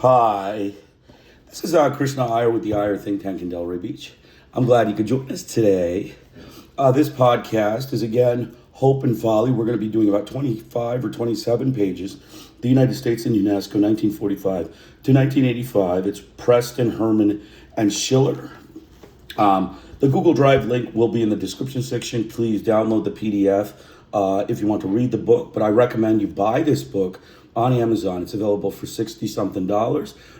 Hi, this is Krishna Iyer with the Iyer Think Tank in Delray Beach. I'm glad you could join us today. This podcast is again Hope and Folly. We're going to be doing about 25 or 27 pages. The United States and UNESCO, 1945 to 1985. It's Preston, Herman, and Schiller. The Google Drive link will be in the description section. Please download the PDF if you want to read the book. But I recommend you buy this book on Amazon. It's available for $60-something.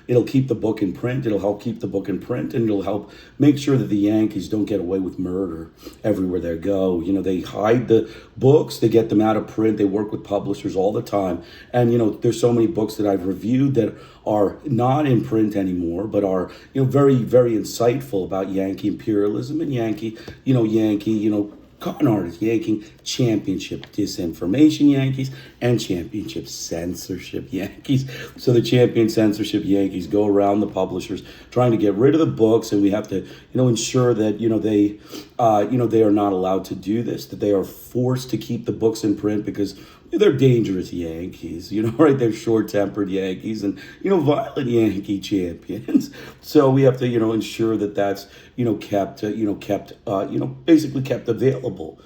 It'll keep the book in print. It'll help keep the book in print, and it'll help make sure that the Yankees don't get away with murder everywhere they go. You know, they hide the books, they get them out of print, they work with publishers all the time. And, you know, there's so many books that I've reviewed that are not in print anymore, but are, you know, very, very insightful about Yankee imperialism and Yankee, con artists, Yankee championship disinformation Yankees and championship censorship Yankees. So the champion censorship Yankees go around the publishers trying to get rid of the books, and we have to, ensure that, they are not allowed to do this, that they are forced to keep the books in print because they're dangerous Yankees, right? They're short-tempered Yankees and, violent Yankee champions. So we have to, ensure that that's, basically kept available.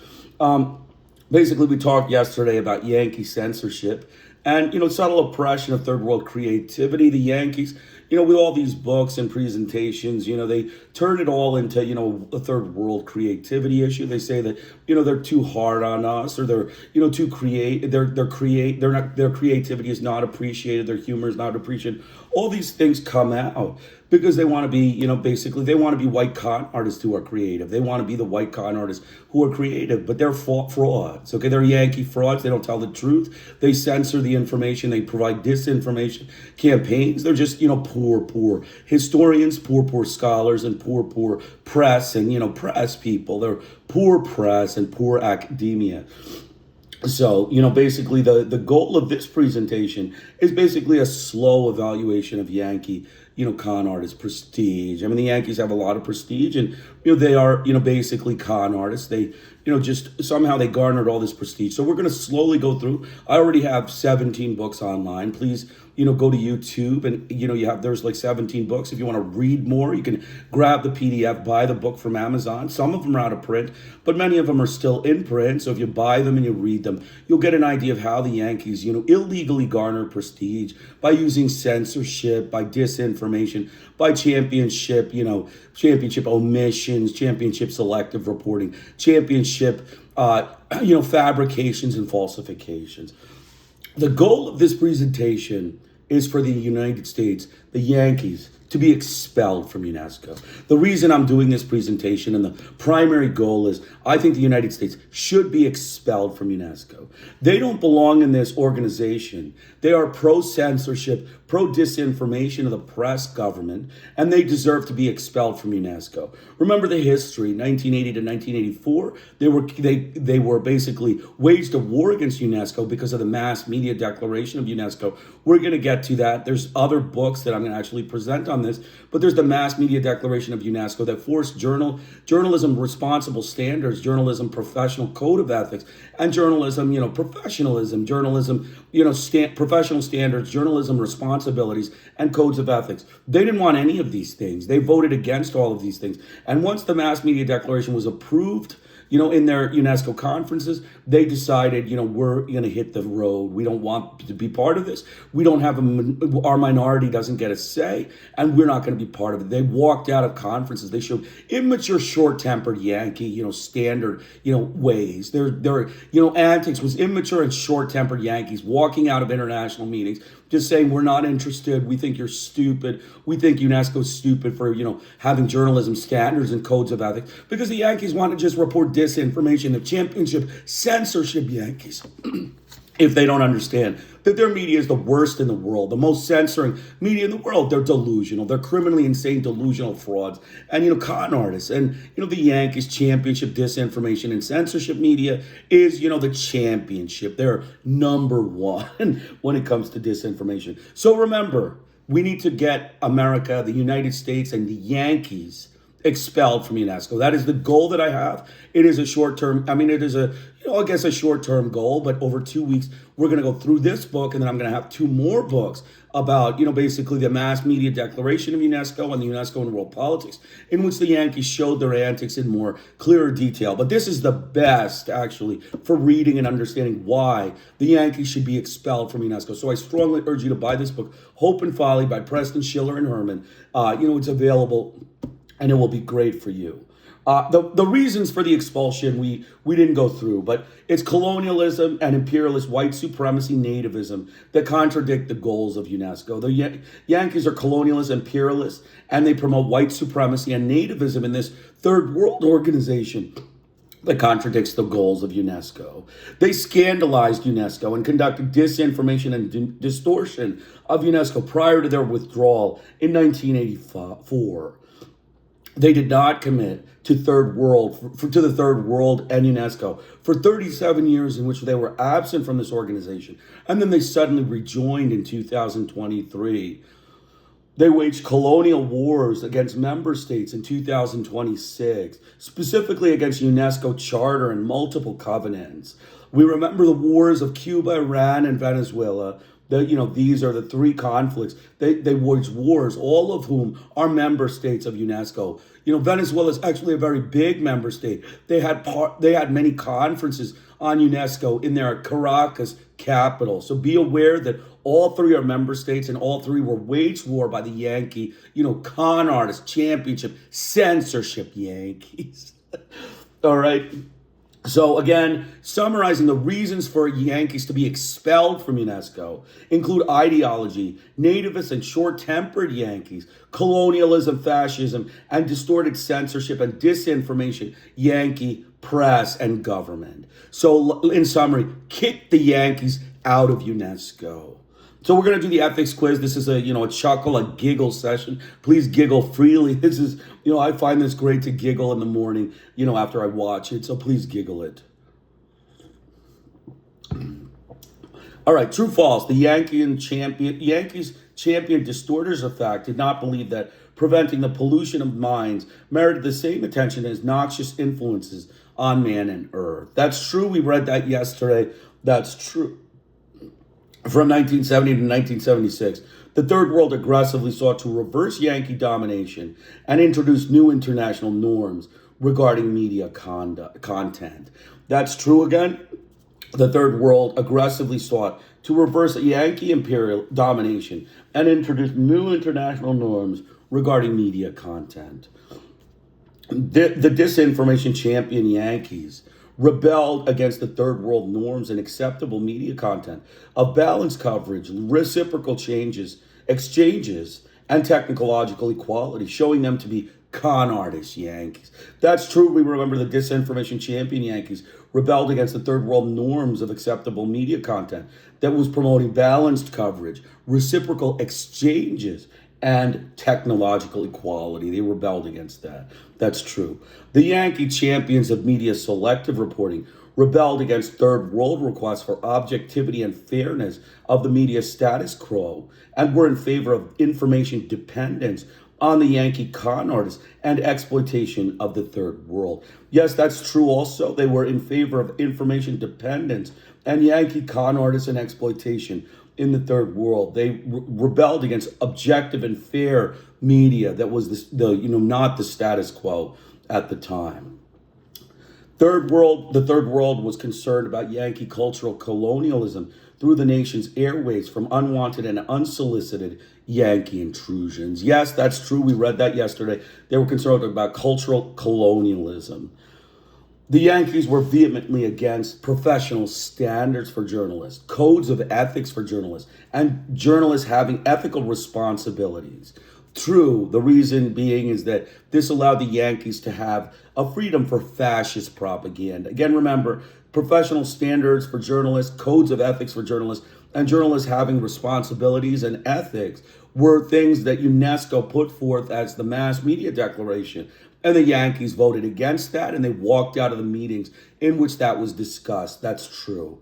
Basically, we talked yesterday about Yankee censorship and, subtle oppression of third world creativity. The Yankees, with all these books and presentations, they turn it all into, a third world creativity issue. They say that, they're too hard on us, or they're, too their creativity is not appreciated. Their humor is not appreciated. All these things come out because they want to be, basically they want to be white con artists who are creative. They want to be the white con artists who are creative, but they're frauds. Okay, they're Yankee frauds. They don't tell the truth. They censor the information. They provide disinformation campaigns. They're just, poor historians, poor scholars, and poor press and, press people. They're poor press and poor academia. So, basically the goal of this presentation is basically a slow evaluation of Yankee, con artist prestige. I mean, the Yankees have a lot of prestige, and, they are, basically con artists. They, just somehow they garnered all this prestige. So we're going to slowly go through. I already have 17 books online. Please, go to YouTube and, there's like 17 books. If you want to read more, you can grab the PDF, buy the book from Amazon. Some of them are out of print, but many of them are still in print. So if you buy them and you read them, you'll get an idea of how the Yankees, illegally garner prestige by using censorship, by disinformation, by championship omissions, championship selective reporting, championship, fabrications and falsifications. The goal of this presentation is for the United States, the Yankees, to be expelled from UNESCO. The reason I'm doing this presentation and the primary goal is I think the United States should be expelled from UNESCO. They don't belong in this organization. They are pro-censorship, pro-disinformation of the press government, and they deserve to be expelled from UNESCO. Remember the history, 1980 to 1984, they were basically waged a war against UNESCO because of the mass media declaration of UNESCO. We're going to get to that. There's other books that I'm going to actually present on this, but there's the mass media declaration of UNESCO that forced journalism responsible standards, journalism professional code of ethics, and journalism, professionalism, journalism, professional standards, journalism responsibilities, and codes of ethics. They didn't want any of these things. They voted against all of these things. And once the mass media declaration was approved, in their UNESCO conferences, they decided, we're going to hit the road. We don't want to be part of this. We don't have our minority doesn't get a say, and we're not going to be part of it. They walked out of conferences. They showed immature, short-tempered Yankee, standard, ways. Their antics was immature and short-tempered Yankees walking out of international meetings, just saying, we're not interested. We think you're stupid. We think UNESCO's stupid for, having journalism standards and codes of ethics, because the Yankees want to just report disinformation, the championship censorship Yankees. If they don't understand that their media is the worst in the world, the most censoring media in the world, they're delusional. They're criminally insane, delusional frauds, and, con artists. And, the Yankees championship disinformation and censorship media is, the championship. They're number one when it comes to disinformation. So remember, we need to get America, the United States, and the Yankees expelled from UNESCO. That is the goal that I have. It is a short-term, it is a short-term goal, but over 2 weeks, we're going to go through this book, and then I'm going to have 2 more books about, basically the mass media declaration of UNESCO and the UNESCO and world politics, in which the Yankees showed their antics in more clearer detail. But this is the best, actually, for reading and understanding why the Yankees should be expelled from UNESCO. So I strongly urge you to buy this book, Hope and Folly by Preston, Schiller, and Herman. It's available, and it will be great for you. The reasons for the expulsion we didn't go through, but it's colonialism and imperialist white supremacy nativism that contradict the goals of UNESCO. The Yankees are colonialist, imperialist, and they promote white supremacy and nativism in this third world organization that contradicts the goals of UNESCO. They scandalized UNESCO and conducted disinformation and distortion of UNESCO prior to their withdrawal in 1984. They did not commit to the third world and UNESCO for 37 years, in which they were absent from this organization. And then they suddenly rejoined in 2023. They waged colonial wars against member states in 2026, specifically against UNESCO Charter and multiple covenants. We remember the wars of Cuba, Iran, and Venezuela. These are the 3 conflicts. They waged wars, all of whom are member states of UNESCO. Venezuela is actually a very big member state. They had many conferences on UNESCO in their Caracas capital. So be aware that all 3 are member states, and all 3 were waged war by the Yankee, con artist, championship, censorship Yankees. All right. So again, summarizing the reasons for Yankees to be expelled from UNESCO include ideology, nativist and short-tempered Yankees, colonialism, fascism, and distorted censorship and disinformation, Yankee press and government. So in summary, kick the Yankees out of UNESCO. So we're going to do the ethics quiz. This is a chuckle, a giggle session. Please giggle freely. This is, I find this great to giggle in the morning, after I watch it. So please giggle it. All right, true, false. The Yankees champion distorters of fact did not believe that preventing the pollution of minds merited the same attention as noxious influences on man and earth. That's true. We read that yesterday. That's true. From 1970 to 1976, the Third World aggressively sought to reverse Yankee domination and introduce new international norms regarding media content. That's true again. The Third World aggressively sought to reverse Yankee imperial domination and introduce new international norms regarding media content. The disinformation champion Yankees rebelled against the third world norms and acceptable media content of balanced coverage, reciprocal exchanges, and technological equality, showing them to be con artist Yankees. That's true. We remember the disinformation champion Yankees rebelled against the third world norms of acceptable media content that was promoting balanced coverage, reciprocal exchanges, and technological equality. They rebelled against that. That's true. The Yankee champions of media selective reporting rebelled against third world requests for objectivity and fairness of the media status quo and were in favor of information dependence on the Yankee con artists and exploitation of the third world. Yes, that's true also. They were in favor of information dependence and Yankee con artists and exploitation in the third world. They rebelled against objective and fair media that was not the status quo at the time. The third world was concerned about Yankee cultural colonialism through the nation's airways from unwanted and unsolicited Yankee intrusions. Yes, that's true. We read that yesterday. They were concerned about cultural colonialism. The Yankees were vehemently against professional standards for journalists, codes of ethics for journalists, and journalists having ethical responsibilities. True, the reason being is that this allowed the Yankees to have a freedom for fascist propaganda. Again, remember, professional standards for journalists, codes of ethics for journalists, and journalists having responsibilities and ethics were things that UNESCO put forth as the mass media declaration. And the Yankees voted against that, and they walked out of the meetings in which that was discussed. That's true.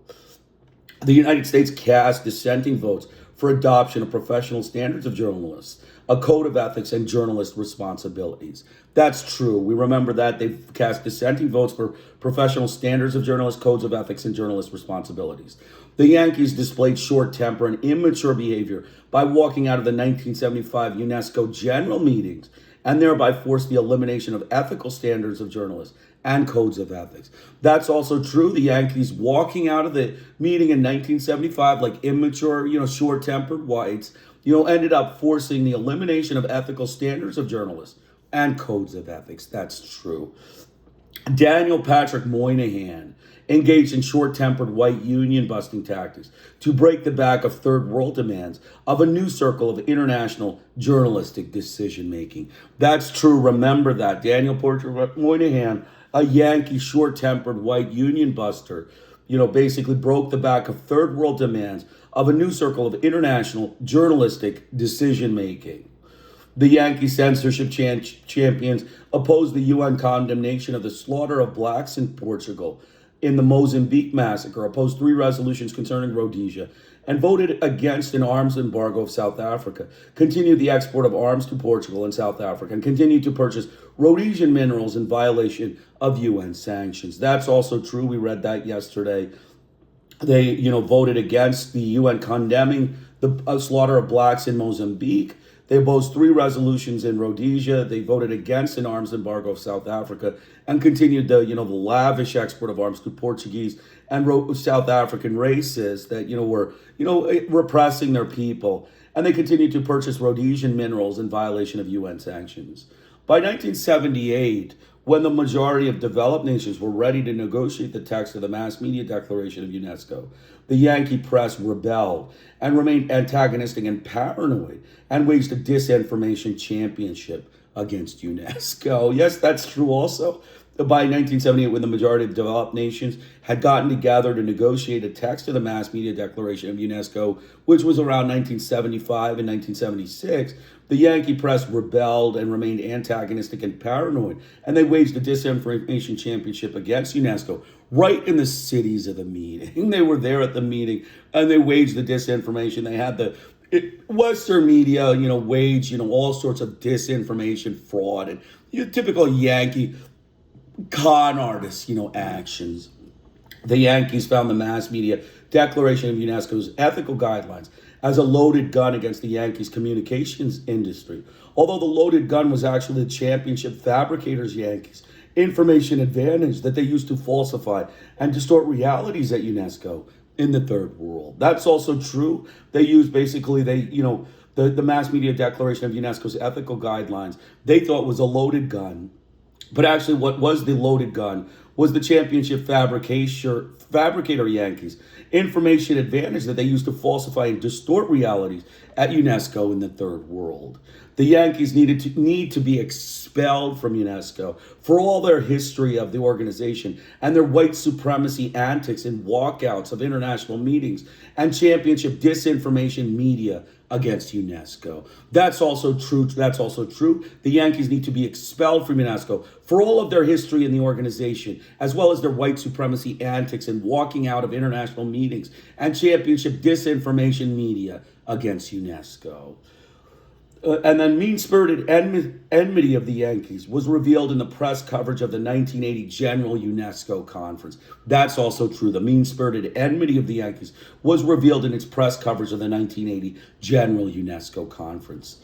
The United States cast dissenting votes for adoption of professional standards of journalists, a code of ethics, and journalist responsibilities. That's true. We remember that they've cast dissenting votes for professional standards of journalists, codes of ethics, and journalist responsibilities. The Yankees displayed short temper and immature behavior by walking out of the 1975 UNESCO general meetings and thereby forced the elimination of ethical standards of journalists and codes of ethics. That's also true. The Yankees walking out of the meeting in 1975 like immature, short-tempered whites, ended up forcing the elimination of ethical standards of journalists and codes of ethics. That's true. Daniel Patrick Moynihan engaged in short-tempered white union-busting tactics to break the back of third world demands of a new circle of international journalistic decision-making. That's true. Remember that. Daniel Patrick Moynihan, a Yankee short-tempered white union buster, basically broke the back of third world demands of a new circle of international journalistic decision-making. The Yankee censorship champions opposed the UN condemnation of the slaughter of blacks in Portugal in the Mozambique massacre, opposed 3 resolutions concerning Rhodesia, and voted against an arms embargo of South Africa, continued the export of arms to Portugal and South Africa, and continued to purchase Rhodesian minerals in violation of UN sanctions. That's also true. We read that yesterday. They, voted against the UN condemning the slaughter of blacks in Mozambique. They opposed 3 resolutions in Rhodesia. They voted against an arms embargo of South Africa and continued the lavish export of arms to Portuguese and South African races that, were, repressing their people. And they continued to purchase Rhodesian minerals in violation of UN sanctions. By 1978, when the majority of developed nations were ready to negotiate the text of the Mass Media Declaration of UNESCO, the Yankee press rebelled and remained antagonistic and paranoid and waged a disinformation championship against UNESCO. Yes, that's true also. By 1978, when the majority of developed nations had gotten together to negotiate a text of the Mass Media Declaration of UNESCO, which was around 1975 and 1976, the Yankee press rebelled and remained antagonistic and paranoid, and they waged a disinformation championship against UNESCO right in the cities of the meeting. They were there at the meeting, and they waged the disinformation. They had the Western media, wage, all sorts of disinformation, fraud, and typical Yankee con artist, actions. The Yankees found the Mass Media Declaration of UNESCO's ethical guidelines as a loaded gun against the Yankees' communications industry. Although the loaded gun was actually the championship fabricators' Yankees' information advantage that they used to falsify and distort realities at UNESCO in the third world. That's also true. They used the Mass Media Declaration of UNESCO's ethical guidelines, they thought was a loaded gun. But actually, what was the loaded gun was the championship fabricator Yankees' information advantage that they used to falsify and distort realities at UNESCO in the third world. The Yankees need to be expelled from UNESCO for all their history of the organization and their white supremacy antics and walkouts of international meetings and championship disinformation media against UNESCO. That's also true. The Yankees need to be expelled from UNESCO for all of their history in the organization, as well as their white supremacy antics and walking out of international meetings and championship disinformation media against UNESCO. And then mean-spirited enmity of the Yankees was revealed in the press coverage of the 1980 General UNESCO Conference. That's also true. The mean-spirited enmity of the Yankees was revealed in its press coverage of the 1980 General UNESCO Conference.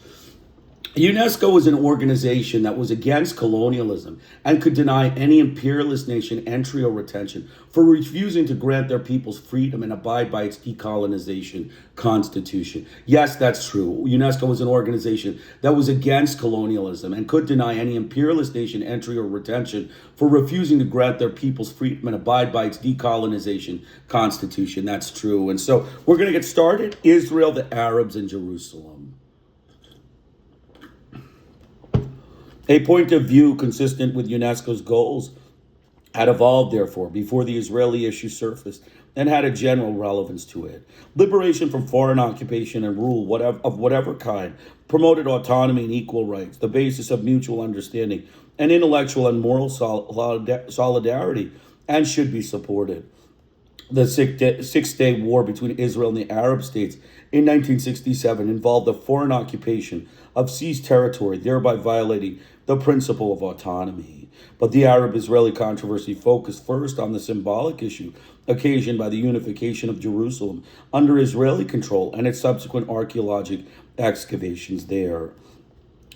UNESCO was an organization that was against colonialism and could deny any imperialist nation entry or retention for refusing to grant their peoples freedom and abide by its decolonization constitution. Yes, that's true. UNESCO was an organization that was against colonialism and could deny any imperialist nation entry or retention for refusing to grant their peoples freedom and abide by its decolonization constitution. That's true. And so we're going to get started. Israel, the Arabs, and Jerusalem. A point of view consistent with UNESCO's goals had evolved, therefore, before the Israeli issue surfaced and had a general relevance to it. Liberation from foreign occupation and rule of whatever kind promoted autonomy and equal rights, the basis of mutual understanding and intellectual and moral solidarity, and should be supported. The Six-Day War between Israel and the Arab states in 1967 involved the foreign occupation of seized territory, thereby violating the principle of autonomy. But the Arab-Israeli controversy focused first on the symbolic issue occasioned by the unification of Jerusalem under Israeli control and its subsequent archaeological excavations there.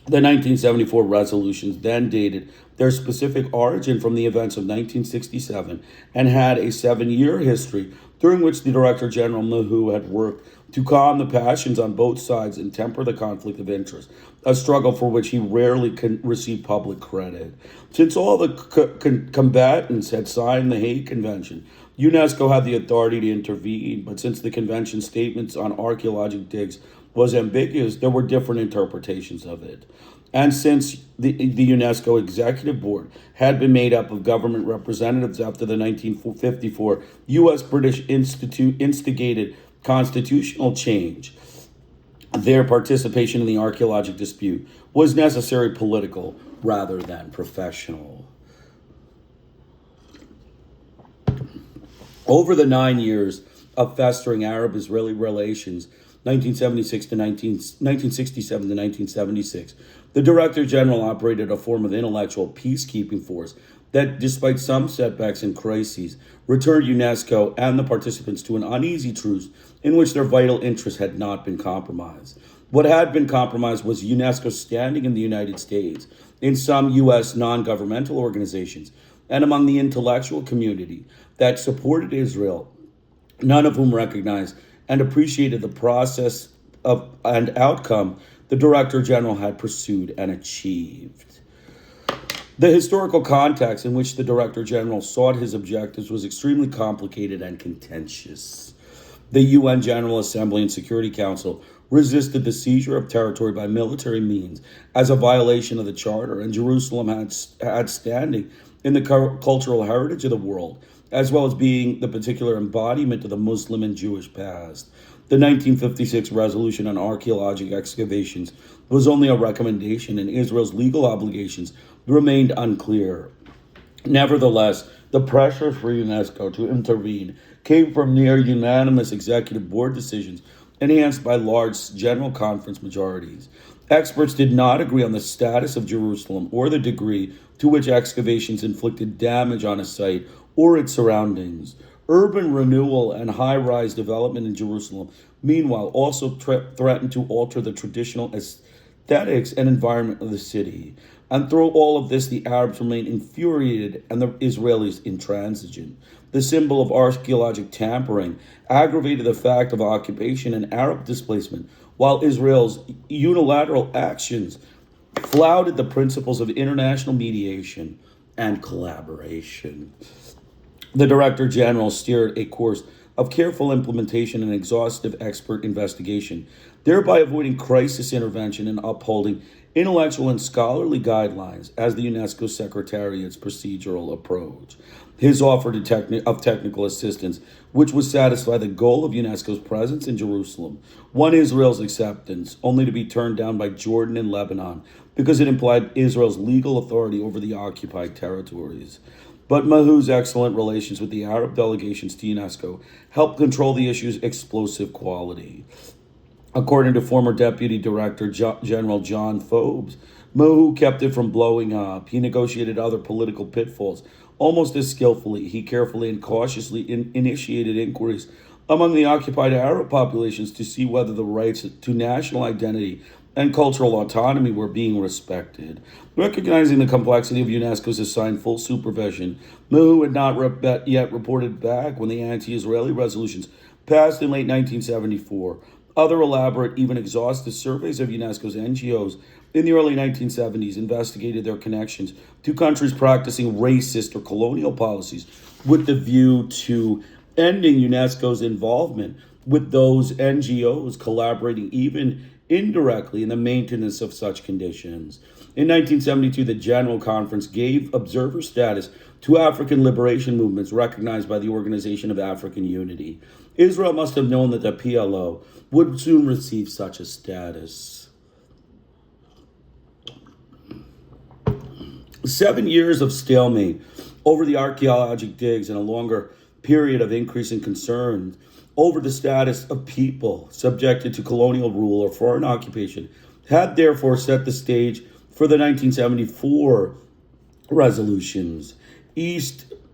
The 1974 resolutions then dated their specific origin from the events of 1967 and had a 7-year history during which the Director General Mahou had worked to calm the passions on both sides and temper the conflict of interest, a struggle for which he rarely received public credit. Since all the combatants had signed the Hague Convention, UNESCO had the authority to intervene, but since the convention statements on archaeological digs was ambiguous, there were different interpretations of it. And since the UNESCO Executive Board had been made up of government representatives after the 1954 U.S.-British instigated constitutional change, their participation in the archaeological dispute was necessary political rather than professional. Over the 9 years of festering Arab-Israeli relations, 1967 to 1976, the Director General operated a form of intellectual peacekeeping force that, despite some setbacks and crises, returned UNESCO and the participants to an uneasy truce in which their vital interests had not been compromised. What had been compromised was UNESCO's standing in the United States, in some U.S. non-governmental organizations, and among the intellectual community that supported Israel, none of whom recognized and appreciated the process of and outcome the Director General had pursued and achieved. The historical context in which the Director General sought his objectives was extremely complicated and contentious. The UN General Assembly and Security Council resisted the seizure of territory by military means as a violation of the Charter, and Jerusalem had standing in the cultural heritage of the world, as well as being the particular embodiment of the Muslim and Jewish past. The 1956 resolution on archaeological excavations was only a recommendation, and Israel's legal obligations remained unclear. Nevertheless, the pressure for UNESCO to intervene came from near unanimous executive board decisions enhanced by large general conference majorities. Experts did not agree on the status of Jerusalem or the degree to which excavations inflicted damage on a site or its surroundings. Urban renewal and high-rise development in Jerusalem, meanwhile, also threatened to alter the traditional aesthetics and environment of the city. And through all of this, the Arabs remained infuriated and the Israelis intransigent. The symbol of archaeological tampering aggravated the fact of occupation and Arab displacement, while Israel's unilateral actions flouted the principles of international mediation and collaboration. The Director General steered a course of careful implementation and exhaustive expert investigation, thereby avoiding crisis intervention and upholding intellectual and scholarly guidelines as the UNESCO Secretariat's procedural approach. His offer of technical assistance, which would satisfy the goal of UNESCO's presence in Jerusalem, won Israel's acceptance, only to be turned down by Jordan and Lebanon because it implied Israel's legal authority over the occupied territories. But Mahou's excellent relations with the Arab delegations to UNESCO helped control the issue's explosive quality. According to former Deputy Director General John Forbes, Mahou kept it from blowing up. He negotiated other political pitfalls almost as skillfully. He carefully and cautiously initiated inquiries among the occupied Arab populations to see whether the rights to national identity and cultural autonomy were being respected. Recognizing the complexity of UNESCO's assigned full supervision, Mahou had not yet reported back when the anti-Israeli resolutions passed in late 1974. Other elaborate, even exhaustive surveys of UNESCO's NGOs in the early 1970s investigated their connections to countries practicing racist or colonial policies with the view to ending UNESCO's involvement with those NGOs collaborating even indirectly in the maintenance of such conditions. In 1972, the General Conference gave observer status to African liberation movements recognized by the Organization of African Unity. Israel must have known that the PLO would soon receive such a status. 7 years of stalemate over the archaeological digs and a longer period of increasing concern over the status of people subjected to colonial rule or foreign occupation had therefore set the stage for the 1974 resolutions.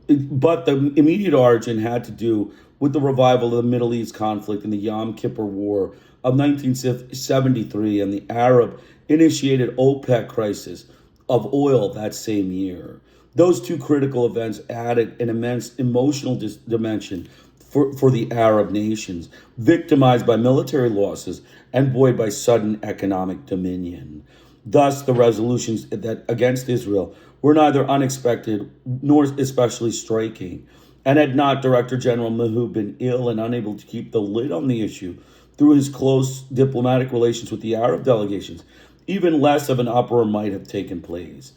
But the immediate origin had to do with the revival of the Middle East conflict in the Yom Kippur War of 1973 and the Arab-initiated OPEC crisis of oil that same year. Those two critical events added an immense emotional dimension for the Arab nations, victimized by military losses and buoyed by sudden economic dominion. Thus, the resolutions that against Israel were neither unexpected nor especially striking. And had not Director General Mahu been ill and unable to keep the lid on the issue through his close diplomatic relations with the Arab delegations, even less of an uproar might have taken place.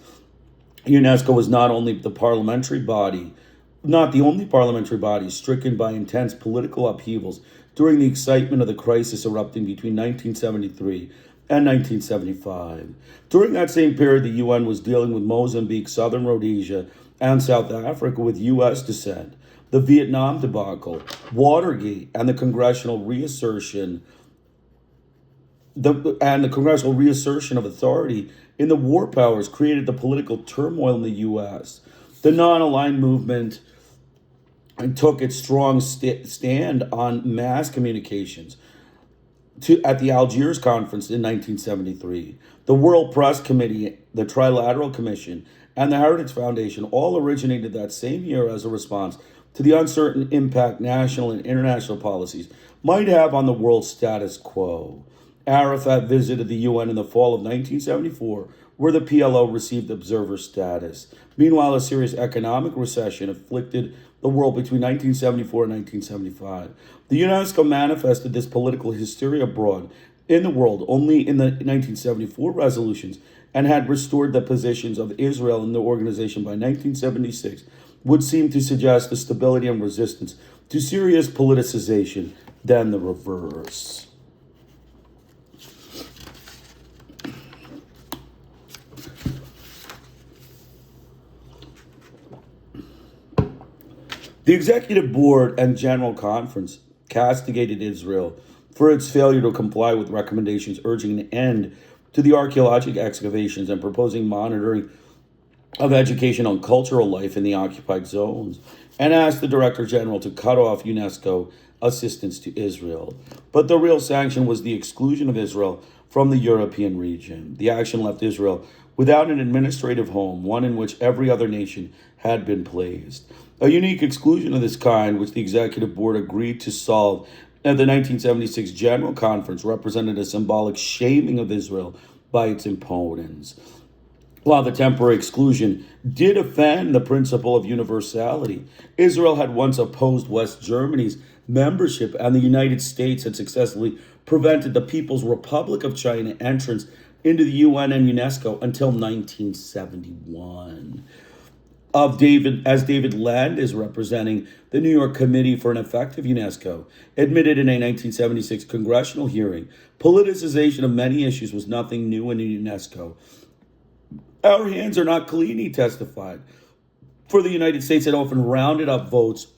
UNESCO was not only the parliamentary body, not the only parliamentary body stricken by intense political upheavals during the excitement of the crisis erupting between 1973 and 1975. During that same period, the UN was dealing with Mozambique, Southern Rhodesia, and South Africa with U.S. dissent, the Vietnam debacle, Watergate, and the congressional reassertion of authority in the war powers created the political turmoil in the U.S. The non-aligned movement took its strong stand on mass communications at the Algiers Conference in 1973. The World Press Committee, the Trilateral Commission, and the Heritage Foundation all originated that same year as a response to the uncertain impact national and international policies might have on the world status quo. Arafat visited the UN in the fall of 1974, where the PLO received observer status. Meanwhile, a serious economic recession afflicted the world between 1974 and 1975. The UNESCO manifested this political hysteria abroad in the world only in the 1974 resolutions and had restored the positions of Israel in the organization by 1976, would seem to suggest the stability and resistance to serious politicization than the reverse. The Executive Board and General Conference castigated Israel for its failure to comply with recommendations urging an end to the archaeologic excavations and proposing monitoring of educational and cultural life in the occupied zones, and asked the Director General to cut off UNESCO assistance to Israel. But the real sanction was the exclusion of Israel from the European region. The action left Israel without an administrative home, one in which every other nation had been placed. A unique exclusion of this kind, which the Executive Board agreed to solve at the 1976 General Conference, represented a symbolic shaming of Israel by its opponents. While the temporary exclusion did offend the principle of universality, Israel had once opposed West Germany's membership, and the United States had successfully prevented the People's Republic of China entrance into the UN and UNESCO until 1971. As David Land representing the New York Committee for an Effective UNESCO, admitted in a 1976 congressional hearing, politicization of many issues was nothing new in UNESCO. Our hands are not clean, he testified. For the United States, it often rounded up votes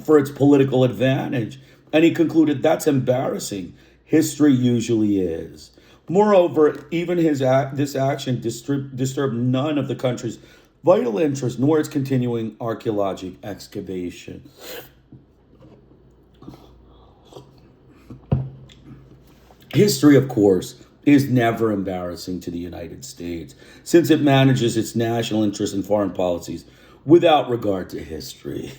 for its political advantage. And he concluded that's embarrassing. History usually is. Moreover, even this action disturbed none of the country's vital interest, nor its continuing archaeologic excavation. History, of course, is never embarrassing to the United States, since it manages its national interests and foreign policies without regard to history.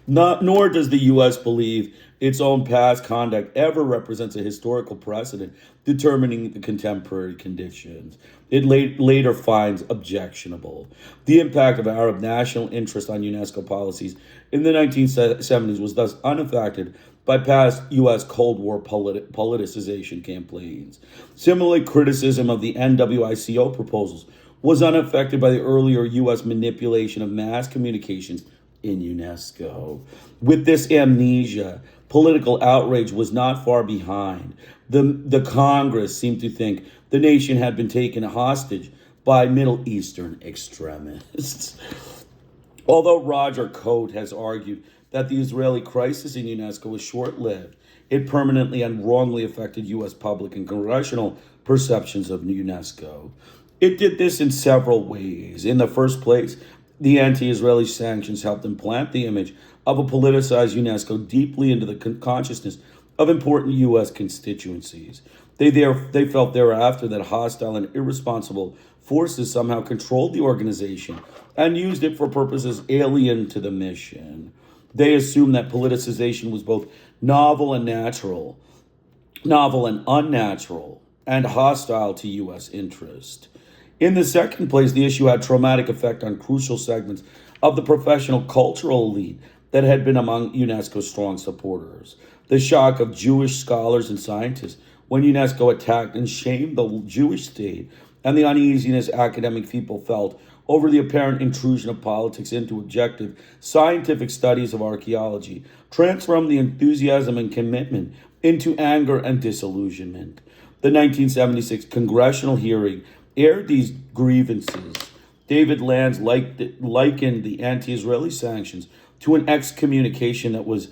Nor does the U.S. believe its own past conduct ever represents a historical precedent determining the contemporary conditions. It later finds objectionable. The impact of Arab national interest on UNESCO policies in the 1970s was thus unaffected by past U.S. Cold War politicization campaigns. Similarly, criticism of the NWICO proposals was unaffected by the earlier U.S. manipulation of mass communications in UNESCO. With this amnesia, political outrage was not far behind. The Congress seemed to think the nation had been taken hostage by Middle Eastern extremists. Although Roger Coate has argued that the Israeli crisis in UNESCO was short-lived. It permanently and wrongly affected U.S. public and congressional perceptions of UNESCO. It did this in several ways. In the first place, the anti-Israeli sanctions helped implant the image of a politicized UNESCO deeply into the consciousness of important U.S. constituencies. They felt thereafter that hostile and irresponsible forces somehow controlled the organization and used it for purposes alien to the mission. They assumed that politicization was both novel and unnatural, and hostile to U.S. interest. In the second place, the issue had traumatic effect on crucial segments of the professional cultural elite that had been among UNESCO's strong supporters. The shock of Jewish scholars and scientists when UNESCO attacked and shamed the Jewish state, and the uneasiness academic people felt over the apparent intrusion of politics into objective scientific studies of archaeology, transformed the enthusiasm and commitment into anger and disillusionment. The 1976 congressional hearing aired these grievances. David Lanz likened the anti-Israeli sanctions to an excommunication that was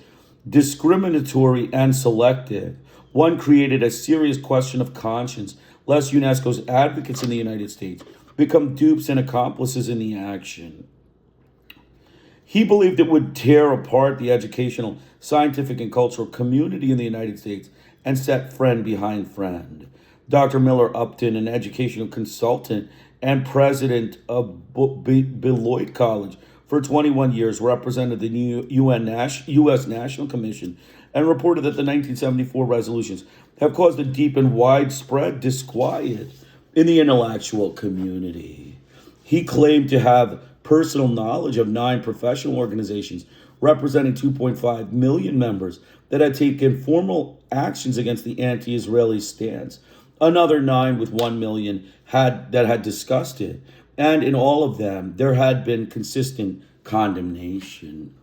discriminatory and selective. One created a serious question of conscience, lest UNESCO's advocates in the United States become dupes and accomplices in the action. He believed it would tear apart the educational, scientific, and cultural community in the United States and set friend behind friend. Dr. Miller Upton, an educational consultant and president of Beloit College for 21 years, represented the new U.S. National Commission and reported that the 1974 resolutions have caused a deep and widespread disquiet in the intellectual community. He claimed to have personal knowledge of 9 professional organizations representing 2.5 million members that had taken formal actions against the anti-Israeli stance. Another 9 with 1 million had discussed it, and in all of them there had been consistent condemnation.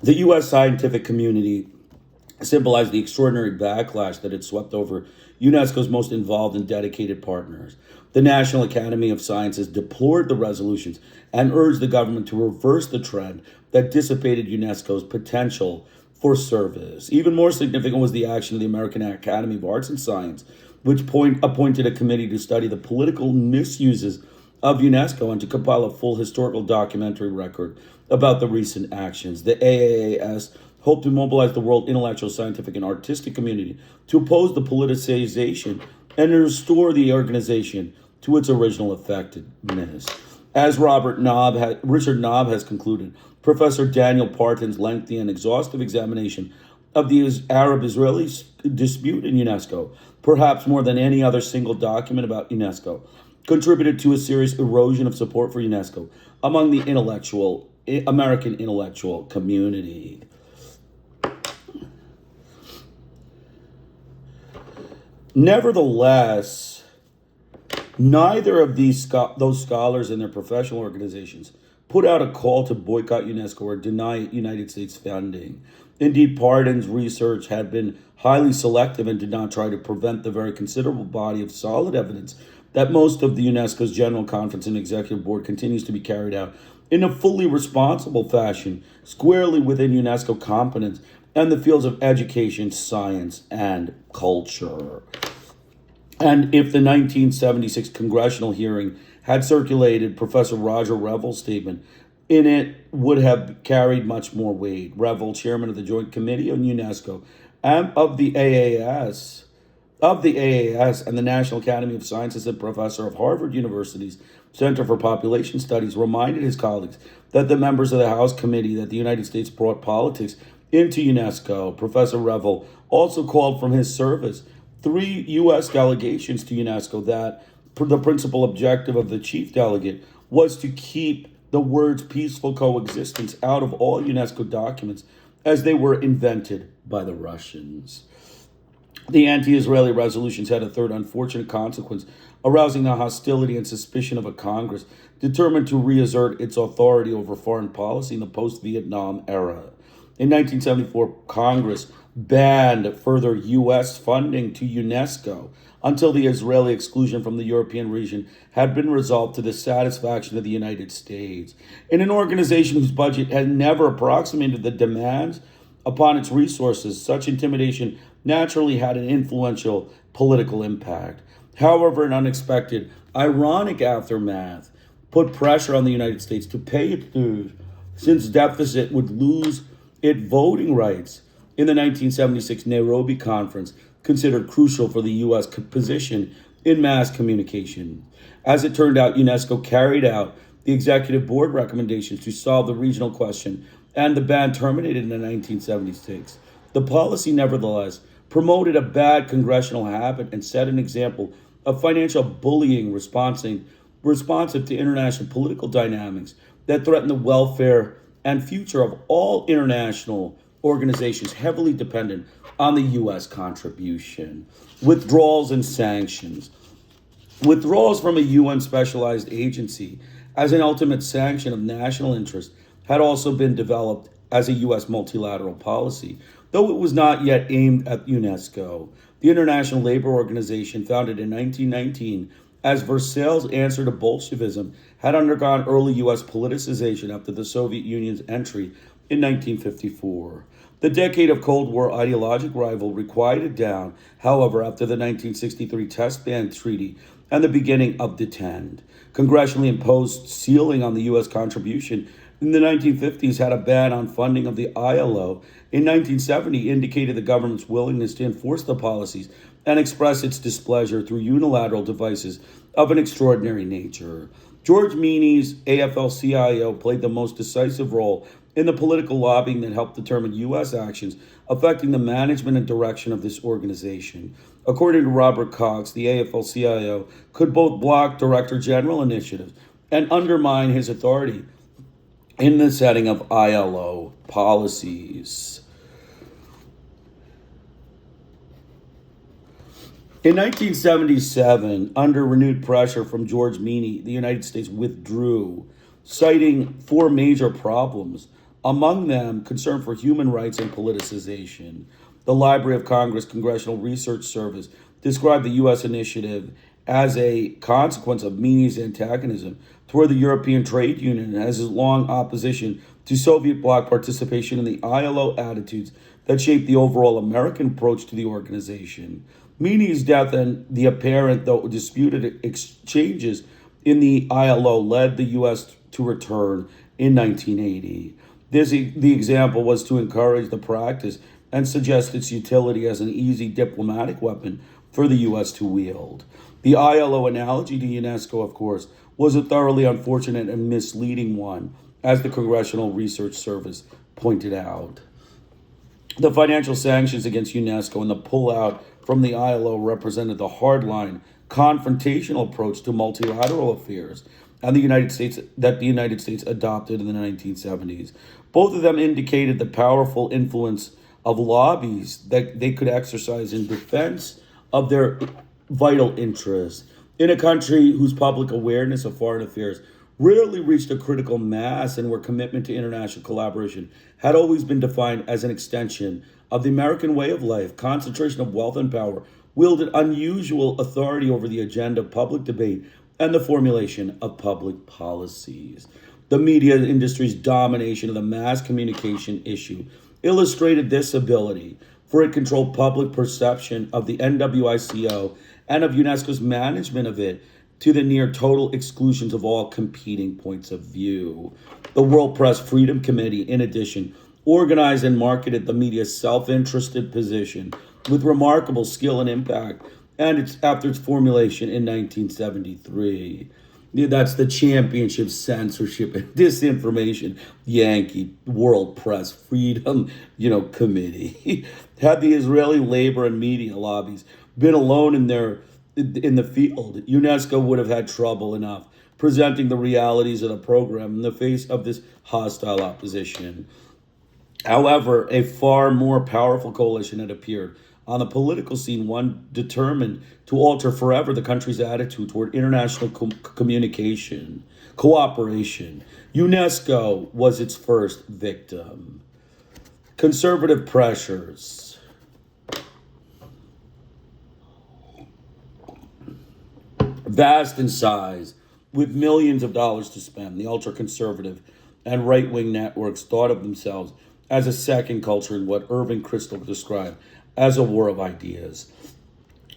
The U.S. scientific community symbolized the extraordinary backlash that had swept over UNESCO's most involved and dedicated partners. The National Academy of Sciences deplored the resolutions and urged the government to reverse the trend that dissipated UNESCO's potential for service. Even more significant was the action of the American Academy of Arts and Science, which appointed a committee to study the political misuses of UNESCO and to compile a full historical documentary record about the recent actions. The AAAS hoped to mobilize the world intellectual, scientific, and artistic community to oppose the politicization and to restore the organization to its original effectiveness. As Richard Knob has concluded, Professor Daniel Parton's lengthy and exhaustive examination of the Arab-Israeli dispute in UNESCO, perhaps more than any other single document about UNESCO, contributed to a serious erosion of support for UNESCO among the American intellectual community. Nevertheless, neither of those scholars and their professional organizations put out a call to boycott UNESCO or deny United States funding. Indeed, Parton's research had been highly selective and did not try to prevent the very considerable body of solid evidence that most of the UNESCO's General Conference and Executive Board continues to be carried out in a fully responsible fashion, squarely within UNESCO competence and the fields of education, science, and culture. And if the 1976 congressional hearing had circulated Professor Roger Reville's statement, in it would have carried much more weight. Reville, chairman of the Joint Committee on UNESCO and of the AAS and the National Academy of Sciences and professor of Harvard University's Center for Population Studies, reminded his colleagues that the members of the House Committee that the United States brought politics into UNESCO. Professor Reville also called from his service 3 U.S. delegations to UNESCO that the principal objective of the chief delegate was to keep the words peaceful coexistence out of all UNESCO documents as they were invented by the Russians. The anti-Israeli resolutions had a third unfortunate consequence, arousing the hostility and suspicion of a Congress determined to reassert its authority over foreign policy in the post-Vietnam era. In 1974, Congress banned further U.S. funding to UNESCO until the Israeli exclusion from the European region had been resolved to the satisfaction of the United States. In an organization whose budget had never approximated the demands upon its resources, such intimidation naturally had an influential political impact. However, an unexpected, ironic aftermath put pressure on the United States to pay its dues, since deficit would lose its voting rights in the 1976 Nairobi Conference, considered crucial for the U.S. position in mass communication. As it turned out, UNESCO carried out the executive board recommendations to solve the regional question, and the ban terminated in 1976. The policy, nevertheless, promoted a bad congressional habit and set an example of financial bullying responsive to international political dynamics that threaten the welfare and future of all international organizations heavily dependent on the U.S. contribution. Withdrawals and sanctions. Withdrawals from a UN specialized agency as an ultimate sanction of national interest had also been developed as a U.S. multilateral policy, though it was not yet aimed at UNESCO. The International Labor Organization, founded in 1919 as Versailles' answer to Bolshevism, had undergone early U.S. politicization after the Soviet Union's entry in 1954. The decade of Cold War ideologic rivalry quieted down, however, after the 1963 Test Ban Treaty and the beginning of Detend. Congressionally imposed ceiling on the U.S. contribution in the 1950s had a ban on funding of the ILO. In 1970, indicated the government's willingness to enforce the policies and express its displeasure through unilateral devices of an extraordinary nature. George Meany's AFL-CIO played the most decisive role in the political lobbying that helped determine U.S. actions affecting the management and direction of this organization. According to Robert Cox, the AFL-CIO could both block Director General initiatives and undermine his authority in the setting of ILO policies. In 1977, under renewed pressure from George Meany, the United States withdrew, citing four major problems, among them concern for human rights and politicization. The Library of Congress Congressional Research Service described the U.S. initiative as a consequence of Meany's antagonism toward the European Trade Union and as his long opposition to Soviet bloc participation in the ILO attitudes that shaped the overall American approach to the organization. Meany's death and the apparent, though disputed, exchanges in the ILO led the U.S. to return in 1980. The example was to encourage the practice and suggest its utility as an easy diplomatic weapon for the U.S. to wield. The ILO analogy to UNESCO, of course, was a thoroughly unfortunate and misleading one, as the Congressional Research Service pointed out. The financial sanctions against UNESCO and the pullout from the ILO represented the hardline, confrontational approach to multilateral affairs and the United States adopted in the 1970s. Both of them indicated the powerful influence of lobbies that they could exercise in defense of their vital interests. In a country whose public awareness of foreign affairs rarely reached a critical mass and where commitment to international collaboration had always been defined as an extension of the American way of life, concentration of wealth and power wielded unusual authority over the agenda of public debate and the formulation of public policies. The media industry's domination of the mass communication issue illustrated this ability, for it controlled public perception of the NWICO and of UNESCO's management of it to the near total exclusions of all competing points of view. The World Press Freedom Committee, in addition, organized and marketed the media's self-interested position with remarkable skill and impact, and after its formulation in 1973. That's the championship censorship and disinformation Yankee World Press Freedom, Committee. Had the Israeli labor and media lobbies been alone in the field, UNESCO would have had trouble enough presenting the realities of the program in the face of this hostile opposition. However, a far more powerful coalition had appeared on the political scene, one determined to alter forever the country's attitude toward international communication, cooperation. UNESCO was its first victim. Conservative pressures. vast in size, with millions of dollars to spend. The ultra-conservative and right-wing networks thought of themselves as a second culture in what Irving Kristol described as a war of ideas.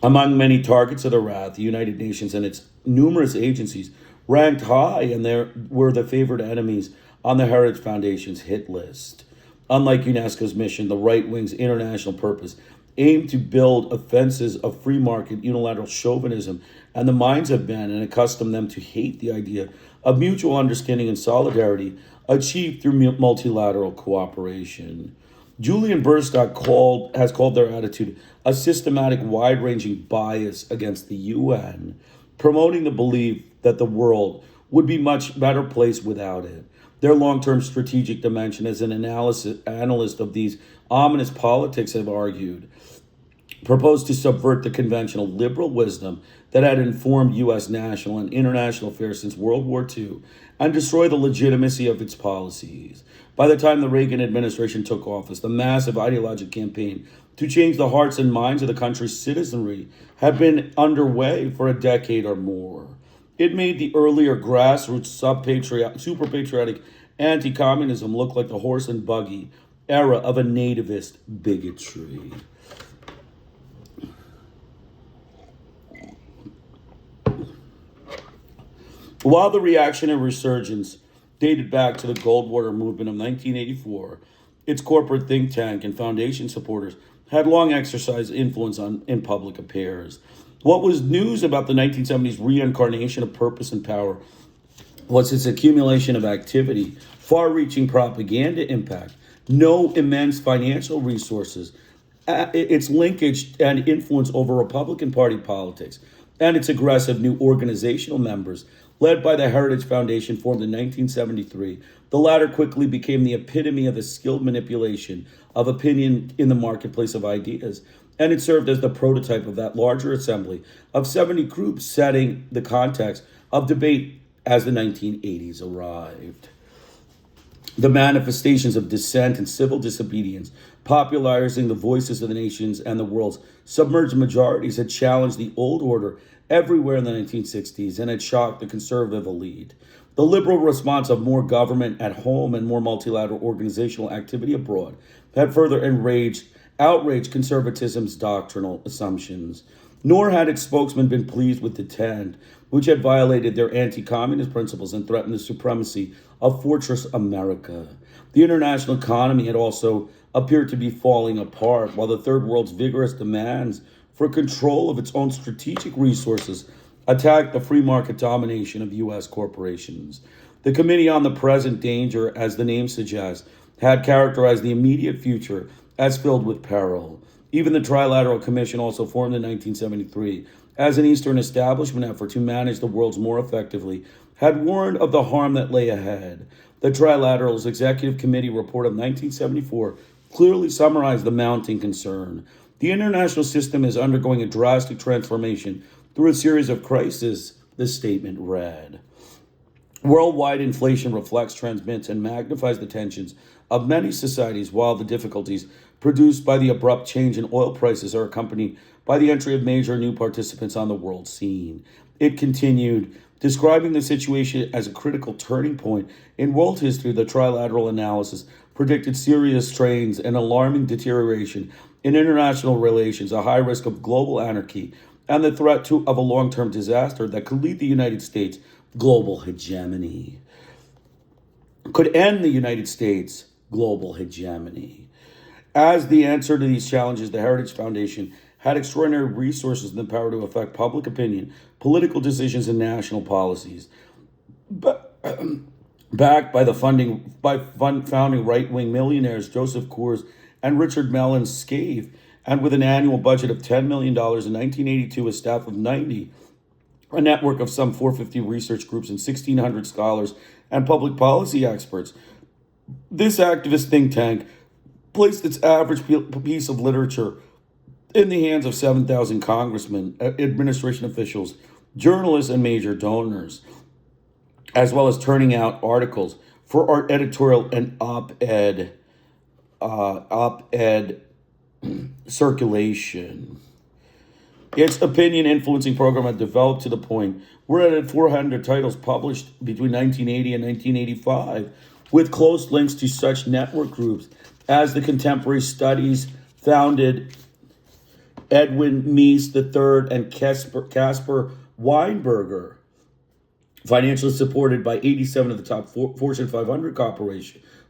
Among many targets of the wrath, the United Nations and its numerous agencies ranked high, and they were the favored enemies on the Heritage Foundation's hit list. Unlike UNESCO's mission, the right wing's international purpose aimed to build offenses of free market unilateral chauvinism and the minds of men and accustom them to hate the idea of mutual understanding and solidarity achieved through multilateral cooperation. Julian Burstock has called their attitude a systematic, wide-ranging bias against the UN, promoting the belief that the world would be much better placed without it. Their long-term strategic dimension, as an analyst of these ominous politics have argued, proposed to subvert the conventional liberal wisdom that had informed U.S. national and international affairs since World War II and destroy the legitimacy of its policies. By the time the Reagan administration took office, the massive ideological campaign to change the hearts and minds of the country's citizenry had been underway for a decade or more. It made the earlier grassroots, super patriotic anti-communism look like the horse and buggy era of a nativist bigotry. While the reaction and resurgence dated back to the Goldwater movement of 1984, its corporate think tank and foundation supporters had long exercised influence in public affairs. What was news about the 1970s reincarnation of purpose and power was its accumulation of activity, far-reaching propaganda impact, no immense financial resources, its linkage and influence over Republican Party politics, and its aggressive new organizational members, led by the Heritage Foundation, formed in 1973. The latter quickly became the epitome of the skilled manipulation of opinion in the marketplace of ideas, and it served as the prototype of that larger assembly of 70 groups setting the context of debate as the 1980s arrived. The manifestations of dissent and civil disobedience, popularizing the voices of the nations and the world's submerged majorities, had challenged the old order everywhere in the 1960s and had shocked the conservative elite. The liberal response of more government at home and more multilateral organizational activity abroad had further outraged conservatism's doctrinal assumptions. Nor had its spokesman been pleased with dissent, which had violated their anti-communist principles and threatened the supremacy of Fortress America. The international economy had also appeared to be falling apart, while the Third World's vigorous demands for control of its own strategic resources attacked the free market domination of U.S. corporations. The Committee on the Present Danger, as the name suggests, had characterized the immediate future as filled with peril. Even the Trilateral Commission, also formed in 1973 as an Eastern establishment effort to manage the world more effectively, had warned of the harm that lay ahead. The Trilateral's Executive Committee report of 1974 clearly summarized the mounting concern. The international system is undergoing a drastic transformation through a series of crises, the statement read. Worldwide inflation reflects, transmits, and magnifies the tensions of many societies, while the difficulties produced by the abrupt change in oil prices are accompanied by the entry of major new participants on the world scene. It continued, describing the situation as a critical turning point in world history. The trilateral analysis predicted serious strains and alarming deterioration in international relations, a high risk of global anarchy, and the threat of a long-term disaster that could lead the United States' global hegemony. Could end the United States' global hegemony. As the answer to these challenges, the Heritage Foundation had extraordinary resources and the power to affect public opinion, political decisions, and national policies. But backed by founding right-wing millionaires Joseph Coors and Richard Mellon Scaife, and with an annual budget of $10 million in 1982, a staff of 90, a network of some 450 research groups and 1,600 scholars and public policy experts, this activist think tank placed its average piece of literature in the hands of 7,000 congressmen, administration officials, journalists, and major donors, as well as turning out articles for our editorial and op-ed circulation. Its opinion influencing program had developed to the point where it had 400 titles published between 1980 and 1985, with close links to such network groups as the Contemporary Studies founded Edwin Mies III and Caspar Weinberger, financially supported by 87 of the top Fortune 500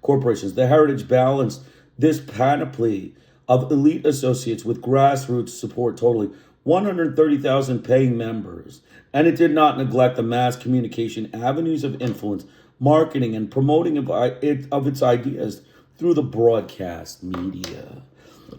corporations. The Heritage balanced this panoply of elite associates with grassroots support, totaling 130,000 paying members. And it did not neglect the mass communication avenues of influence, marketing, and promoting of its ideas through the broadcast media.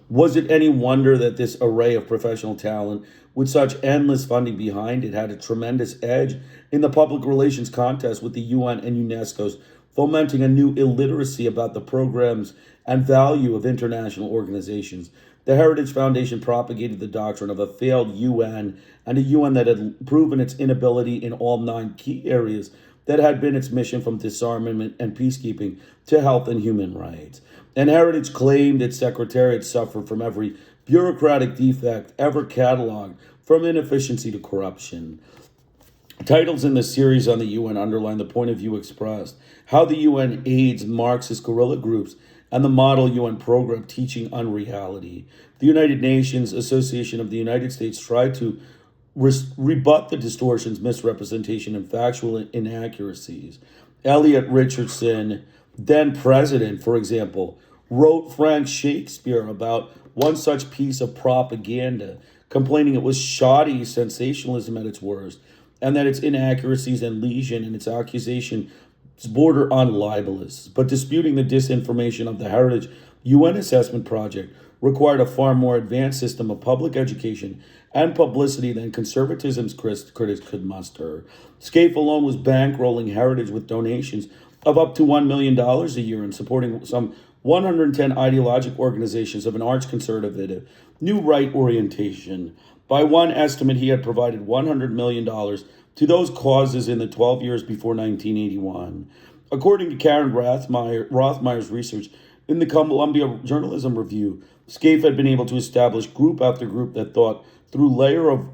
Was it any wonder that this array of professional talent, with such endless funding behind it, had a tremendous edge in the public relations contest with the UN and UNESCO's, fomenting a new illiteracy about the programs and value of international organizations? The Heritage Foundation propagated the doctrine of a failed UN and a UN that had proven its inability in all 9 key areas that had been its mission, from disarmament and peacekeeping to health and human rights. And Heritage claimed its secretariat suffered from every bureaucratic defect ever cataloged, from inefficiency to corruption. Titles in the series on the UN underline the point of view expressed, how the UN aids Marxist guerrilla groups and the model UN program teaching unreality. The United Nations Association of the United States tried to rebut the distortions, misrepresentation, and factual inaccuracies. Elliot Richardson, then president, for example, wrote Frank Shakespeare about one such piece of propaganda, complaining it was shoddy sensationalism at its worst, and that its inaccuracies and lesion and its accusation border on libelous, but disputing the disinformation of the Heritage UN Assessment Project required a far more advanced system of public education and publicity than conservatism's critics could muster. Scaife alone was bankrolling Heritage with donations of up to $1 million a year and supporting some 110 ideological organizations of an arch-conservative, new right orientation. By one estimate, he had provided $100 million to those causes in the 12 years before 1981. According to Karen Rothmeyer's research in the Columbia Journalism Review, Scaife had been able to establish group after group that thought, through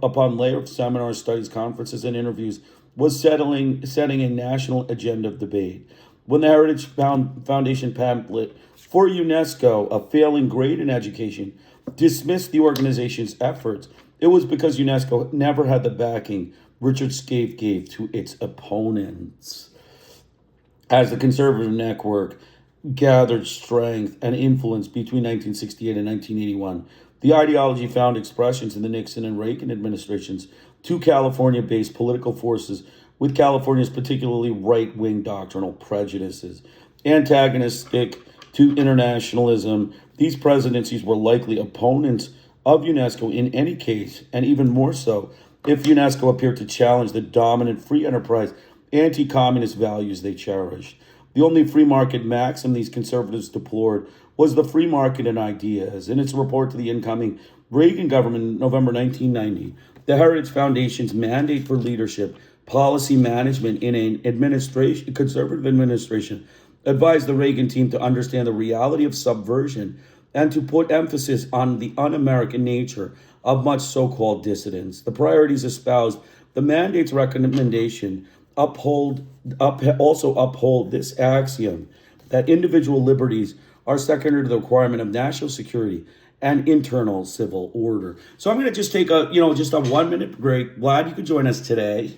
upon layer of seminars, studies, conferences, and interviews, was setting a national agenda of debate. When the Heritage Foundation pamphlet for UNESCO, A Failing Grade in Education, dismissed the organization's efforts, it was because UNESCO never had the backing Richard Scaife gave to its opponents. As the conservative network gathered strength and influence between 1968 and 1981, the ideology found expressions in the Nixon and Reagan administrations, 2 California-based political forces with California's particularly right-wing doctrinal prejudices. Antagonistic to internationalism, these presidencies were likely opponents of UNESCO in any case, and even more so if UNESCO appeared to challenge the dominant free enterprise anti-communist values they cherished. The only free market maxim these conservatives deplored was the free market in ideas. In its report to the incoming Reagan government in November 1990, the Heritage Foundation's mandate for leadership, policy management in an conservative administration, advised the Reagan team to understand the reality of subversion and to put emphasis on the un-American nature of much so-called dissidence. The priorities espoused the mandate's recommendation also uphold this axiom that individual liberties are secondary to the requirement of national security and internal civil order. So I'm going to just take a 1-minute break. Glad you could join us today.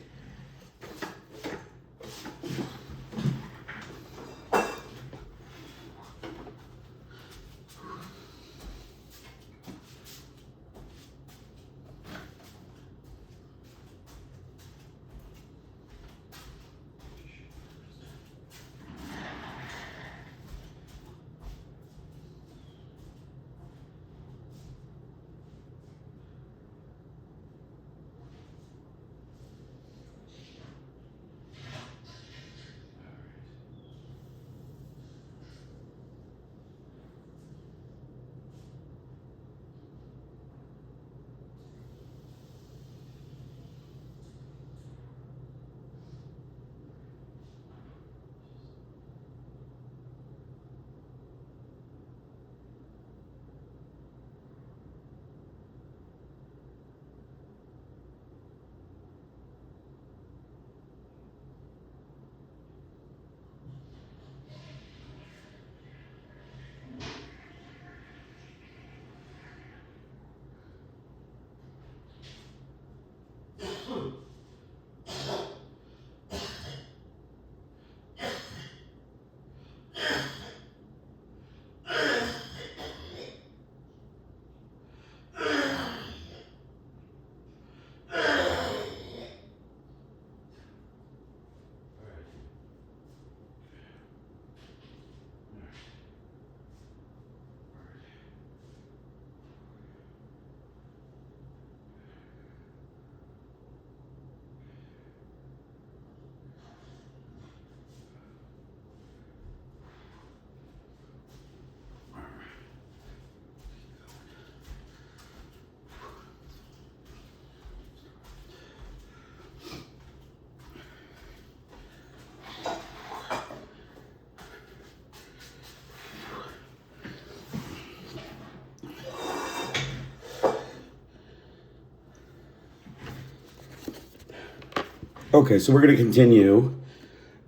Okay, so we're going to continue.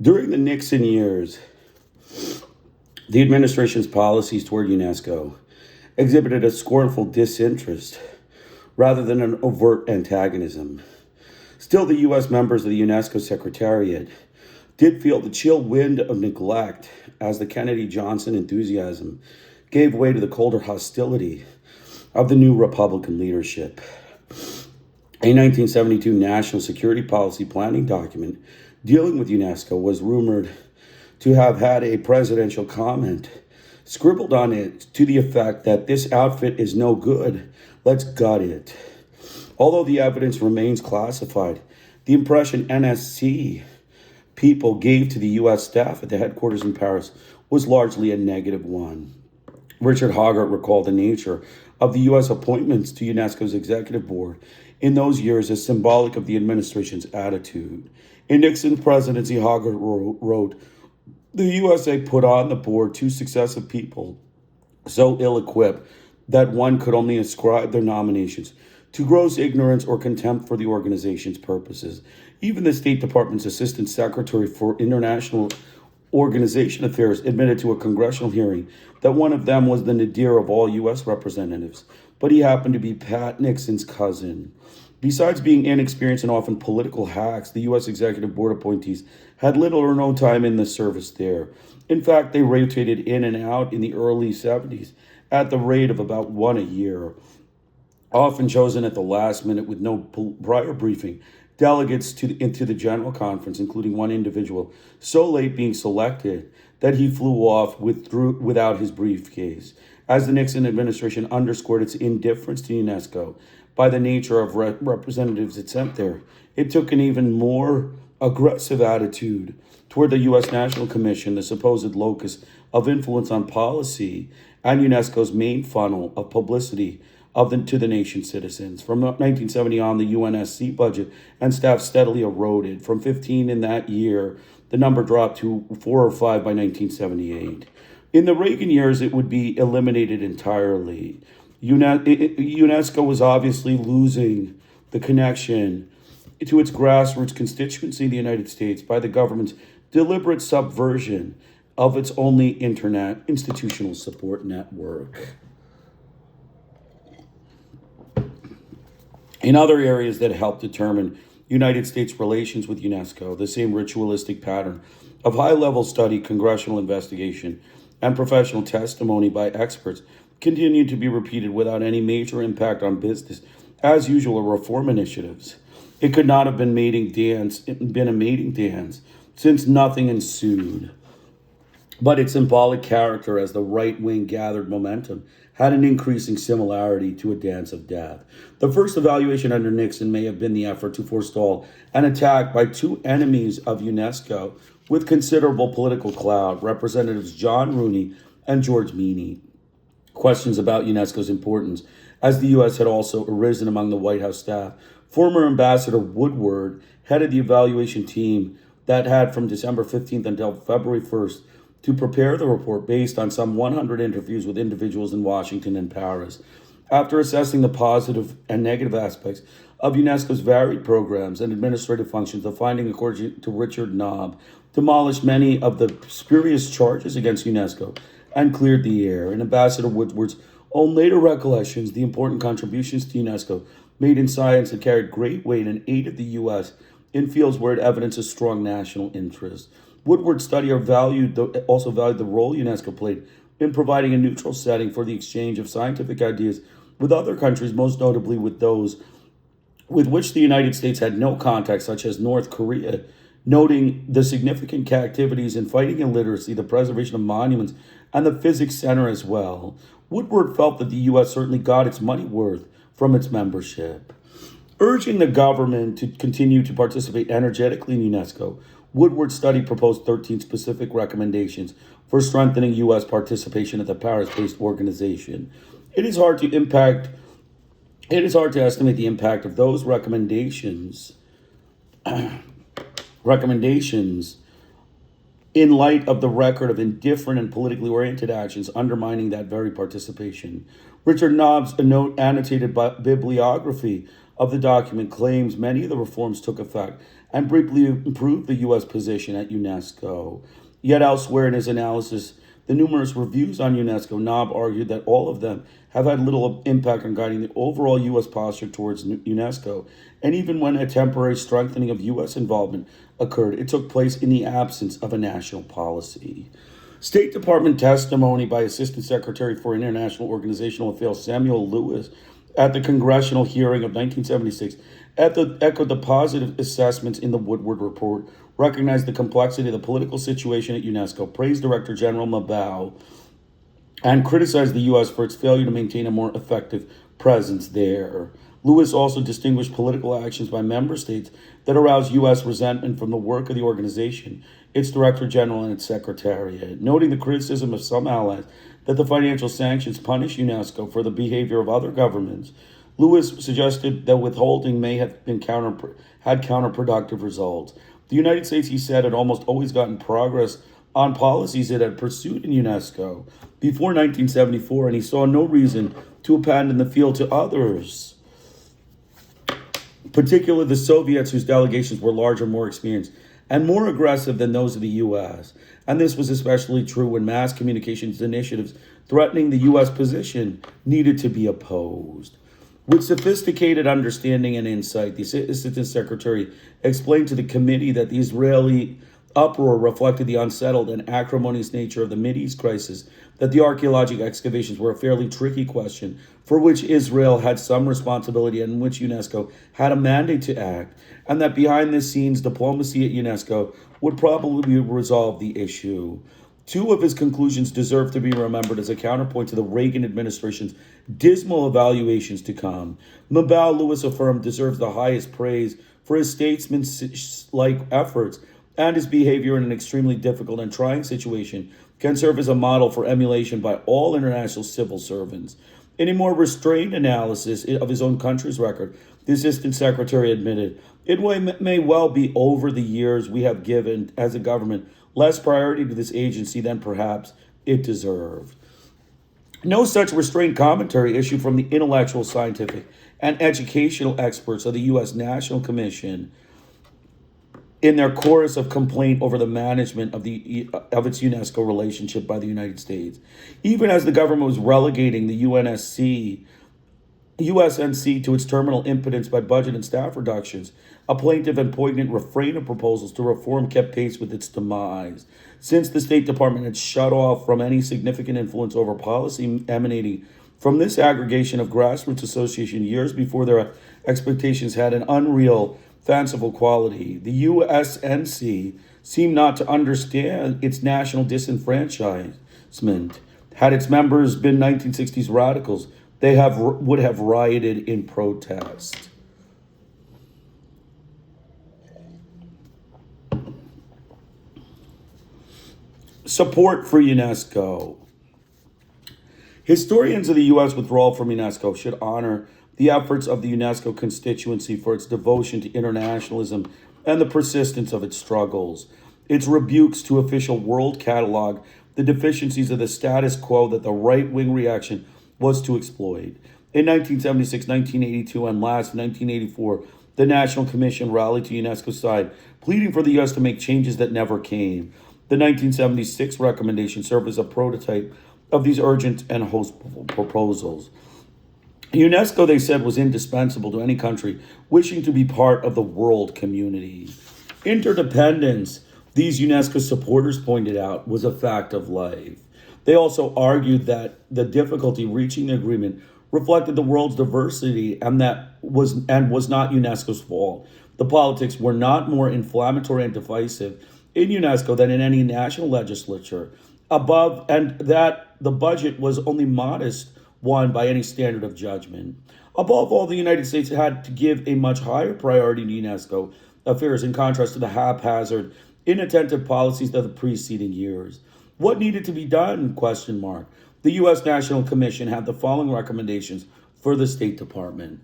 During the Nixon years, the administration's policies toward UNESCO exhibited a scornful disinterest rather than an overt antagonism. Still, the U.S. members of the UNESCO Secretariat did feel the chill wind of neglect as the Kennedy-Johnson enthusiasm gave way to the colder hostility of the new Republican leadership. A 1972 national security policy planning document dealing with UNESCO was rumored to have had a presidential comment scribbled on it to the effect that this outfit is no good, let's gut it. Although the evidence remains classified, the impression NSC people gave to the U.S. staff at the headquarters in Paris was largely a negative one. Richard Hoggart recalled the nature of the U.S. appointments to UNESCO's executive board in those years as symbolic of the administration's attitude. In Nixon's presidency, Hoggart wrote, "The USA put on the board two successive people so ill-equipped that one could only ascribe their nominations to gross ignorance or contempt for the organization's purposes. Even the State Department's Assistant Secretary for International Organization Affairs admitted to a congressional hearing that one of them was the nadir of all U.S. representatives, but he happened to be Pat Nixon's cousin." Besides being inexperienced and often political hacks, the U.S. Executive Board appointees had little or no time in the service there. In fact, they rotated in and out in the early 70s at the rate of about one a year, often chosen at the last minute with no prior briefing. Delegates into the General Conference, including one individual, so late being selected that he flew off without his briefcase. As the Nixon administration underscored its indifference to UNESCO by the nature of representatives it sent there, it took an even more aggressive attitude toward the U.S. National Commission, the supposed locus of influence on policy, and UNESCO's main funnel of publicity to the nation's citizens. From 1970 on, the UNSC budget and staff steadily eroded. From 15 in that year, the number dropped to 4 or 5 by 1978. In the Reagan years, it would be eliminated entirely. UNESCO was obviously losing the connection to its grassroots constituency in the United States by the government's deliberate subversion of its only internet institutional support network. In other areas that helped determine United States relations with UNESCO, the same ritualistic pattern of high-level study, congressional investigation, and professional testimony by experts continued to be repeated without any major impact on business, as usual, reform initiatives. It could not have been a mating dance, since nothing ensued. But its symbolic character as the right wing gathered momentum had an increasing similarity to a dance of death. The first evaluation under Nixon may have been the effort to forestall an attack by two enemies of UNESCO with considerable political clout, Representatives John Rooney and George Meany. Questions about UNESCO's importance, as the U.S. had also arisen among the White House staff. Former Ambassador Woodward headed the evaluation team that had from December 15th until February 1st to prepare the report based on some 100 interviews with individuals in Washington and Paris. After assessing the positive and negative aspects of UNESCO's varied programs and administrative functions, the finding, according to Richard Knob, demolished many of the spurious charges against UNESCO and cleared the air. In Ambassador Woodward's own later recollections, the important contributions to UNESCO made in science had carried great weight and aid of the U.S. in fields where it evidenced a strong national interest. Woodward's study also valued the role UNESCO played in providing a neutral setting for the exchange of scientific ideas with other countries, most notably with those with which the United States had no contact, such as North Korea, noting the significant activities in fighting illiteracy, the preservation of monuments, and the physics center as well. Woodward felt that the U.S. certainly got its money worth from its membership. Urging the government to continue to participate energetically in UNESCO, Woodward's study proposed 13 specific recommendations for strengthening U.S. participation at the Paris-based organization. It is hard to estimate the impact of those recommendations in light of the record of indifferent and politically oriented actions undermining that very participation. Richard Knobb's note annotated bibliography of the document claims many of the reforms took effect and briefly improved the U.S. position at UNESCO. Yet elsewhere in his analysis, the numerous reviews on UNESCO, Knob argued that all of them have had little impact on guiding the overall U.S. posture towards UNESCO, and even when a temporary strengthening of U.S. involvement occurred, it took place in the absence of a national policy. State Department testimony by Assistant Secretary for International Organizational Affairs Samuel Lewis at the congressional hearing of 1976 echoed the positive assessments in the Woodward Report, recognized the complexity of the political situation at UNESCO, praised Director General Mabao, and criticized the U.S. for its failure to maintain a more effective presence there. Lewis also distinguished political actions by member states that aroused U.S. resentment from the work of the organization, its Director General, and its Secretariat, noting the criticism of some allies that the financial sanctions punish UNESCO for the behavior of other governments. Lewis suggested that withholding may have been had counterproductive results. The United States, he said, had almost always gotten progress on policies it had pursued in UNESCO before 1974, and he saw no reason to abandon the field to others, particularly the Soviets, whose delegations were larger, more experienced, and more aggressive than those of the U.S. And this was especially true when mass communications initiatives threatening the U.S. position needed to be opposed. With sophisticated understanding and insight, the Assistant Secretary explained to the committee that the Israeli uproar reflected the unsettled and acrimonious nature of the Mideast crisis, that the archaeological excavations were a fairly tricky question for which Israel had some responsibility and in which UNESCO had a mandate to act, and that behind the scenes diplomacy at UNESCO would probably resolve the issue. Two of his conclusions deserve to be remembered as a counterpoint to the Reagan administration's dismal evaluations to come. Mabao, Lewis affirmed, deserves the highest praise for his statesman-like efforts, and his behavior in an extremely difficult and trying situation can serve as a model for emulation by all international civil servants. In a more restrained analysis of his own country's record, the Assistant Secretary admitted, "It may well be over the years we have given, as a government, less priority to this agency than perhaps it deserved." No such restrained commentary issued from the intellectual, scientific, and educational experts of the U.S. National Commission in their chorus of complaint over the management of its UNESCO relationship by the United States. Even as the government was relegating the USNC to its terminal impotence by budget and staff reductions, a plaintive and poignant refrain of proposals to reform kept pace with its demise. Since the State Department had shut off from any significant influence over policy emanating from this aggregation of grassroots association years before their expectations had an unreal, fanciful quality, the USNC seemed not to understand its national disenfranchisement. Had its members been 1960s radicals, they would have rioted in protest. Support for UNESCO. Historians of the U.S. withdrawal from UNESCO should honor the efforts of the UNESCO constituency for its devotion to internationalism and the persistence of its struggles. Its rebukes to official world catalog the deficiencies of the status quo that the right-wing reaction was to exploit. In 1976, 1982, and last 1984, the National Commission rallied to UNESCO's side, pleading for the U.S. to make changes that never came. The 1976 recommendation served as a prototype of these urgent and hopeful proposals. UNESCO, they said, was indispensable to any country wishing to be part of the world community. Interdependence, these UNESCO supporters pointed out, was a fact of life. They also argued that the difficulty reaching the agreement reflected the world's diversity and was not UNESCO's fault. The politics were not more inflammatory and divisive in UNESCO than in any national legislature. And that the budget was only modest one by any standard of judgment. Above all, the United States had to give a much higher priority to UNESCO affairs in contrast to the haphazard, inattentive policies of the preceding years. What needed to be done? The U.S. National Commission had the following recommendations for the State Department.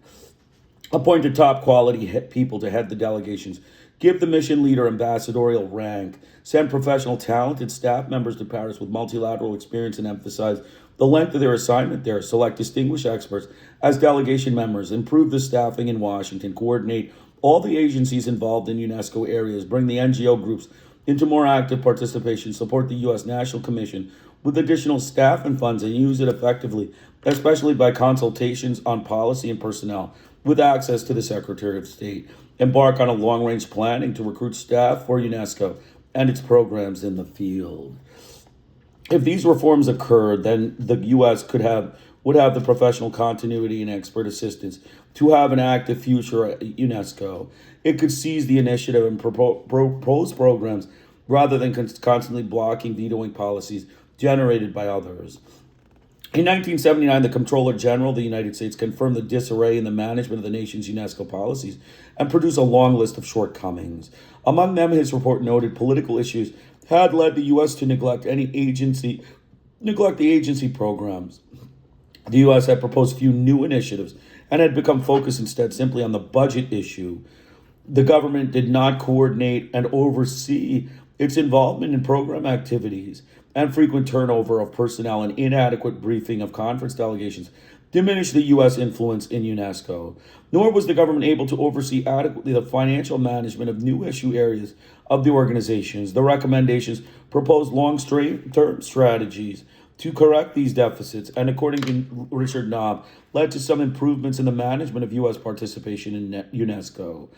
Appoint a top quality people to head the delegations. Give the mission leader ambassadorial rank. Send professional, talented staff members to Paris with multilateral experience and emphasize the length of their assignment there, select distinguished experts as delegation members, improve the staffing in Washington, coordinate all the agencies involved in UNESCO areas, bring the NGO groups into more active participation, support the U.S. National Commission with additional staff and funds, and use it effectively, especially by consultations on policy and personnel, with access to the Secretary of State. Embark on a long-range planning to recruit staff for UNESCO and its programs in the field. If these reforms occurred, then the U.S. would have the professional continuity and expert assistance to have an active future at UNESCO. It could seize the initiative and propose programs rather than constantly blocking, vetoing policies generated by others. In 1979, the Comptroller General of the United States confirmed the disarray in the management of the nation's UNESCO policies and produced a long list of shortcomings. Among them, his report noted political issues had led the U.S. to neglect the agency programs. The U.S. had proposed few new initiatives and had become focused instead simply on the budget issue. The government did not coordinate and oversee its involvement in program activities, and frequent turnover of personnel and inadequate briefing of conference delegations diminished the U.S. influence in UNESCO. Nor was the government able to oversee adequately the financial management of new issue areas of the organizations. The recommendations proposed long-term strategies to correct these deficits, and according to Richard Knob, led to some improvements in the management of U.S. participation in UNESCO.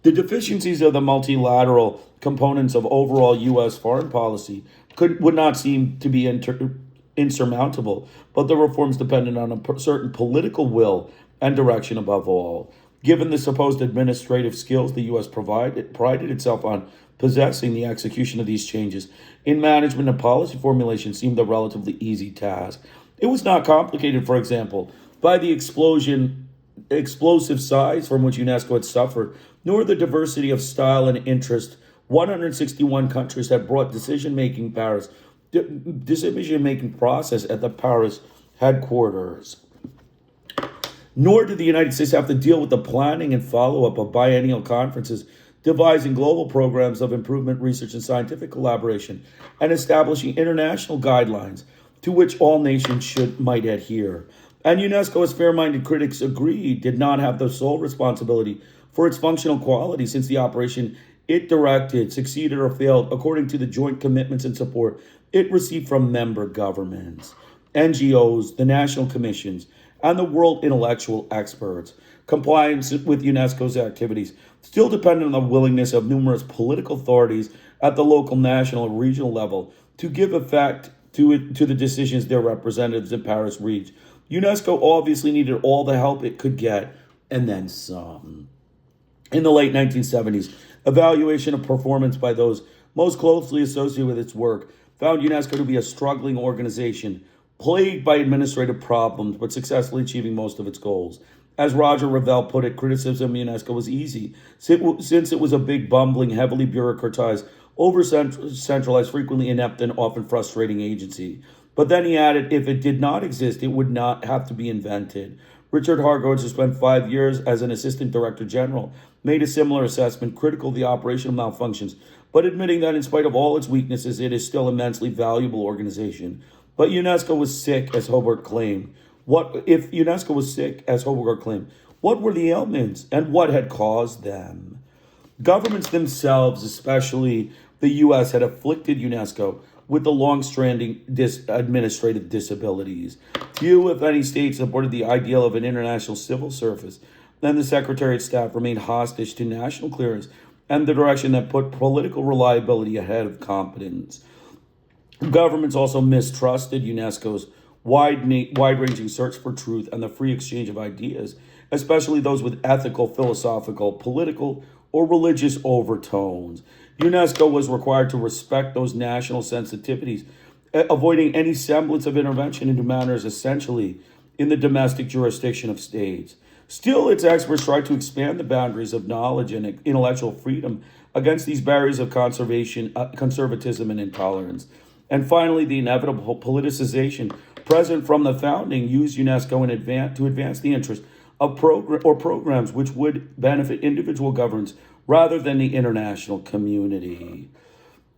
The deficiencies of the multilateral components of overall U.S. foreign policy would not seem to be insurmountable, but the reforms depended on a certain political will and direction above all. Given the supposed administrative skills the U.S. prided itself on possessing, the execution of these changes in management and policy formulation seemed a relatively easy task. It was not complicated, for example, by the explosive size from which UNESCO had suffered, nor the diversity of style and interest. 161 countries had brought decision-making process at the Paris headquarters. Nor did the United States have to deal with the planning and follow-up of biennial conferences, devising global programs of improvement, research, and scientific collaboration, and establishing international guidelines to which all nations might adhere. And UNESCO, as fair-minded critics agree, did not have the sole responsibility for its functional quality, since the operation it directed succeeded or failed according to the joint commitments and support it received from member governments, NGOs, the national commissions, and the world intellectual experts. Compliance with UNESCO's activities still depended on the willingness of numerous political authorities at the local, national, and regional level to give effect to the decisions their representatives in Paris reached. UNESCO obviously needed all the help it could get, and then some. In the late 1970s, evaluation of performance by those most closely associated with its work found UNESCO to be a struggling organization, plagued by administrative problems, but successfully achieving most of its goals. As Roger Revelle put it, criticism of UNESCO was easy, since it was a big, bumbling, heavily bureaucratized, over-centralized, frequently inept, and often frustrating agency. But then he added, if it did not exist, it would not have to be invented. Richard Hargreaves, who spent 5 years as an assistant director general, made a similar assessment, critical of the operational malfunctions, but admitting that in spite of all its weaknesses, it is still an immensely valuable organization. But UNESCO was sick, as Hobart claimed. If UNESCO was sick, as Hobart claimed, what were the ailments and what had caused them? Governments themselves, especially the U.S., had afflicted UNESCO with the long-standing administrative disabilities. Few, if any, states supported the ideal of an international civil service. Then the Secretary of Staff remained hostage to national clearance and the direction that put political reliability ahead of competence. Governments also mistrusted UNESCO's wide-ranging search for truth and the free exchange of ideas, especially those with ethical, philosophical, political, or religious overtones. UNESCO was required to respect those national sensitivities, avoiding any semblance of intervention into matters essentially in the domestic jurisdiction of states. Still, its experts tried to expand the boundaries of knowledge and intellectual freedom against these barriers of conservatism, and intolerance. And finally, the inevitable politicization present from the founding used UNESCO to advance the interest of programs which would benefit individual governments rather than the international community.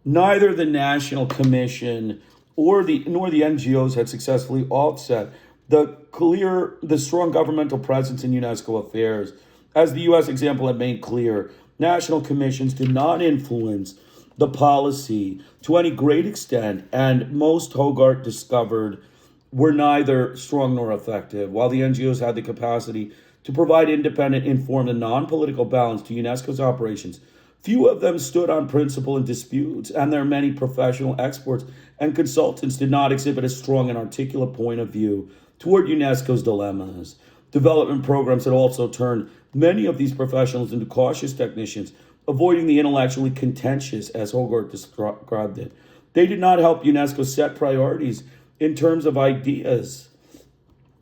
Neither the National Commission nor the NGOs had successfully offset the strong governmental presence in UNESCO affairs. As the U.S. example had made clear, national commissions did not influence the policy to any great extent, and most Hogarth discovered were neither strong nor effective. While the NGOs had the capacity to provide independent, informed, and non-political balance to UNESCO's operations, few of them stood on principle in disputes, and their many professional experts and consultants did not exhibit a strong and articulate point of view toward UNESCO's dilemmas. Development programs had also turned many of these professionals into cautious technicians, avoiding the intellectually contentious, as Hogarth described it. They did not help UNESCO set priorities in terms of ideas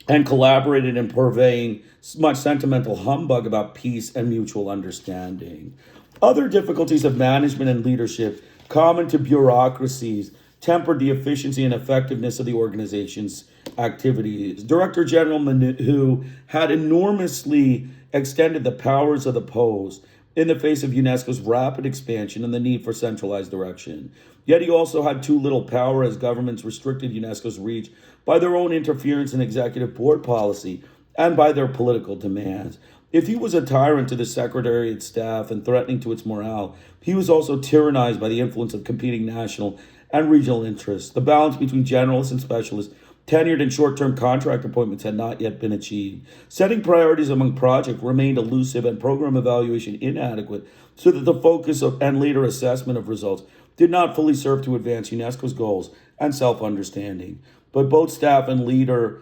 and collaborated in purveying much sentimental humbug about peace and mutual understanding. Other difficulties of management and leadership common to bureaucracies tempered the efficiency and effectiveness of the organization's activities. Director General Manu had enormously extended the powers of the post in the face of UNESCO's rapid expansion and the need for centralized direction. Yet he also had too little power as governments restricted UNESCO's reach by their own interference in executive board policy and by their political demands. If he was a tyrant to the Secretariat staff and threatening to its morale, he was also tyrannized by the influence of competing national and regional interests. The balance between generalists and specialists, tenured and short-term contract appointments had not yet been achieved. Setting priorities among projects remained elusive and program evaluation inadequate, so that the focus and later assessment of results did not fully serve to advance UNESCO's goals and self-understanding. But both staff and leader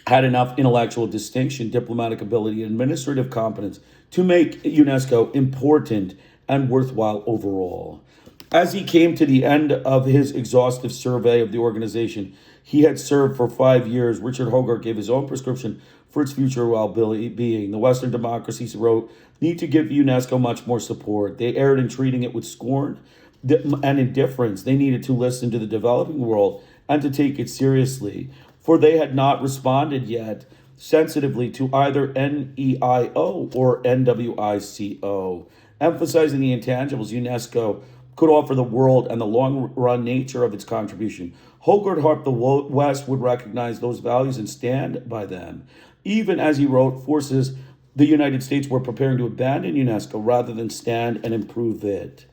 had enough intellectual distinction, diplomatic ability, and administrative competence to make UNESCO important and worthwhile overall. As he came to the end of his exhaustive survey of the organization he had served for 5 years, Richard Hogarth gave his own prescription for its future well-being. The Western democracies, he wrote, need to give UNESCO much more support. They erred in treating it with scorn and indifference. They needed to listen to the developing world and to take it seriously, for they had not responded yet sensitively to either NEIO or NWICO. Emphasizing the intangibles UNESCO could offer the world and the long-run nature of its contribution, Hogarth hoped the West would recognize those values and stand by them. Even as he wrote, forces the United States were preparing to abandon UNESCO rather than stand and improve it.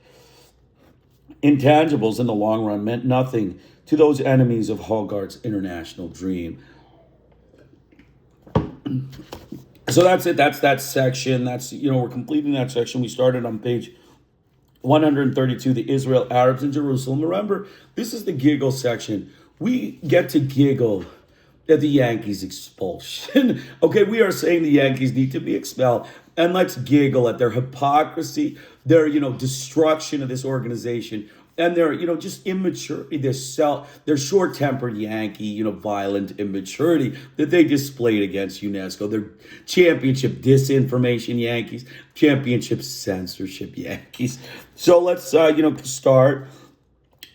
Intangibles in the long run meant nothing to those enemies of Hogarth's international dream. So that's it. That's that section. We're completing that section. We started on page 132, the Israel Arabs in Jerusalem. Remember, this is the giggle section. We get to giggle at the Yankees expulsion. Okay, we are saying the Yankees need to be expelled. And let's giggle at their hypocrisy, their, destruction of this organization, and their, just immaturity, their short-tempered Yankee, violent immaturity that they displayed against UNESCO. Their championship disinformation Yankees, championship censorship Yankees. So let's, start.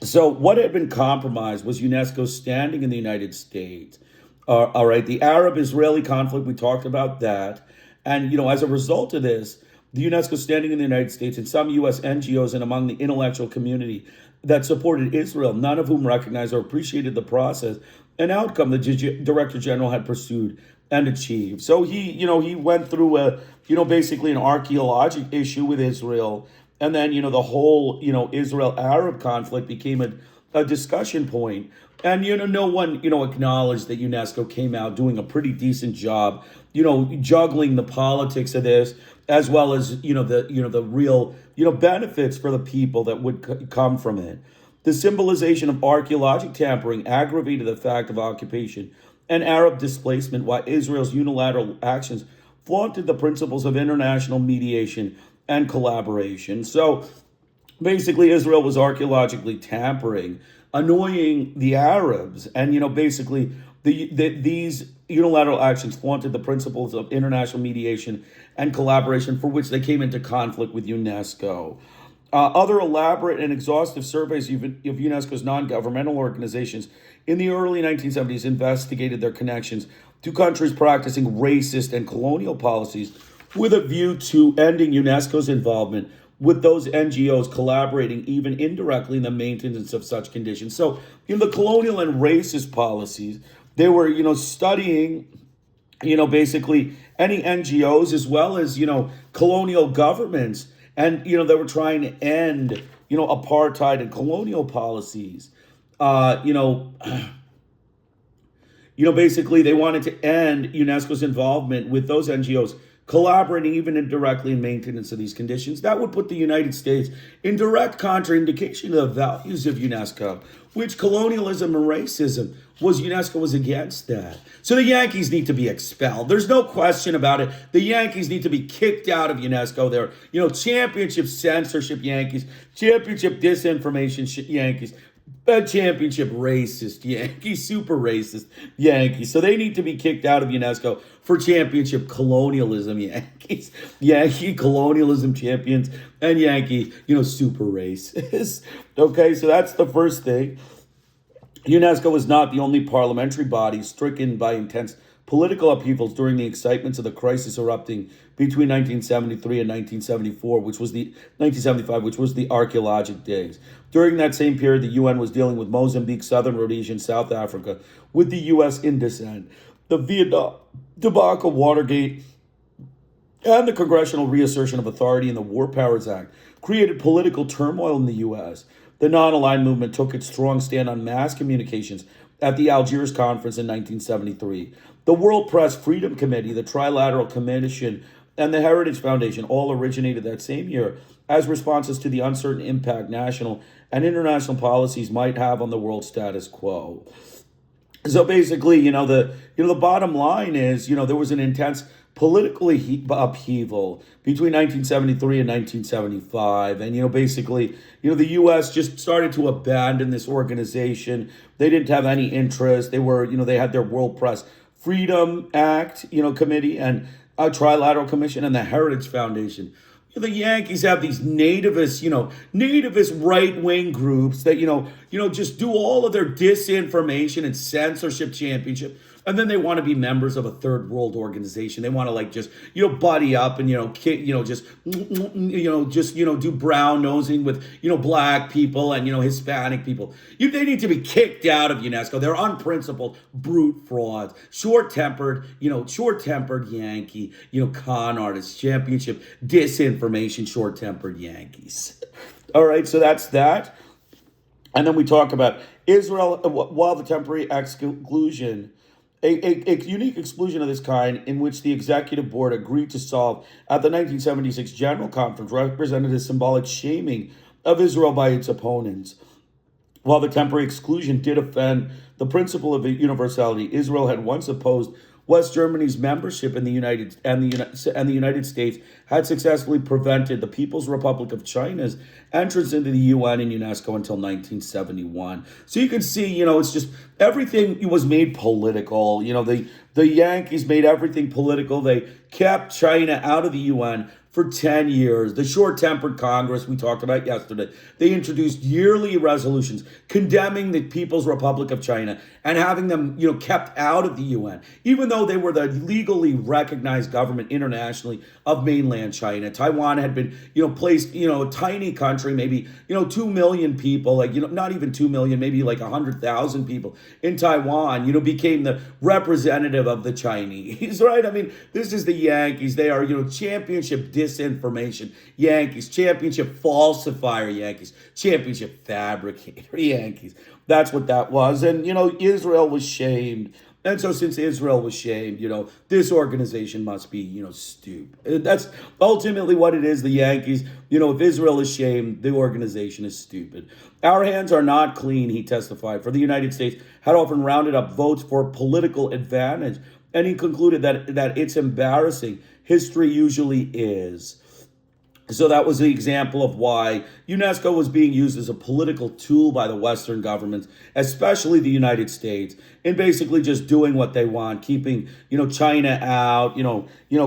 So what had been compromised was UNESCO's standing in the United States. All right, the Arab-Israeli conflict, we talked about that. And, as a result of this, the UNESCO standing in the United States and some U.S. NGOs and among the intellectual community that supported Israel, none of whom recognized or appreciated the process and outcome the Director General had pursued and achieved. So he went through basically an archaeologic issue with Israel. And then, the whole, Israel-Arab conflict became a discussion point. And, no one, acknowledged that UNESCO came out doing a pretty decent job, juggling the politics of this, as well as, the real, benefits for the people that would come from it. The symbolization of archaeologic tampering aggravated the fact of occupation and Arab displacement, while Israel's unilateral actions flaunted the principles of international mediation and collaboration. So basically, Israel was archaeologically tampering, annoying the Arabs, and basically these unilateral actions flaunted the principles of international mediation and collaboration, for which they came into conflict with UNESCO. Other elaborate and exhaustive surveys of UNESCO's non-governmental organizations in the early 1970s investigated their connections to countries practicing racist and colonial policies with a view to ending UNESCO's involvement with those NGOs collaborating even indirectly in the maintenance of such conditions. So in the colonial and racist policies, they were, studying, basically any NGOs as well as, colonial governments. And, they were trying to end, apartheid and colonial policies. Basically they wanted to end UNESCO's involvement with those NGOs collaborating even indirectly in maintenance of these conditions. That would put the United States in direct contraindication to the values of UNESCO, which colonialism and racism UNESCO was against that. So the Yankees need to be expelled. There's no question about it. The Yankees need to be kicked out of UNESCO. They're, championship censorship Yankees, championship disinformation Yankees, championship racist Yankees, super racist Yankees. So they need to be kicked out of UNESCO for championship colonialism Yankees, Yankee colonialism champions, and Yankee, super racist. Okay, so that's the first thing. UNESCO was not the only parliamentary body stricken by intense political upheavals during the excitements of the crisis erupting between 1973 and 1974, which was the 1975, which was the archaeologic days. During that same period, the UN was dealing with Mozambique, Southern Rhodesia, and South Africa, with the U.S. in dissent. The Vietnam debacle, Watergate, and the congressional reassertion of authority in the War Powers Act created political turmoil in the U.S. The non-aligned movement took its strong stand on mass communications at the Algiers Conference in 1973. The World Press Freedom Committee, the Trilateral Commission, and the Heritage Foundation all originated that same year as responses to the uncertain impact national and international policies might have on the world status quo. So basically, the bottom line is, there was an intense political upheaval between 1973 and 1975. And, basically, the U.S. just started to abandon this organization. They didn't have any interest. They were, they had their World Press Freedom Act, Committee, and a Trilateral Commission, and the Heritage Foundation. The Yankees have these nativist right-wing groups that, just do all of their disinformation and censorship championship. And then they want to be members of a third world organization. They want to buddy up and, do brown nosing with, black people and, Hispanic people. They need to be kicked out of UNESCO. They're unprincipled, brute frauds, short-tempered Yankee, con artists, championship disinformation, short-tempered Yankees. All right, so that's that. And then we talk about Israel, while the temporary exclusion, a unique exclusion of this kind in which the executive board agreed to solve at the 1976 General Conference represented a symbolic shaming of Israel by its opponents. While the temporary exclusion did offend the principle of universality, Israel had once opposed West Germany's membership in the United States had successfully prevented the People's Republic of China's entrance into the UN and UNESCO until 1971. So you can see, it's just everything was made political. The Yankees made everything political. They kept China out of the UN for 10 years. The short-tempered Congress we talked about yesterday, they introduced yearly resolutions condemning the People's Republic of China and having them, kept out of the UN, even though they were the legally recognized government internationally of mainland China. Taiwan had been, placed, a tiny country, maybe, 2 million people, not even 2 million, maybe 100,000 people in Taiwan, became the representative of the Chinese, right? I mean, this is the Yankees. They are, championship disinformation Yankees, championship falsifier Yankees, championship fabricator Yankees. That's what that was. And, Israel was shamed. And so since Israel was shamed, this organization must be, stupid. That's ultimately what it is, the Yankees. If Israel is shamed, the organization is stupid. Our hands are not clean, he testified, for the United States had often rounded up votes for political advantage. And he concluded that it's embarrassing. History usually is. So that was the example of why UNESCO was being used as a political tool by the Western governments, especially the United States, in basically just doing what they want, keeping, China out,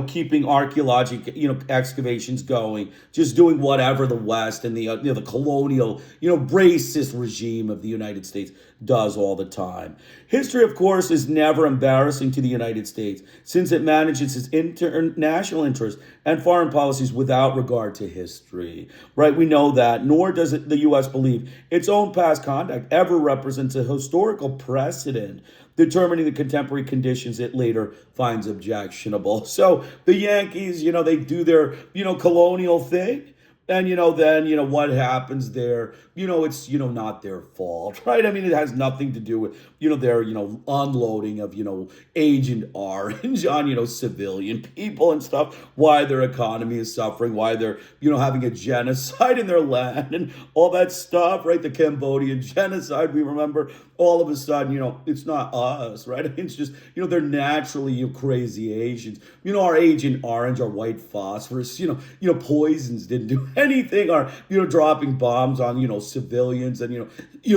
keeping archaeological, excavations going, just doing whatever the West and the colonial, racist regime of the United States does all the time. History, of course, is never embarrassing to the United States since it manages its international interests and foreign policies without regard to history, right? We know that, nor does the U.S. believe its own past conduct ever represents a historical precedent determining the contemporary conditions it later finds objectionable. So the Yankees, they do their, colonial thing. And, then, what happens there, it's, not their fault, right? I mean, it has nothing to do with, their, unloading of, Agent Orange on, civilian people and stuff, why their economy is suffering, why they're, having a genocide in their land and all that stuff, right? The Cambodian genocide, we remember all of a sudden, it's not us, right? It's just, they're naturally, crazy Asians. Our Agent Orange, our white phosphorus, poisons didn't do anything, or, dropping bombs on, civilians and,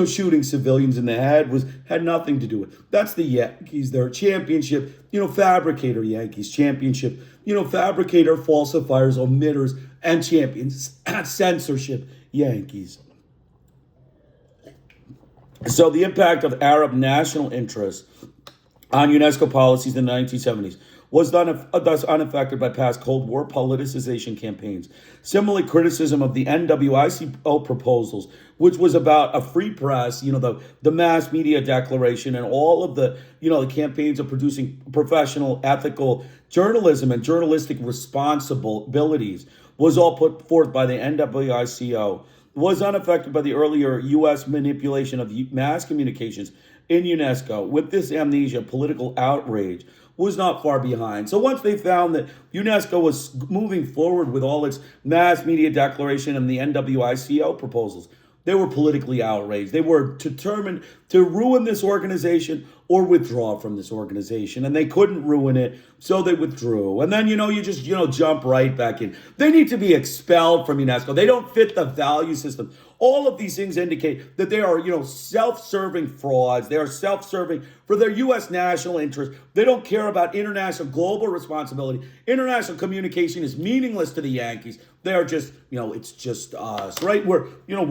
shooting civilians in the head had nothing to do with it. That's the Yankees, their championship, fabricator Yankees, championship, fabricator, falsifiers, omitters, and champions, censorship Yankees. So the impact of Arab national interests on UNESCO policies in the 1970s was thus unaffected by past Cold War politicization campaigns. Similarly, criticism of the NWICO proposals, which was about a free press, the mass media declaration, and all of the, the campaigns of producing professional, ethical journalism and journalistic responsibilities, was all put forth by the NWICO, was unaffected by the earlier U.S. manipulation of mass communications in UNESCO. With this amnesia, political outrage was not far behind. So once they found that UNESCO was moving forward with all its mass media declaration and the NWICO proposals, they were politically outraged. They were determined to ruin this organization or withdraw from this organization. And they couldn't ruin it, so they withdrew. And then, you just, jump right back in. They need to be expelled from UNESCO. They don't fit the value system. All of these things indicate that they are, self-serving frauds. They are self-serving for their U.S. national interests. They don't care about international global responsibility. International communication is meaningless to the Yankees. They are just, it's just us, right? We're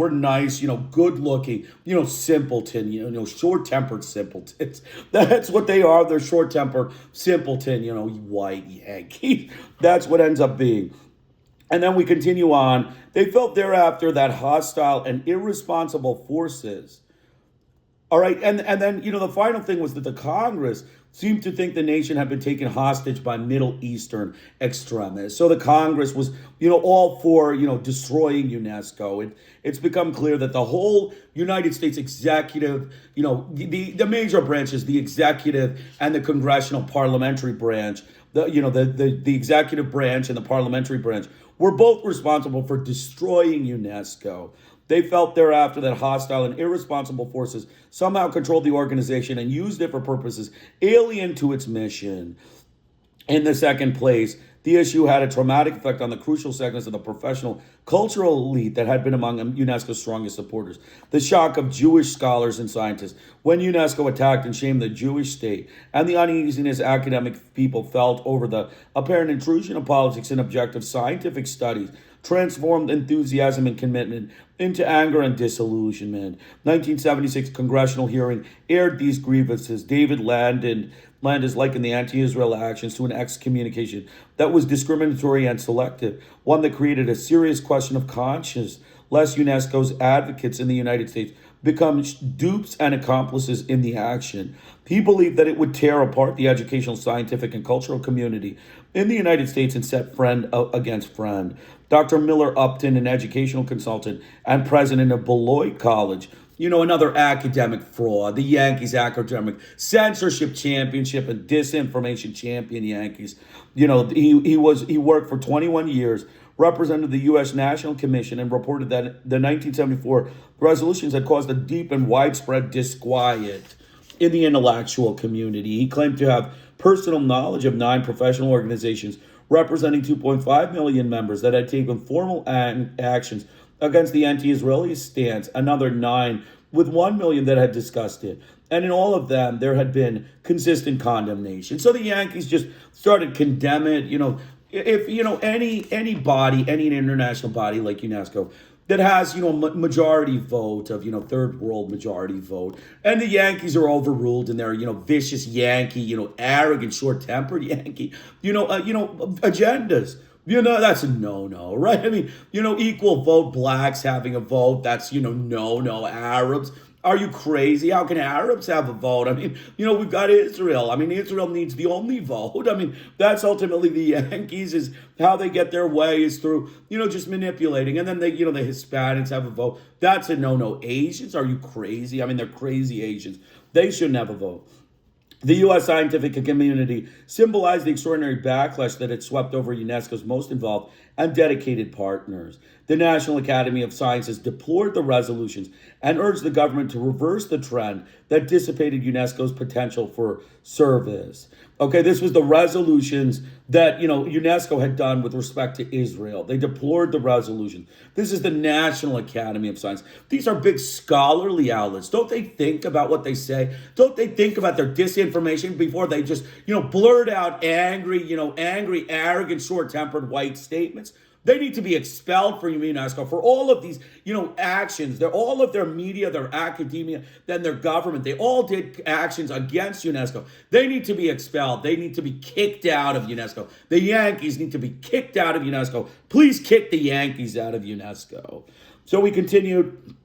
nice, good-looking, simpleton, short-tempered simpletons. That's what they are. They're short-tempered simpleton, white Yankees. That's what ends up being. And then we continue on. They felt thereafter that hostile and irresponsible forces. All right. And then, the final thing was that the Congress seemed to think the nation had been taken hostage by Middle Eastern extremists. So the Congress was, all for, destroying UNESCO. It's become clear that the whole United States executive, the major branches, the executive and the congressional parliamentary branch, the executive branch and the parliamentary branch were both responsible for destroying UNESCO. They felt thereafter that hostile and irresponsible forces somehow controlled the organization and used it for purposes alien to its mission. In the second place, the issue had a traumatic effect on the crucial segments of the professional cultural elite that had been among UNESCO's strongest supporters. The shock of Jewish scholars and scientists when UNESCO attacked and shamed the Jewish state, and the uneasiness academic people felt over the apparent intrusion of politics in objective scientific studies transformed enthusiasm and commitment into anger and disillusionment. 1976 congressional hearing aired these grievances. David Landis likened the anti-Israel actions to an excommunication that was discriminatory and selective, one that created a serious question of conscience, lest UNESCO's advocates in the United States become dupes and accomplices in the action. He believed that it would tear apart the educational, scientific, and cultural community in the United States and set friend against friend. Dr. Miller Upton, an educational consultant and president of Beloit College, another academic fraud, the Yankees academic censorship championship and disinformation champion Yankees. He worked for 21 years, represented the U.S. National Commission, and reported that the 1974 resolutions had caused a deep and widespread disquiet in the intellectual community. He claimed to have personal knowledge of 9 professional organizations representing 2.5 million members that had taken formal actions against the anti-Israeli stance, another 9 with 1 million that had discussed it. And in all of them, there had been consistent condemnation. So the Yankees just started condemning it. If, any body, any international body like UNESCO that has, majority vote of, third world majority vote. And the Yankees are overruled in their, vicious Yankee, arrogant, short-tempered Yankee, agendas. That's a no-no, right? I mean, equal vote, blacks having a vote, that's, no-no, Arabs. Are you crazy? How can Arabs have a vote? I mean, we've got Israel. I mean, Israel needs the only vote. I mean, that's ultimately the Yankees, is how they get their way is through, just manipulating. And then the Hispanics have a vote. That's a no-no. Asians, are you crazy? I mean, they're crazy Asians. They shouldn't have a vote. The U.S. scientific community symbolized the extraordinary backlash that had swept over UNESCO's most involved and dedicated partners. The National Academy of Sciences deplored the resolutions and urged the government to reverse the trend that dissipated UNESCO's potential for service. Okay, this was the resolutions that, UNESCO had done with respect to Israel. They deplored the resolution. This is the National Academy of Science. These are big scholarly outlets. Don't they think about what they say? Don't they think about their disinformation before they just, blurt out angry, arrogant, short-tempered white statements? They need to be expelled from UNESCO for all of these, actions. They're all of their media, their academia, then their government. They all did actions against UNESCO. They need to be expelled. They need to be kicked out of UNESCO. The Yankees need to be kicked out of UNESCO. Please kick the Yankees out of UNESCO. So we continued.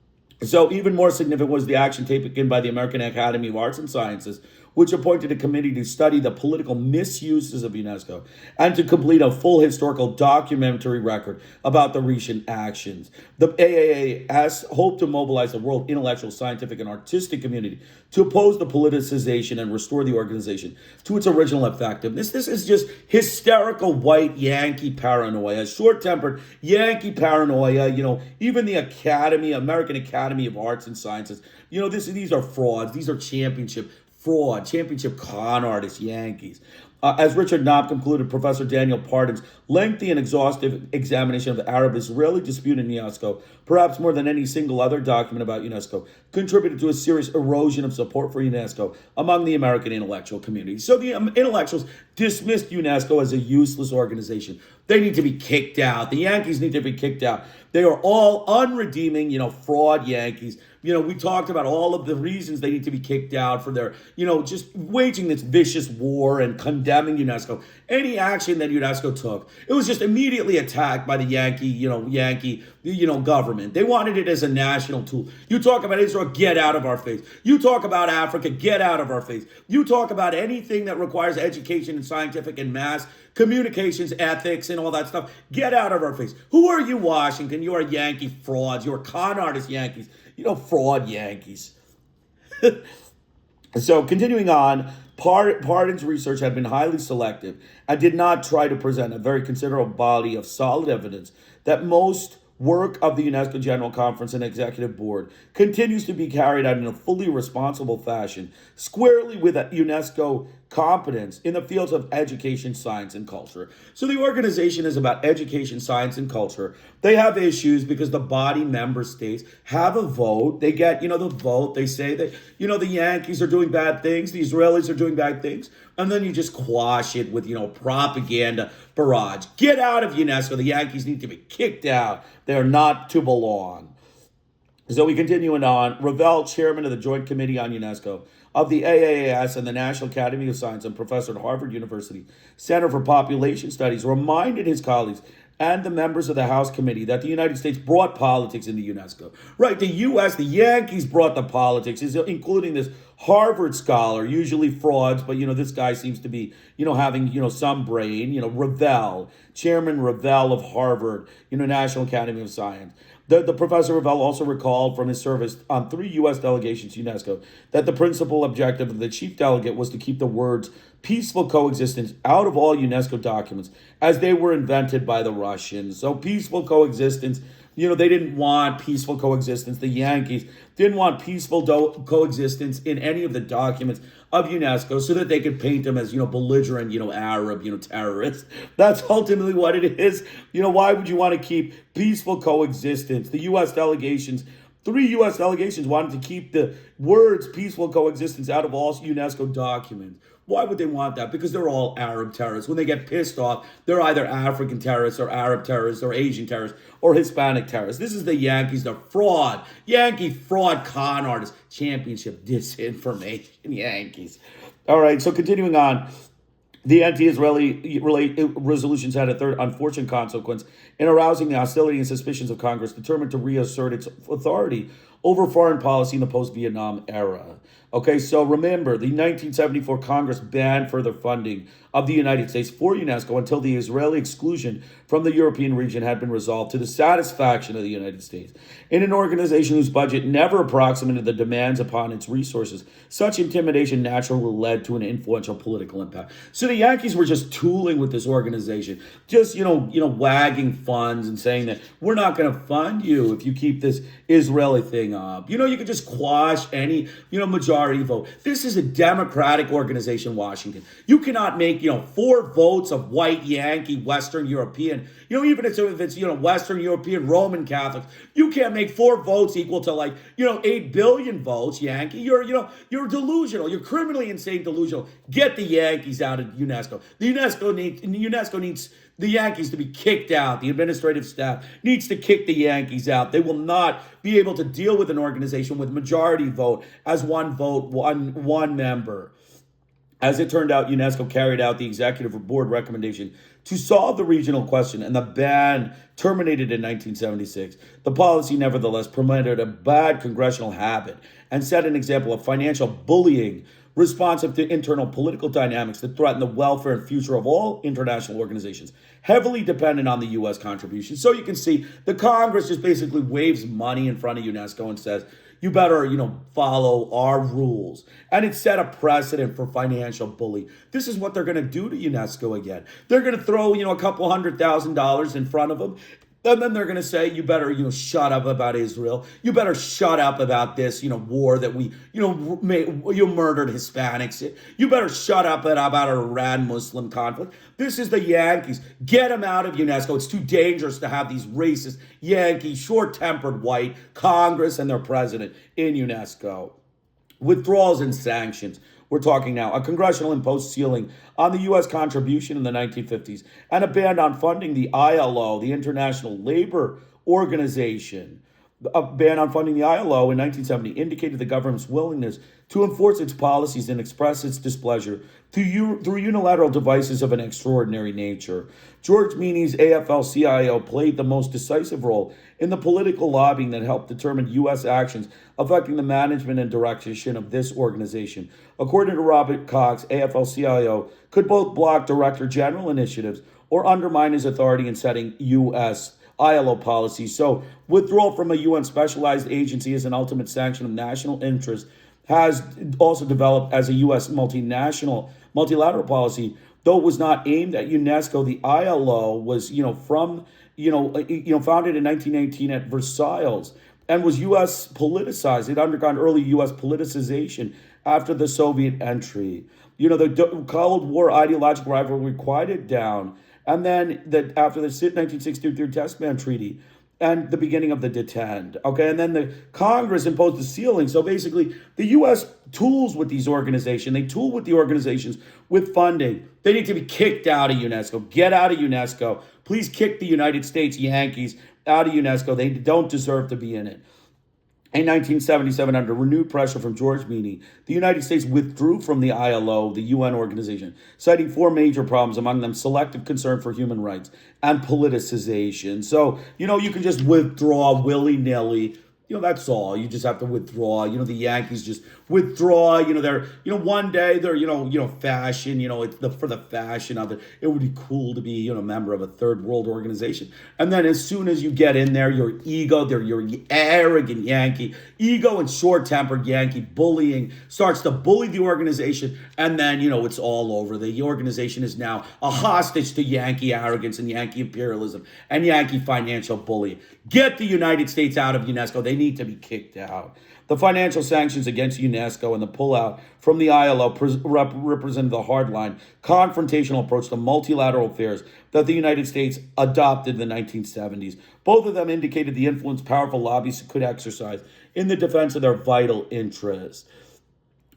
So even more significant was the action taken by the American Academy of Arts and Sciences, which appointed a committee to study the political misuses of UNESCO and to complete a full historical documentary record about the recent actions. The AAAS hoped to mobilize the world intellectual, scientific, and artistic community to oppose the politicization and restore the organization to its original effectiveness. This is just hysterical white Yankee paranoia, short-tempered Yankee paranoia. Even the American Academy of Arts and Sciences, these are frauds. These are championship con artist Yankees. As Richard Knopp concluded, Professor Daniel Pardon's lengthy and exhaustive examination of the Arab-Israeli dispute in UNESCO, perhaps more than any single other document about UNESCO, contributed to a serious erosion of support for UNESCO among the American intellectual community. So the intellectuals dismissed UNESCO as a useless organization. They need to be kicked out. The Yankees need to be kicked out. They are all unredeeming, fraud Yankees. We talked about all of the reasons they need to be kicked out for their, just waging this vicious war and condemning UNESCO. Any action that UNESCO took, it was just immediately attacked by the Yankee government. They wanted it as a national tool. You talk about Israel, get out of our face. You talk about Africa, get out of our face. You talk about anything that requires education and scientific and mass communications, ethics, and all that stuff, get out of our face. Who are you, Washington? You are Yankee frauds. You are con artist Yankees. Fraud Yankees. So continuing on, Pardon's research had been highly selective and did not try to present a very considerable body of solid evidence that most work of the UNESCO General Conference and Executive Board continues to be carried out in a fully responsible fashion, squarely with UNESCO competence in the fields of education, science, and culture. So the organization is about education, science, and culture. They have issues because the body member states have a vote. They get, the vote. They say that, the Yankees are doing bad things. The Israelis are doing bad things. And then you just quash it with, propaganda barrage. Get out of UNESCO. The Yankees need to be kicked out. They're not to belong. So we continue on. Ravel, chairman of the Joint Committee on UNESCO, of the AAAS and the National Academy of Science and professor at Harvard University Center for Population Studies, reminded his colleagues and the members of the House Committee that the United States brought politics into UNESCO. Right, the U.S., the Yankees brought the politics, including this Harvard scholar, usually frauds, but, this guy seems to be, having, some brain, Ravel, Chairman Ravel of Harvard, National Academy of Science. The Professor Ravel also recalled from his service on 3 U.S. delegations to UNESCO that the principal objective of the chief delegate was to keep the words peaceful coexistence out of all UNESCO documents as they were invented by the Russians. So peaceful coexistence, they didn't want peaceful coexistence. The Yankees didn't want peaceful coexistence in any of the documents of UNESCO so that they could paint them as, belligerent, Arab, terrorists. That's ultimately what it is. Why would you want to keep peaceful coexistence? The U.S. delegations, 3 U.S. delegations wanted to keep the words peaceful coexistence out of all UNESCO documents. Why would they want that? Because they're all Arab terrorists. When they get pissed off, they're either African terrorists or Arab terrorists or Asian terrorists or Hispanic terrorists. This is the Yankees, the fraud. Yankee fraud con artists. Championship disinformation Yankees. All right, so continuing on. The anti-Israeli resolutions had a third unfortunate consequence in arousing the hostility and suspicions of Congress determined to reassert its authority over foreign policy in the post-Vietnam era. Okay, so remember, the 1974 Congress banned further funding of the United States for UNESCO until the Israeli exclusion from the European region had been resolved to the satisfaction of the United States. In an organization whose budget never approximated the demands upon its resources, such intimidation naturally led to an influential political impact. So the Yankees were just tooling with this organization, just, wagging funds and saying that we're not going to fund you if you keep this Israeli thing up. You could just quash any, majority vote. This is a democratic organization, Washington. You cannot make, 4 votes of white Yankee, Western European, even if it's, Western European Roman Catholics, you can't make 4 votes equal to 8 billion votes, Yankee. You're delusional. You're criminally insane delusional. Get the Yankees out of UNESCO. The UNESCO needs the Yankees to be kicked out. The administrative staff needs to kick the Yankees out. They will not be able to deal with an organization with majority vote as one vote, one member. As it turned out, UNESCO carried out the executive board recommendation to solve the regional question, and the ban terminated in 1976. The policy, nevertheless, promoted a bad congressional habit and set an example of financial bullying responsive to internal political dynamics that threaten the welfare and future of all international organizations, heavily dependent on the U.S. contribution. So you can see the Congress just basically waves money in front of UNESCO and says, you better, follow our rules. And it set a precedent for financial bullying. This is what they're going to do to UNESCO again. They're going to throw, a couple $100,000 in front of them. And then they're going to say, you better, shut up about Israel. You better shut up about this, war that you murdered Hispanics. You better shut up about an Iran-Muslim conflict. This is the Yankees. Get them out of UNESCO. It's too dangerous to have these racist, Yankee, short-tempered white Congress and their president in UNESCO. Withdrawals and sanctions. We're talking now a congressional imposed ceiling on the U.S. contribution in the 1950s and a ban on funding the ILO, the International Labor Organization. A ban on funding the ILO in 1970 indicated the government's willingness to enforce its policies and express its displeasure through unilateral devices of an extraordinary nature. George Meany's AFL-CIO played the most decisive role in the political lobbying that helped determine U.S. actions affecting the management and direction of this organization. According to Robert Cox, AFL-CIO could both block Director General initiatives or undermine his authority in setting U.S. ILO policy. So withdrawal from a UN specialized agency as an ultimate sanction of national interest has also developed as a U.S. multilateral policy. Though it was not aimed at UNESCO, the ILO was, founded in 1918 at Versailles and was U.S. politicized. It undergone early U.S. politicization after the Soviet entry. The Cold War ideological rivalry quieted down. And then after the 1963 Test Ban Treaty and the beginning of the detente, okay? And then the Congress imposed the ceiling. So basically, the U.S. tools with these organizations. They tool with the organizations with funding. They need to be kicked out of UNESCO. Get out of UNESCO. Please kick the United States Yankees out of UNESCO. They don't deserve to be in it. In 1977, under renewed pressure from George Meany, the United States withdrew from the ILO, the UN organization, citing 4 major problems, among them selective concern for human rights and politicization. So, you can just withdraw willy-nilly. That's all. You just have to withdraw. The Yankees just withdraw. They're, one day they're, fashion, it's for the fashion of it. It would be cool to be, a member of a third world organization. And then as soon as you get in there, your ego, your arrogant Yankee, ego and short-tempered Yankee bullying starts to bully the organization. And then, it's all over. The organization is now a hostage to Yankee arrogance and Yankee imperialism and Yankee financial bullying. Get the United States out of UNESCO. They need to be kicked out. The financial sanctions against UNESCO and the pullout from the ILO represented the hardline, confrontational approach to multilateral affairs that the United States adopted in the 1970s. Both of them indicated the influence powerful lobbyists could exercise in the defense of their vital interests.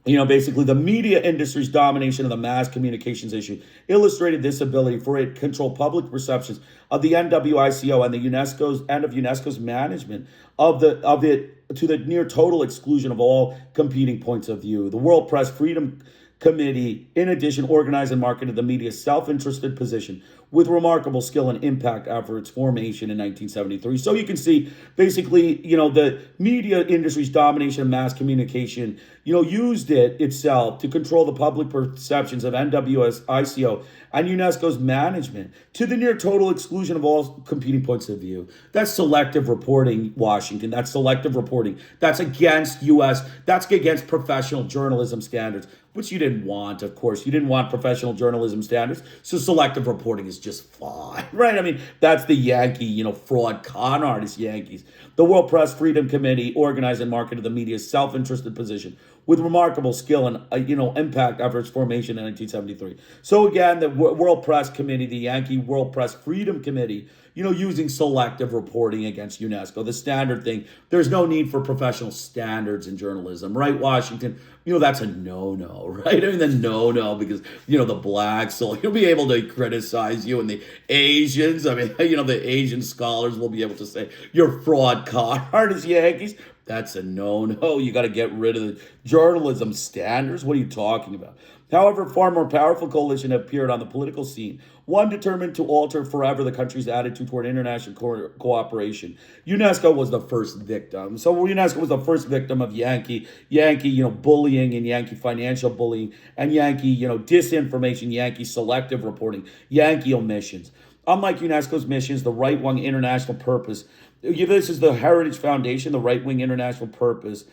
Basically the media industry's domination of the mass communications issue illustrated this ability for it to control public perceptions of the NWICO and the UNESCO's management of it to the near total exclusion of all competing points of view. The World Press Freedom Committee, in addition, organized and marketed the media's self-interested position with remarkable skill and impact after its formation in 1973. So you can see, basically, the media industry's domination of mass communication, used it itself to control the public perceptions of NWICO and UNESCO's management to the near total exclusion of all competing points of view. That's selective reporting, Washington. That's selective reporting. That's against that's against professional journalism standards, which you didn't want, of course. You didn't want professional journalism standards, so selective reporting is just fine, right? I mean, that's the Yankee, fraud con artist Yankees. The World Press Freedom Committee organized and marketed the media's self-interested position with remarkable skill and, impact after its formation in 1973. So again, the World Press Committee, the Yankee World Press Freedom Committee, using selective reporting against UNESCO, the standard thing. There's no need for professional standards in journalism, right, Washington? That's a no-no, right? I mean, the no-no because, the blacks will be able to criticize you, and the Asians, the Asian scholars will be able to say, you're fraud con artists, Yankees. That's a no-no. You got to get rid of the journalism standards. What are you talking about? However, far more powerful coalition appeared on the political scene, one determined to alter forever the country's attitude toward international cooperation. UNESCO was the first victim. So UNESCO was the first victim of Yankee, bullying and Yankee financial bullying and Yankee, disinformation, Yankee selective reporting, Yankee omissions. Unlike UNESCO's missions, the right-wing international purpose, this is the Heritage Foundation, the right-wing international purpose,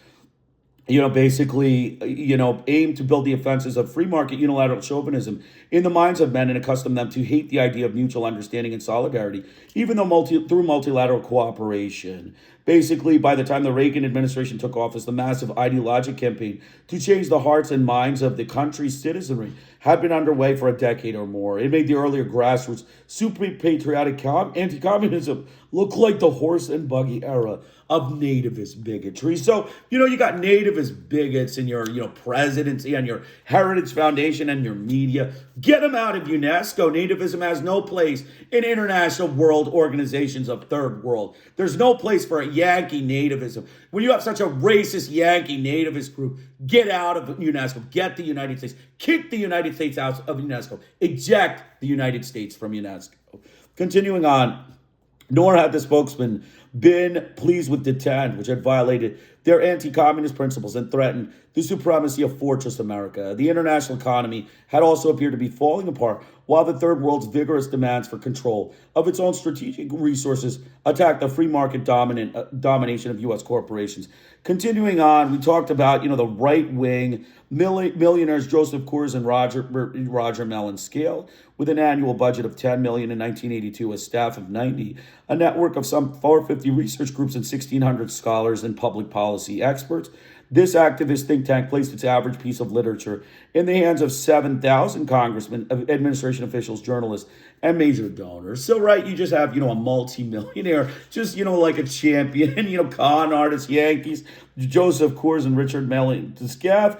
aim to build the offenses of free market unilateral chauvinism in the minds of men and accustom them to hate the idea of mutual understanding and solidarity, even though through multilateral cooperation. Basically, by the time the Reagan administration took office, the massive ideologic campaign to change the hearts and minds of the country's citizenry had been underway for a decade or more. It made the earlier grassroots, super patriotic anti-communism look like the horse and buggy era of nativist bigotry. So, you got nativist bigots in your, presidency and your Heritage Foundation and your media. Get them out of UNESCO. Nativism has no place in international world organizations of third world. There's no place for a Yankee nativism. When you have such a racist Yankee nativist group, get out of UNESCO. Get the United States. Kick the United States out of UNESCO. Eject the United States from UNESCO. Continuing on, nor had the spokesman been pleased with dissent, which had violated their anti-communist principles and threatened the supremacy of Fortress America. The international economy had also appeared to be falling apart, while the Third World's vigorous demands for control of its own strategic resources attacked the free market domination of U.S. corporations. Continuing on, we talked about, the right-wing millionaires Joseph Coors and Roger Mellon scale, with an annual budget of $10 million in 1982, a staff of 90, a network of some 450 research groups and 1,600 scholars and public policy experts. This activist think tank placed its average piece of literature in the hands of 7,000 congressmen, administration officials, journalists, and major donors. So, right, you just have, a multimillionaire, just, like a champion, con artist, Yankees, Joseph Coors and Richard Mellon Scaff,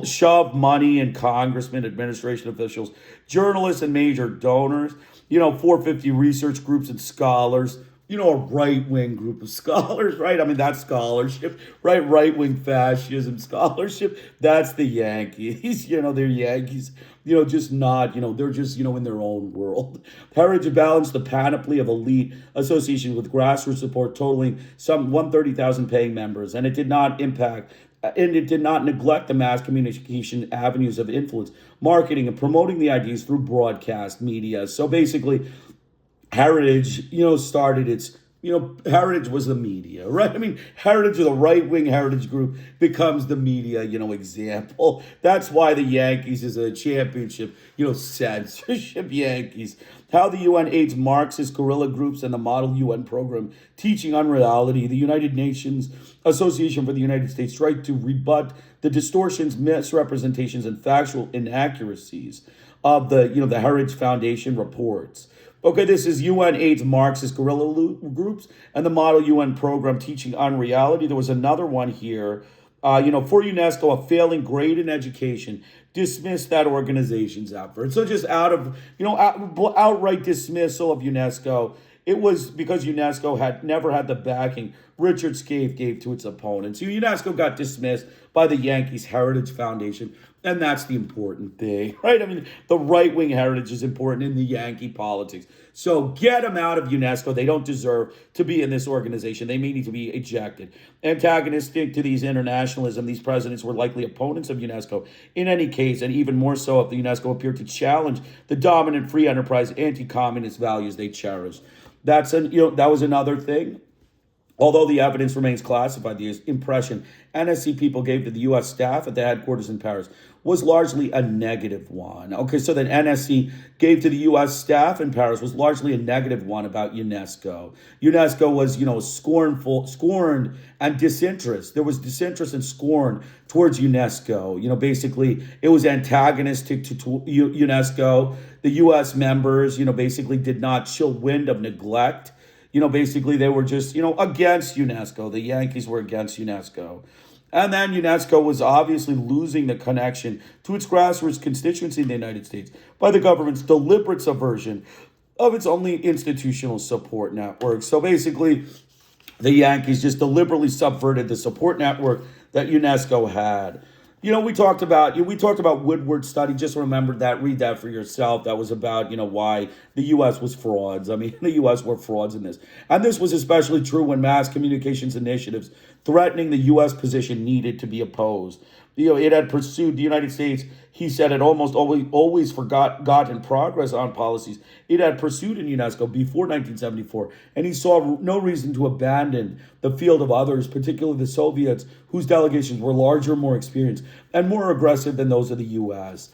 shove money in congressmen, administration officials, journalists, and major donors, 450 research groups and scholars, a right-wing group of scholars, right? I mean, that's scholarship, right? Right-wing fascism scholarship. That's the Yankees. They're Yankees, just not, they're just, in their own world. Heritage balanced the panoply of elite associations with grassroots support totaling some 130,000 paying members, and it did not neglect the mass communication avenues of influence, marketing, and promoting the ideas through broadcast media. So basically, Heritage, started its, Heritage was the media, right? I mean, Heritage, or the right-wing Heritage group, becomes the media, example. That's why the Yankees is a championship, censorship Yankees. How the UN aids Marxist guerrilla groups and the Model UN program teaching unreality. The United Nations Association for the United States tried to rebut the distortions, misrepresentations, and factual inaccuracies of the Heritage Foundation reports. Okay, this is UN aids Marxist guerrilla groups and the Model UN program teaching unreality. There was another one here for UNESCO, a failing grade in education dismissed that organization's effort. So just out of, outright dismissal of UNESCO, it was because UNESCO had never had the backing Richard Scaife gave to its opponents. So UNESCO got dismissed by the Yankees Heritage Foundation, and that's the important thing, right? I mean, the right-wing heritage is important in the Yankee politics. So get them out of UNESCO. They don't deserve to be in this organization. They may need to be ejected. Antagonistic to these internationalism, these presidents were likely opponents of UNESCO in any case, and even more so if the UNESCO appeared to challenge the dominant free enterprise anti-communist values they cherished. That was another thing. Although the evidence remains classified, the impression NSC people gave to the U.S. staff at the headquarters in Paris was largely a negative one. Okay, so that NSC gave to the U.S. staff in Paris was largely a negative one about UNESCO. UNESCO was, scorned and disinterest. There was disinterest and scorn towards UNESCO. Basically, it was antagonistic to UNESCO. The U.S. members, basically did not chill wind of neglect. Basically they were just, against UNESCO. The Yankees were against UNESCO. And then UNESCO was obviously losing the connection to its grassroots constituency in the United States by the government's deliberate subversion of its only institutional support network. So basically, the Yankees just deliberately subverted the support network that UNESCO had. We talked about Woodward's study. Just remember that. Read that for yourself. That was about, why the U.S. was frauds. I mean, the U.S. were frauds in this. And this was especially true when mass communications initiatives threatening the U.S. position needed to be opposed. It had pursued the United States, he said, had almost always forgotten progress on policies it had pursued in UNESCO before 1974, and he saw no reason to abandon the field of others, particularly the Soviets, whose delegations were larger, more experienced, and more aggressive than those of the U.S.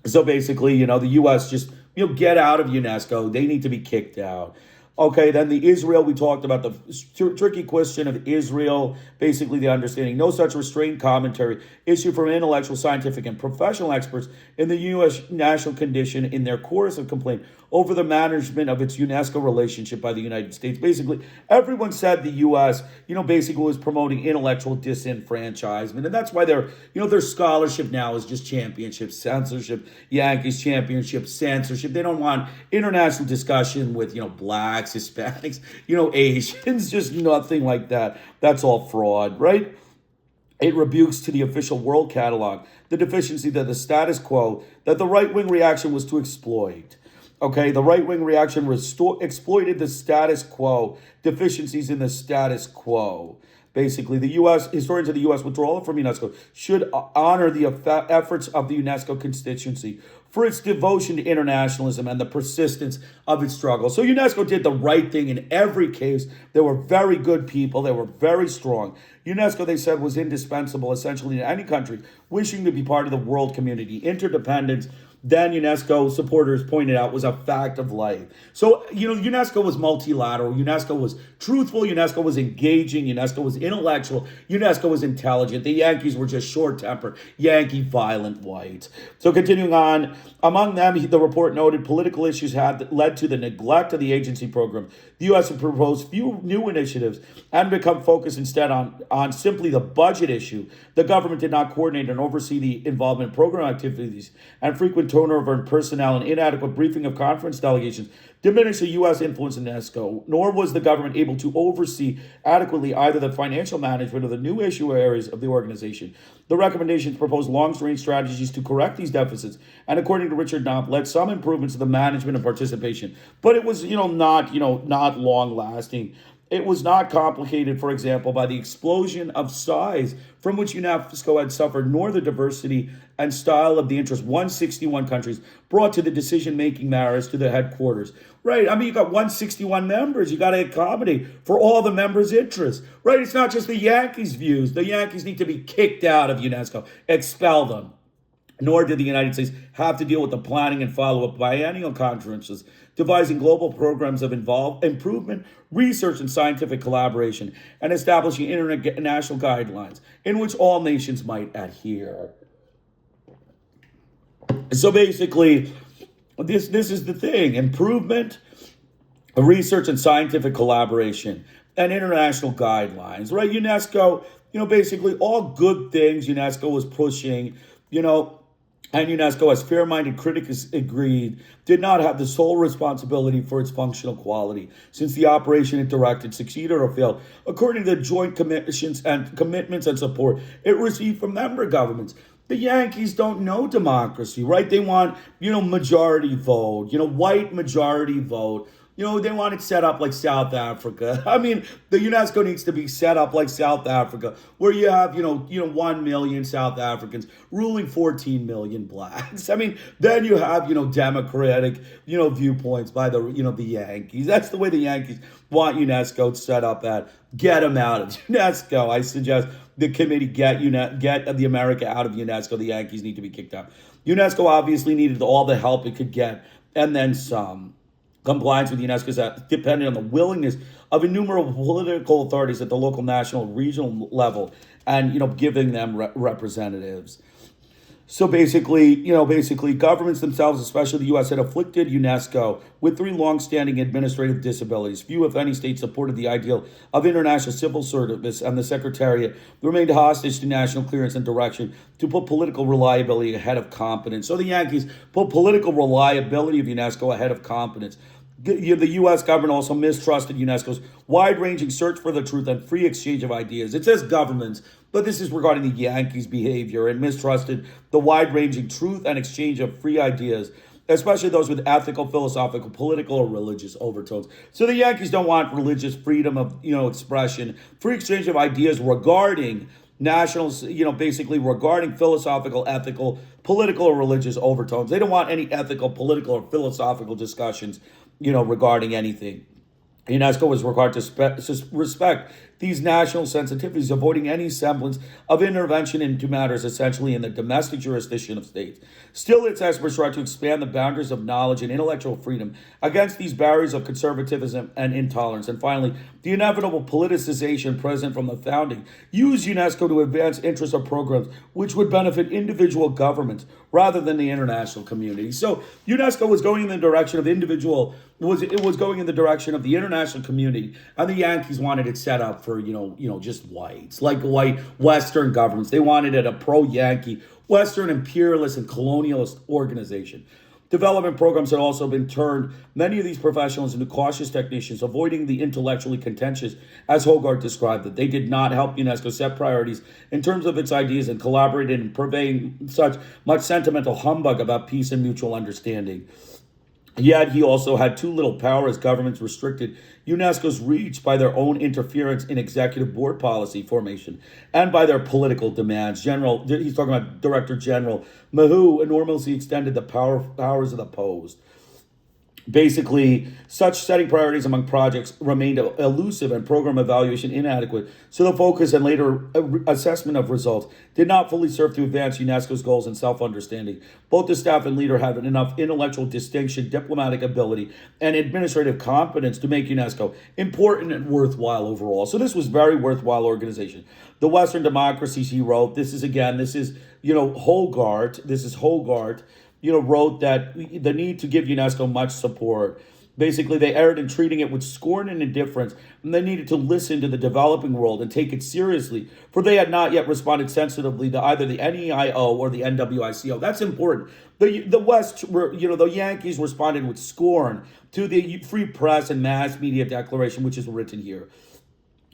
So basically, the U.S. just, get out of UNESCO. They need to be kicked out. Okay, then the Israel, we talked about the tricky question of Israel, basically the understanding. No such restrained commentary issued from intellectual, scientific, and professional experts in the U.S. national condition in their chorus of complaint over the management of its UNESCO relationship by the United States. Basically, everyone said the U.S., basically was promoting intellectual disenfranchisement. And that's why their scholarship now is just championship, censorship, Yankees championship, censorship. They don't want international discussion with, blacks, Hispanics, Asians, just nothing like that. That's all fraud, right? It rebukes to the official world catalog the deficiency that the status quo, that the right-wing reaction was to exploit. Okay, the right-wing reaction exploited the status quo, deficiencies in the status quo. Basically, the U.S. historians of the U.S. withdrawal from UNESCO should honor the efforts of the UNESCO constituency for its devotion to internationalism and the persistence of its struggle. So UNESCO did the right thing in every case. They were very good people. They were very strong. UNESCO, they said, was indispensable essentially to any country wishing to be part of the world community. Interdependence, then UNESCO supporters pointed out, was a fact of life. So, UNESCO was multilateral. UNESCO was truthful. UNESCO was engaging. UNESCO was intellectual. UNESCO was intelligent. The Yankees were just short-tempered, Yankee violent whites. So continuing on, among them, the report noted political issues had led to the neglect of the agency program. The U.S. had proposed few new initiatives and become focused instead on simply the budget issue. The government did not coordinate and oversee the involvement in program activities, and frequent turnover in personnel and inadequate briefing of conference delegations diminished the U.S. influence in UNESCO, nor was the government able to oversee adequately either the financial management or the new issue areas of the organization. The recommendations proposed long-range strategies to correct these deficits, and according to Richard Knopf, led some improvements to the management and participation. But it was, not long-lasting. It was not complicated, for example, by the explosion of size from which UNESCO had suffered, nor the diversity and style of the interest 161 countries brought to the decision-making matters to the headquarters. Right? I mean, you got 161 members. You got to accommodate for all the members' interests. Right? It's not just the Yankees' views. The Yankees need to be kicked out of UNESCO. Expel them. Nor did the United States have to deal with the planning and follow-up biennial conferences, devising global programs of improvement, research, and scientific collaboration, and establishing international guidelines in which all nations might adhere. So basically, this is the thing: improvement, research, and scientific collaboration, and international guidelines. Right? UNESCO, basically all good things UNESCO was pushing, and UNESCO, as fair-minded critics agreed, did not have the sole responsibility for its functional quality, since the operation it directed succeeded or failed, according to the joint commissions and commitments and support it received from member governments. The Yankees don't know democracy, right? They want, majority vote, white majority vote. They want it set up like South Africa. I mean, the UNESCO needs to be set up like South Africa, where you have, 1 million South Africans ruling 14 million blacks. I mean, then you have, democratic, viewpoints by the, the Yankees. That's the way the Yankees want UNESCO set up at. Get them out of UNESCO. I suggest the committee get the America out of UNESCO. The Yankees need to be kicked out. UNESCO obviously needed all the help it could get, and then some. Compliance with UNESCO's Act depended on the willingness of innumerable political authorities at the local, national, regional level, and giving them representatives. So basically, governments themselves, especially the U.S., had afflicted UNESCO with 3 long-standing administrative disabilities. Few, if any, states supported the ideal of international civil service, and the Secretariat remained hostage to national clearance and direction to put political reliability ahead of competence. So the Yankees put political reliability of UNESCO ahead of competence. The U.S. government also mistrusted UNESCO's wide-ranging search for the truth and free exchange of ideas. It says governments, but this is regarding the Yankees' behavior, and mistrusted the wide-ranging truth and exchange of free ideas, especially those with ethical, philosophical, political, or religious overtones. So the Yankees don't want religious freedom of, expression, free exchange of ideas regarding nationals, basically regarding philosophical, ethical, political, or religious overtones. They don't want any ethical, political, or philosophical discussions, regarding anything. UNESCO was required to respect these national sensitivities, avoiding any semblance of intervention into matters essentially in the domestic jurisdiction of states. Still, its experts tried to expand the boundaries of knowledge and intellectual freedom against these barriers of conservatism and intolerance. And finally, the inevitable politicization present from the founding used UNESCO to advance interests of programs which would benefit individual governments rather than the international community. So UNESCO was going in the direction of it was going in the direction of the international community, and the Yankees wanted it set up for, just whites, like white Western governments. They wanted it a pro-Yankee, Western imperialist and colonialist organization. Development programs had also been turned many of these professionals into cautious technicians, avoiding the intellectually contentious, as Hogarth described it. They did not help UNESCO set priorities in terms of its ideas and collaborated in purveying such much sentimental humbug about peace and mutual understanding. Yet he also had too little power, as governments restricted UNESCO's reach by their own interference in executive board policy formation and by their political demands. He's talking about Director General Mahou enormously extended the powers of the post. Basically, such setting priorities among projects remained elusive and program evaluation inadequate, so the focus and later assessment of results did not fully serve to advance UNESCO's goals and self-understanding. Both the staff and leader had enough intellectual distinction, diplomatic ability, and administrative competence to make UNESCO important and worthwhile overall. So this was very worthwhile organization. The Western democracies, he wrote, Hogarth, wrote that the need to give UNESCO much support. Basically, they erred in treating it with scorn and indifference, and they needed to listen to the developing world and take it seriously, for they had not yet responded sensitively to either the NEIO or the NWICO. That's important. The West, the Yankees responded with scorn to the free press and mass media declaration, which is written here.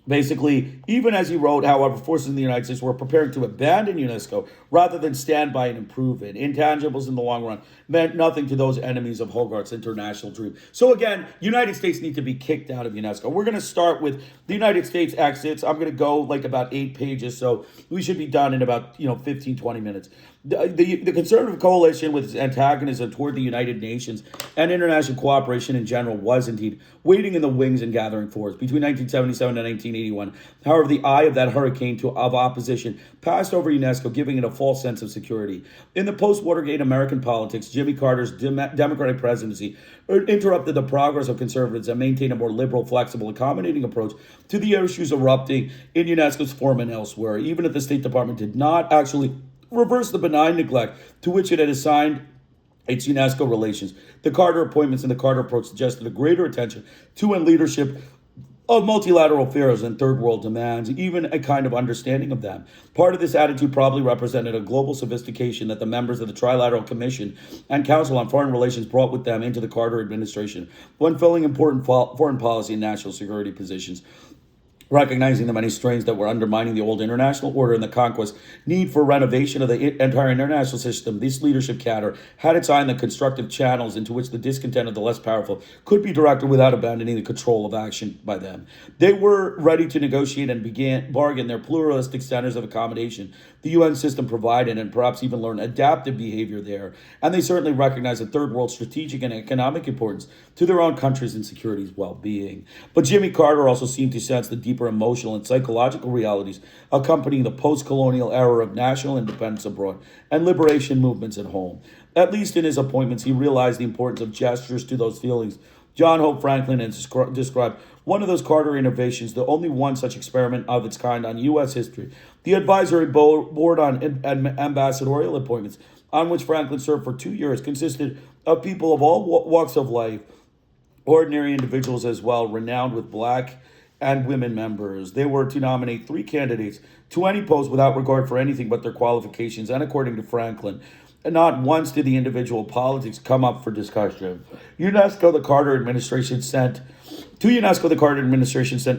Basically, even as he wrote, however, forces in the United States were preparing to abandon UNESCO rather than stand by and improve it. Intangibles in the long run meant nothing to those enemies of Hogarth's international dream. So again, United States need to be kicked out of UNESCO. We're going to start with the United States exits. I'm going to go like about 8 pages, so we should be done in about 15, 20 minutes. The conservative coalition, with its antagonism toward the United Nations and international cooperation in general, was indeed waiting in the wings and gathering force. Between 1977 and 1981, however, the eye of that hurricane of opposition passed over UNESCO, giving it a false sense of security. In the post-Watergate American politics, Jimmy Carter's Democratic presidency interrupted the progress of conservatives and maintained a more liberal, flexible, accommodating approach to the issues erupting in UNESCO's form and elsewhere, even if the State Department did not actually reverse the benign neglect to which it had assigned its UNESCO relations. The Carter appointments and the Carter approach suggested a greater attention to and leadership of multilateral affairs and third world demands, even a kind of understanding of them. Part of this attitude probably represented a global sophistication that the members of the Trilateral Commission and Council on Foreign Relations brought with them into the Carter administration when filling important foreign policy and national security positions, recognizing the many strains that were undermining the old international order and the conquest need for renovation of the entire international system. This leadership cadre had its eye on the constructive channels into which the discontent of the less powerful could be directed without abandoning the control of action by them. They were ready to negotiate and bargain their pluralistic centers of accommodation. The UN system provided and perhaps even learn adaptive behavior there, and they certainly recognize the third world strategic and economic importance to their own countries and security's well-being. But Jimmy Carter also seemed to sense the deeper emotional and psychological realities accompanying the post-colonial era of national independence abroad and liberation movements at home. At least in his appointments, he realized the importance of gestures to those feelings. John Hope Franklin has described one of those Carter innovations, the only one such experiment of its kind on U.S. history, the advisory board on ambassadorial appointments, on which Franklin served for 2 years, consisted of people of all walks of life, ordinary individuals as well, renowned with black and women members. They were to nominate 3 candidates to any post without regard for anything but their qualifications, and according to Franklin, not once did the individual politics come up for discussion. UNESCO, the Carter administration sent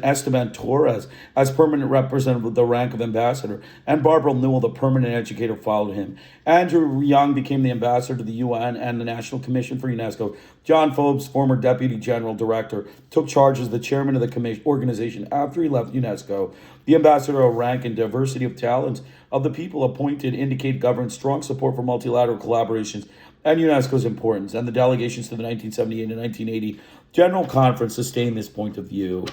Esteban Torres as permanent representative with the rank of ambassador, and Barbara Newell, the permanent educator, followed him. Andrew Young became the ambassador to the UN and the National Commission for UNESCO. John Forbes, former deputy general director, took charge as the chairman of the organization after he left UNESCO. The ambassadorial rank and diversity of talents of the people appointed indicate government's strong support for multilateral collaborations and UNESCO's importance, and the delegations to the 1978 and 1980 General Conference sustained this point of view.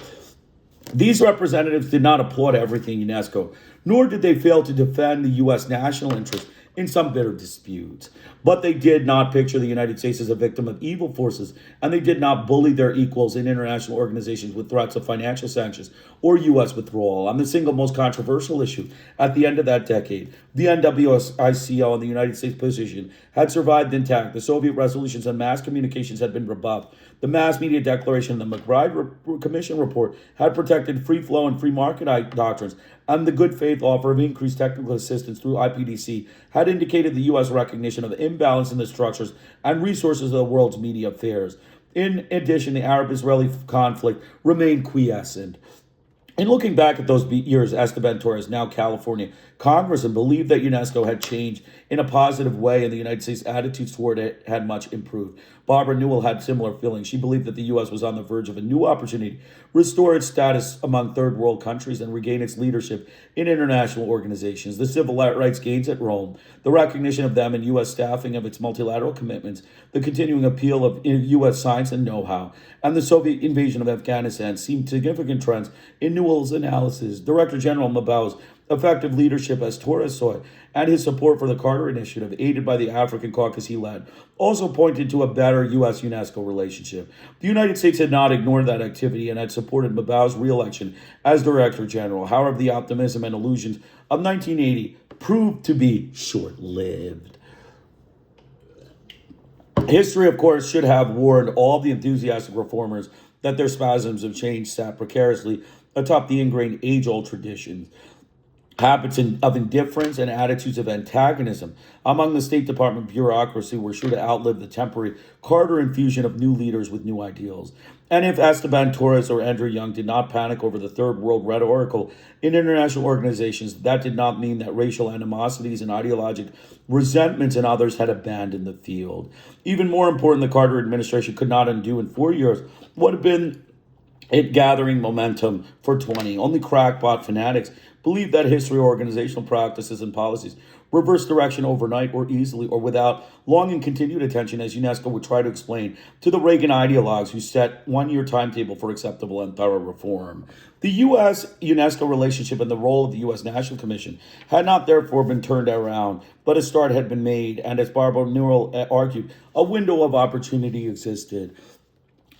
These representatives did not applaud everything UNESCO, nor did they fail to defend the U.S. national interest in some bitter disputes. But they did not picture the United States as a victim of evil forces, and they did not bully their equals in international organizations with threats of financial sanctions or U.S. withdrawal. On the single most controversial issue at the end of that decade, the NWICO and the United States position had survived intact. The Soviet resolutions on mass communications had been rebuffed. The mass media declaration and the McBride Commission report had protected free flow and free market doctrines, and the good faith offer of increased technical assistance through IPDC had indicated the U.S. recognition of the imbalance in the structures and resources of the world's media affairs. In addition, the Arab-Israeli conflict remained quiescent. In looking back at those years, Esteban Torres, now California congressman, believed that UNESCO had changed in a positive way and the United States' attitudes toward it had much improved. Barbara Newell had similar feelings. She believed that the U.S. was on the verge of a new opportunity to restore its status among third world countries and regain its leadership in international organizations. The civil rights gains at Rome, the recognition of them and U.S. staffing of its multilateral commitments, the continuing appeal of U.S. science and know-how, and the Soviet invasion of Afghanistan seemed significant trends in Newell's analysis. Director General Mabao's effective leadership as Torres saw it, and his support for the Carter Initiative, aided by the African caucus he led, also pointed to a better U.S.-UNESCO relationship. The United States had not ignored that activity and had supported Mabao's re-election as Director General. However, the optimism and illusions of 1980 proved to be short-lived. History, of course, should have warned all the enthusiastic reformers that their spasms of change sat precariously atop the ingrained age-old traditions, habits of indifference, and attitudes of antagonism among the State Department bureaucracy were sure to outlive the temporary Carter infusion of new leaders with new ideals. And if Esteban Torres or Andrew Young did not panic over the Third World rhetorical in international organizations, that did not mean that racial animosities and ideologic resentments in others had abandoned the field. Even more important, the Carter administration could not undo in 4 years what had been it gathering momentum for 20. Only crackpot fanatics believed that history, organizational practices, and policies reverse direction overnight or easily or without long and continued attention, as UNESCO would try to explain to the Reagan ideologues who set one-year timetable for acceptable and thorough reform. The U.S.-UNESCO relationship and the role of the U.S. National Commission had not therefore been turned around, but a start had been made, and as Barbara Newell argued, a window of opportunity existed.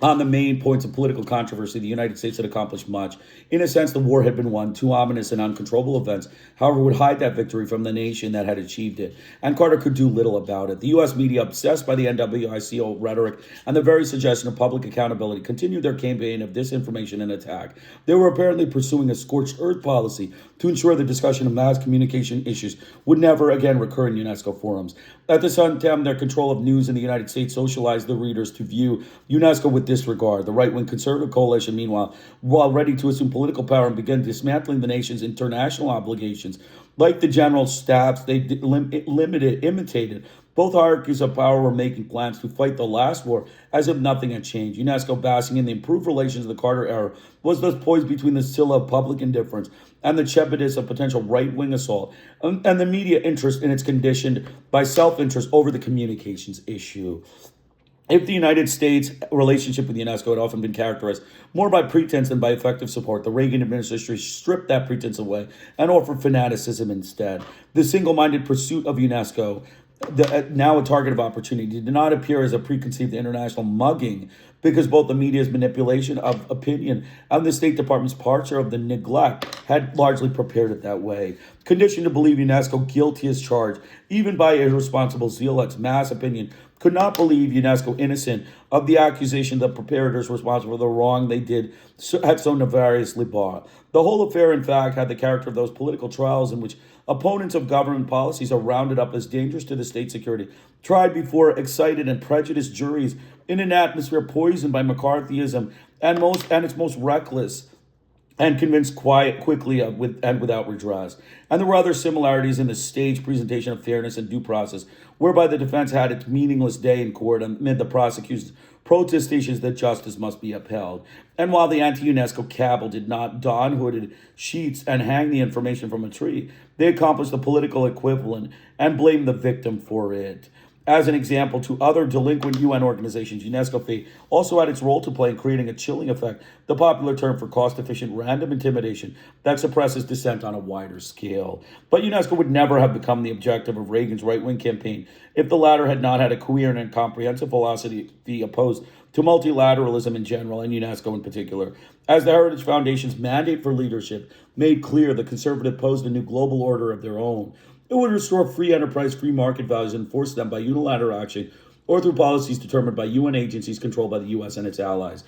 On the main points of political controversy, the United States had accomplished much. In a sense, the war had been won. Two ominous and uncontrollable events, however, would hide that victory from the nation that had achieved it. And Carter could do little about it. The U.S. media, obsessed by the NWICO rhetoric and the very suggestion of public accountability, continued their campaign of disinformation and attack. They were apparently pursuing a scorched earth policy to ensure the discussion of mass communication issues would never again recur in UNESCO forums. At the same time, their control of news in the United States socialized the readers to view UNESCO with disregard. The right-wing conservative coalition, meanwhile, while ready to assume political power and begin dismantling the nation's international obligations, like the general staffs, they imitated. Both hierarchies of power were making plans to fight the last war as if nothing had changed. UNESCO, basking in the improved relations of the Carter era, was thus poised between the Scylla of public indifference and the Chepetus of potential right-wing assault, and the media interest in its conditioned by self-interest over the communications issue. If the United States' relationship with UNESCO had often been characterized more by pretense than by effective support, the Reagan administration stripped that pretense away and offered fanaticism instead. The single-minded pursuit of UNESCO, now a target of opportunity, did not appear as a preconceived international mugging, because both the media's manipulation of opinion and the State Department's partial of the neglect had largely prepared it that way. Conditioned to believe UNESCO guilty as charged, even by irresponsible zealots, mass opinion could not believe UNESCO innocent of the accusation that preparators responsible for the wrong they did had so nefariously bought. The whole affair, in fact, had the character of those political trials in which opponents of government policies are rounded up as dangerous to the state security, tried before excited and prejudiced juries in an atmosphere poisoned by McCarthyism and its most reckless, and convinced quickly and without redress. And there were other similarities in the staged presentation of fairness and due process, whereby the defense had its meaningless day in court amid the prosecution's protestations that justice must be upheld. And while the anti-UNESCO cabal did not don hooded sheets and hang the information from a tree, they accomplished the political equivalent and blamed the victim for it. As an example to other delinquent UN organizations, UNESCO fate also had its role to play in creating a chilling effect, the popular term for cost-efficient random intimidation that suppresses dissent on a wider scale. But UNESCO would never have become the objective of Reagan's right-wing campaign if the latter had not had a coherent and comprehensive philosophy opposed to multilateralism in general and UNESCO in particular. As the Heritage Foundation's mandate for leadership made clear, the conservative posed a new global order of their own. It would restore free enterprise, free market values, and enforce them by unilateral action or through policies determined by UN agencies controlled by the U.S. and its allies.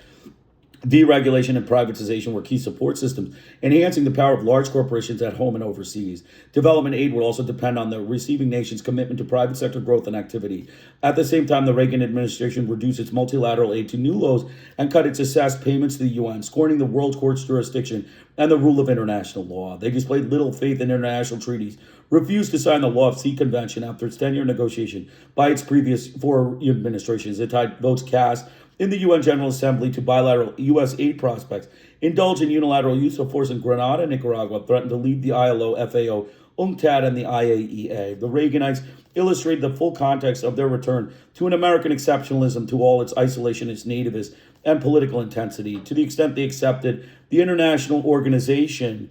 Deregulation and privatization were key support systems, enhancing the power of large corporations at home and overseas. Development aid would also depend on the receiving nation's commitment to private sector growth and activity. At the same time, the Reagan administration reduced its multilateral aid to new lows and cut its assessed payments to the UN, scorning the World Court's jurisdiction and the rule of international law. They displayed little faith in international treaties, refused to sign the Law of Sea Convention after its 10-year negotiation by its previous four administrations. It tied votes cast in the UN General Assembly to bilateral U.S. aid prospects, indulged in unilateral use of force in Grenada, Nicaragua, threatened to leave the ILO, FAO, UNCTAD, and the IAEA. The Reaganites illustrated the full context of their return to an American exceptionalism to all its isolationist, nativist, and political intensity. To the extent they accepted the international organization,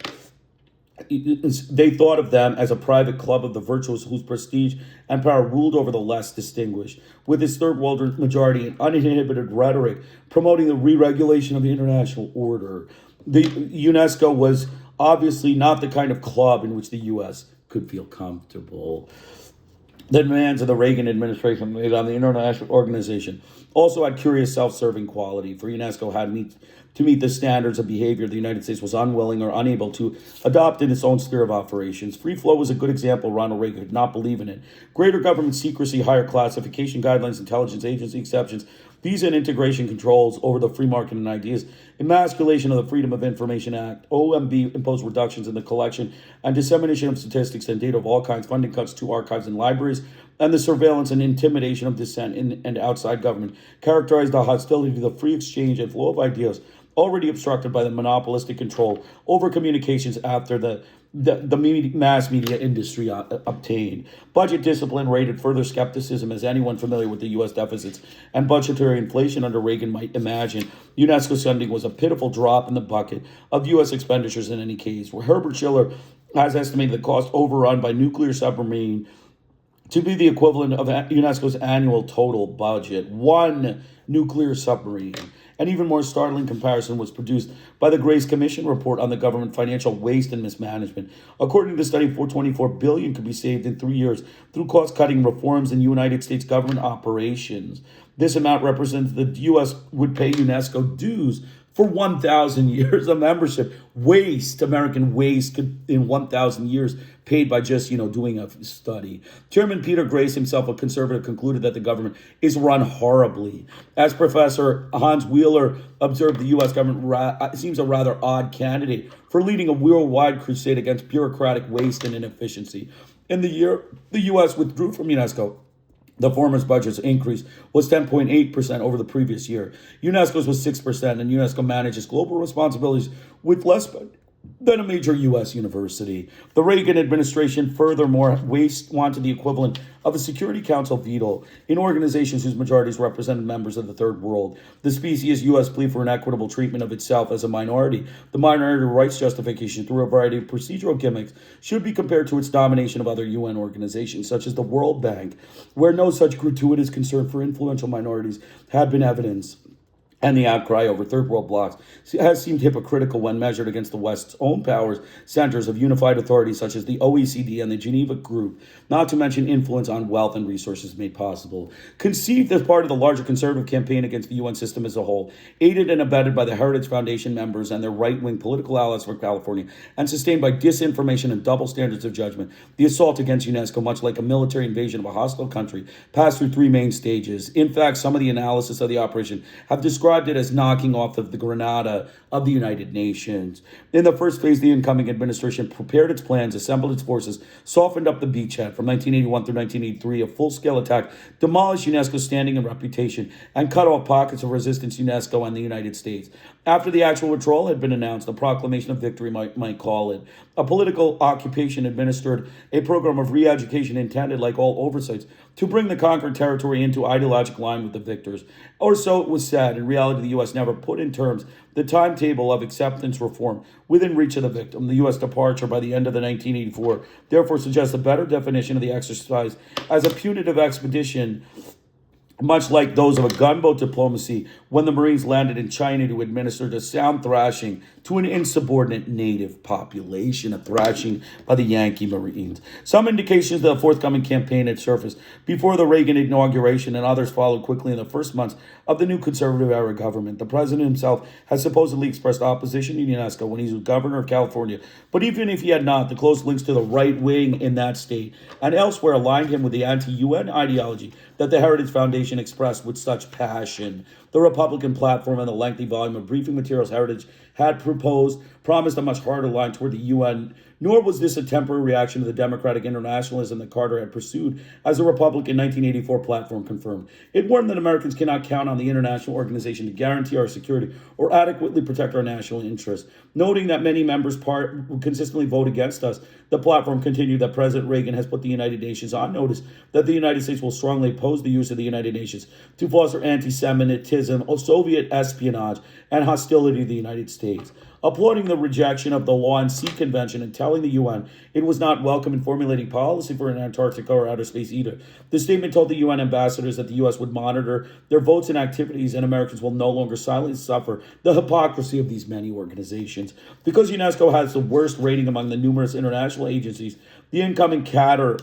they thought of them as a private club of the virtuous whose prestige and power ruled over the less distinguished, with its third world majority and uninhibited rhetoric promoting the re-regulation of the international order. The UNESCO was obviously not the kind of club in which the U.S. could feel comfortable. The demands of the Reagan administration made on the international organization also had curious self-serving quality, for UNESCO had to meet the standards of behavior the United States was unwilling or unable to adopt in its own sphere of operations. Free flow was a good example. Ronald Reagan did not believe in it. Greater government secrecy, higher classification guidelines, intelligence agency exceptions, visa and integration controls over the free market and ideas, emasculation of the Freedom of Information Act, OMB imposed reductions in the collection and dissemination of statistics and data of all kinds, funding cuts to archives and libraries, and the surveillance and intimidation of dissent in and outside government characterized the hostility to the free exchange and flow of ideas already obstructed by the monopolistic control over communications after the mass media industry obtained. Budget discipline rated further skepticism, as anyone familiar with the U.S. deficits and budgetary inflation under Reagan might imagine. UNESCO funding was a pitiful drop in the bucket of U.S. expenditures in any case, where Herbert Schiller has estimated the cost overrun by nuclear submarine to be the equivalent of UNESCO's annual total budget. One nuclear submarine. An even more startling comparison was produced by the Grace Commission report on the government financial waste and mismanagement. According to the study, $424 billion could be saved in 3 years through cost-cutting reforms in United States government operations. This amount represents the U.S. would pay UNESCO dues for 1,000 years of membership. American waste could, in 1,000 years, paid by just, doing a study. Chairman Peter Grace, himself a conservative, concluded that the government is run horribly. As Professor Hans Wheeler observed, the U.S. government seems a rather odd candidate for leading a worldwide crusade against bureaucratic waste and inefficiency. In the year the U.S. withdrew from UNESCO, the former's budget's increase was 10.8% over the previous year. UNESCO's was 6%, and UNESCO manages global responsibilities with less than a major U.S. university. The Reagan administration, furthermore, wanted the equivalent of a Security Council veto in organizations whose majorities represented members of the Third World. The specious U.S. plea for inequitable treatment of itself as a minority, the minority rights justification through a variety of procedural gimmicks, should be compared to its domination of other UN organizations, such as the World Bank, where no such gratuitous concern for influential minorities had been evidenced. And the outcry over third world blocs has seemed hypocritical when measured against the West's own powers, centers of unified authority such as the OECD and the Geneva Group, not to mention influence on wealth and resources made possible. Conceived as part of the larger conservative campaign against the UN system as a whole, aided and abetted by the Heritage Foundation members and their right-wing political allies from California, and sustained by disinformation and double standards of judgment, the assault against UNESCO, much like a military invasion of a hostile country, passed through three main stages. In fact, some of the analysis of the operation have described it as knocking off of the Grenada of the United Nations. In the first phase, the incoming administration prepared its plans, assembled its forces, softened up the beachhead. From 1981 through 1983, a full-scale attack demolished UNESCO's standing and reputation and cut off pockets of resistance to UNESCO and the United States. After the actual withdrawal had been announced, a proclamation of victory might call it. A political occupation administered a program of re-education intended, like all oversights, to bring the conquered territory into ideological line with the victors. Or so it was said. In reality, the U.S. never put in terms the timetable of acceptance reform within reach of the victim. The U.S. departure by the end of the 1984 therefore suggests a better definition of the exercise as a punitive expedition, much like those of a gunboat diplomacy when the Marines landed in China to administer a sound thrashing to an insubordinate native population, a thrashing by the Yankee Marines. Some indications of the forthcoming campaign had surfaced before the Reagan inauguration, and others followed quickly in the first months of the new conservative-era government. The president himself has supposedly expressed opposition to UNESCO when he was governor of California, but even if he had not, the close links to the right wing in that state and elsewhere aligned him with the anti-UN ideology that the Heritage Foundation expressed with such passion. The Republican platform and the lengthy volume of briefing materials Heritage had promised a much harder line toward the UN, nor was this a temporary reaction to the democratic internationalism that Carter had pursued, as the Republican 1984 platform confirmed. It warned that Americans cannot count on the international organization to guarantee our security or adequately protect our national interests. Noting that many members consistently vote against us, the platform continued that President Reagan has put the United Nations on notice that the United States will strongly oppose the use of the United Nations to foster anti-Semitism, Soviet espionage, and hostility to the United States. Applauding the rejection of the Law and Sea Convention and telling the UN it was not welcome in formulating policy for an Antarctica or outer space either. The statement told the UN ambassadors that the U.S. would monitor their votes and activities, and Americans will no longer silently suffer the hypocrisy of these many organizations. Because UNESCO has the worst rating among the numerous international agencies, the incoming cadre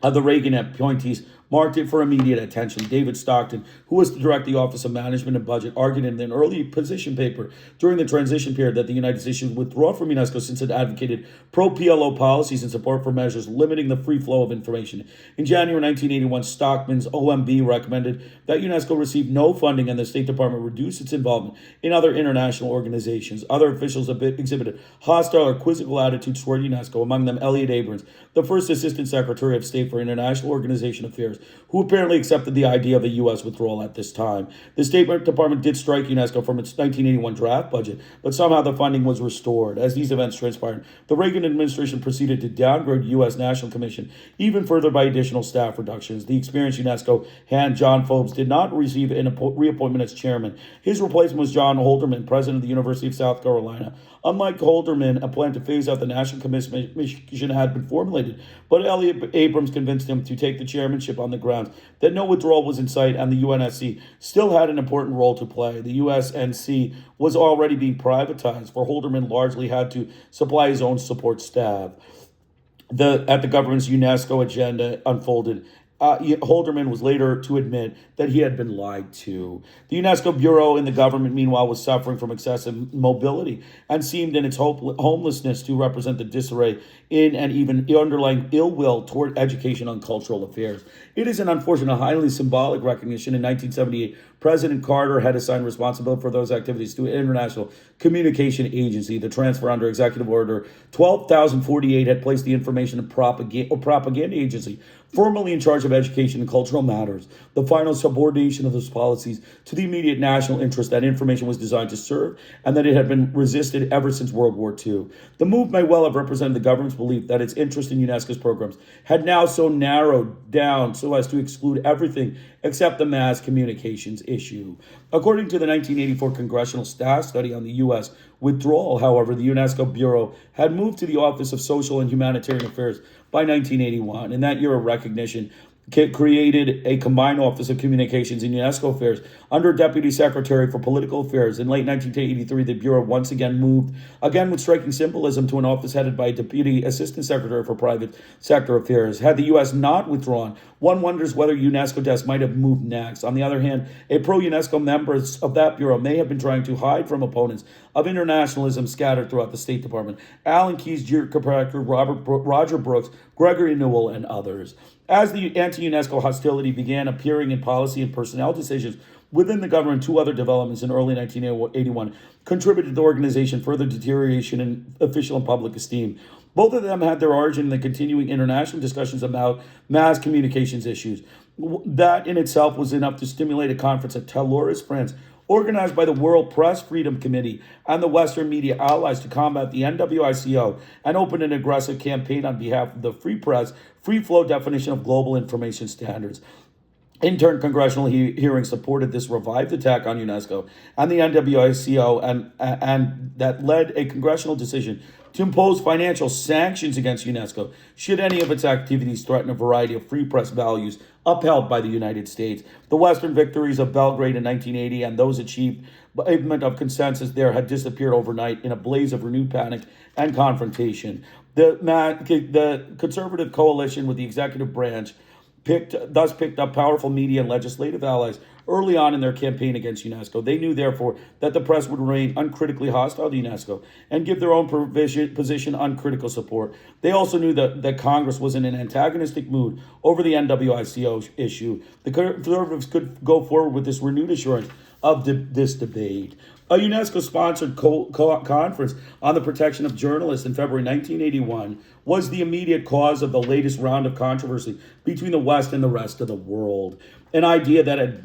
of the Reagan appointees marked it for immediate attention. David Stockton, who was to direct the Office of Management and Budget, argued in an early position paper during the transition period that the United States should withdraw from UNESCO since it advocated pro-PLO policies and support for measures limiting the free flow of information. In January 1981, Stockman's OMB recommended that UNESCO receive no funding and the State Department reduce its involvement in other international organizations. Other officials exhibited hostile or quizzical attitudes toward UNESCO, among them Elliot Abrams, the first Assistant Secretary of State for International Organization Affairs, who apparently accepted the idea of a U.S. withdrawal at this time. The State Department did strike UNESCO from its 1981 draft budget, but somehow the funding was restored. As these events transpired, the Reagan administration proceeded to downgrade U.S. National Commission even further by additional staff reductions. The experienced UNESCO hand, John Forbes, did not receive a reappointment as chairman. His replacement was John Holderman, president of the University of South Carolina. Unlike Holderman, a plan to phase out the National Commission had been formulated, but Elliot Abrams convinced him to take the chairmanship on the grounds that no withdrawal was in sight and the UNSC still had an important role to play. The USNC was already being privatized, for Haldeman largely had to supply his own support staff. At the government's UNESCO agenda unfolded, Haldeman was later to admit that he had been lied to. The UNESCO Bureau in the government, meanwhile, was suffering from excessive mobility and seemed in its homelessness to represent the disarray in and even underlying ill will toward education and cultural affairs. It is an unfortunate, highly symbolic recognition. In 1978, President Carter had assigned responsibility for those activities to an international communication agency. The transfer under Executive Order 12,048 had placed the Information and Propaganda Agency, formerly in charge of education and cultural matters. The final subordination of those policies to the immediate national interest that information was designed to serve, and that it had been resisted ever since World War II. The move may well have represented the government's belief that its interest in UNESCO's programs had now so narrowed down so as to exclude everything except the mass communications issue. According to the 1984 Congressional Staff Study on the U.S. withdrawal, however, the UNESCO Bureau had moved to the Office of Social and Humanitarian Affairs by 1981. In that year of recognition, created a combined Office of Communications and UNESCO Affairs under Deputy Secretary for Political Affairs. In late 1983, the Bureau once again moved, again with striking symbolism, to an office headed by a Deputy Assistant Secretary for Private Sector Affairs. Had the U.S. not withdrawn, one wonders whether UNESCO desk might have moved next. On the other hand, a pro-UNESCO members of that Bureau may have been trying to hide from opponents of internationalism scattered throughout the State Department. Alan Keyes, George Carpenter, Roger Brooks, Gregory Newell, and others. As the anti-UNESCO hostility began appearing in policy and personnel decisions within the government, two other developments in early 1981 contributed to the organization's further deterioration in official and public esteem. Both of them had their origin in the continuing international discussions about mass communications issues. That in itself was enough to stimulate a conference at Toulouse, France, organized by the World Press Freedom Committee and the Western media allies to combat the NWICO and open an aggressive campaign on behalf of the free press, free flow definition of global information standards. In turn, congressional hearings supported this revived attack on UNESCO and the NWICO, and that led a congressional decision to impose financial sanctions against UNESCO should any of its activities threaten a variety of free press values upheld by the United States. The Western victories of Belgrade in 1980 and those achievement of consensus there had disappeared overnight in a blaze of renewed panic and confrontation. The conservative coalition with the executive branch picked up powerful media and legislative allies early on in their campaign against UNESCO. They knew, therefore, that the press would remain uncritically hostile to UNESCO and give their own position uncritical support. They also knew that Congress was in an antagonistic mood over the NWICO issue. The conservatives could go forward with this renewed assurance of this debate. A UNESCO-sponsored conference on the protection of journalists in February 1981 was the immediate cause of the latest round of controversy between the West and the rest of the world. An idea that had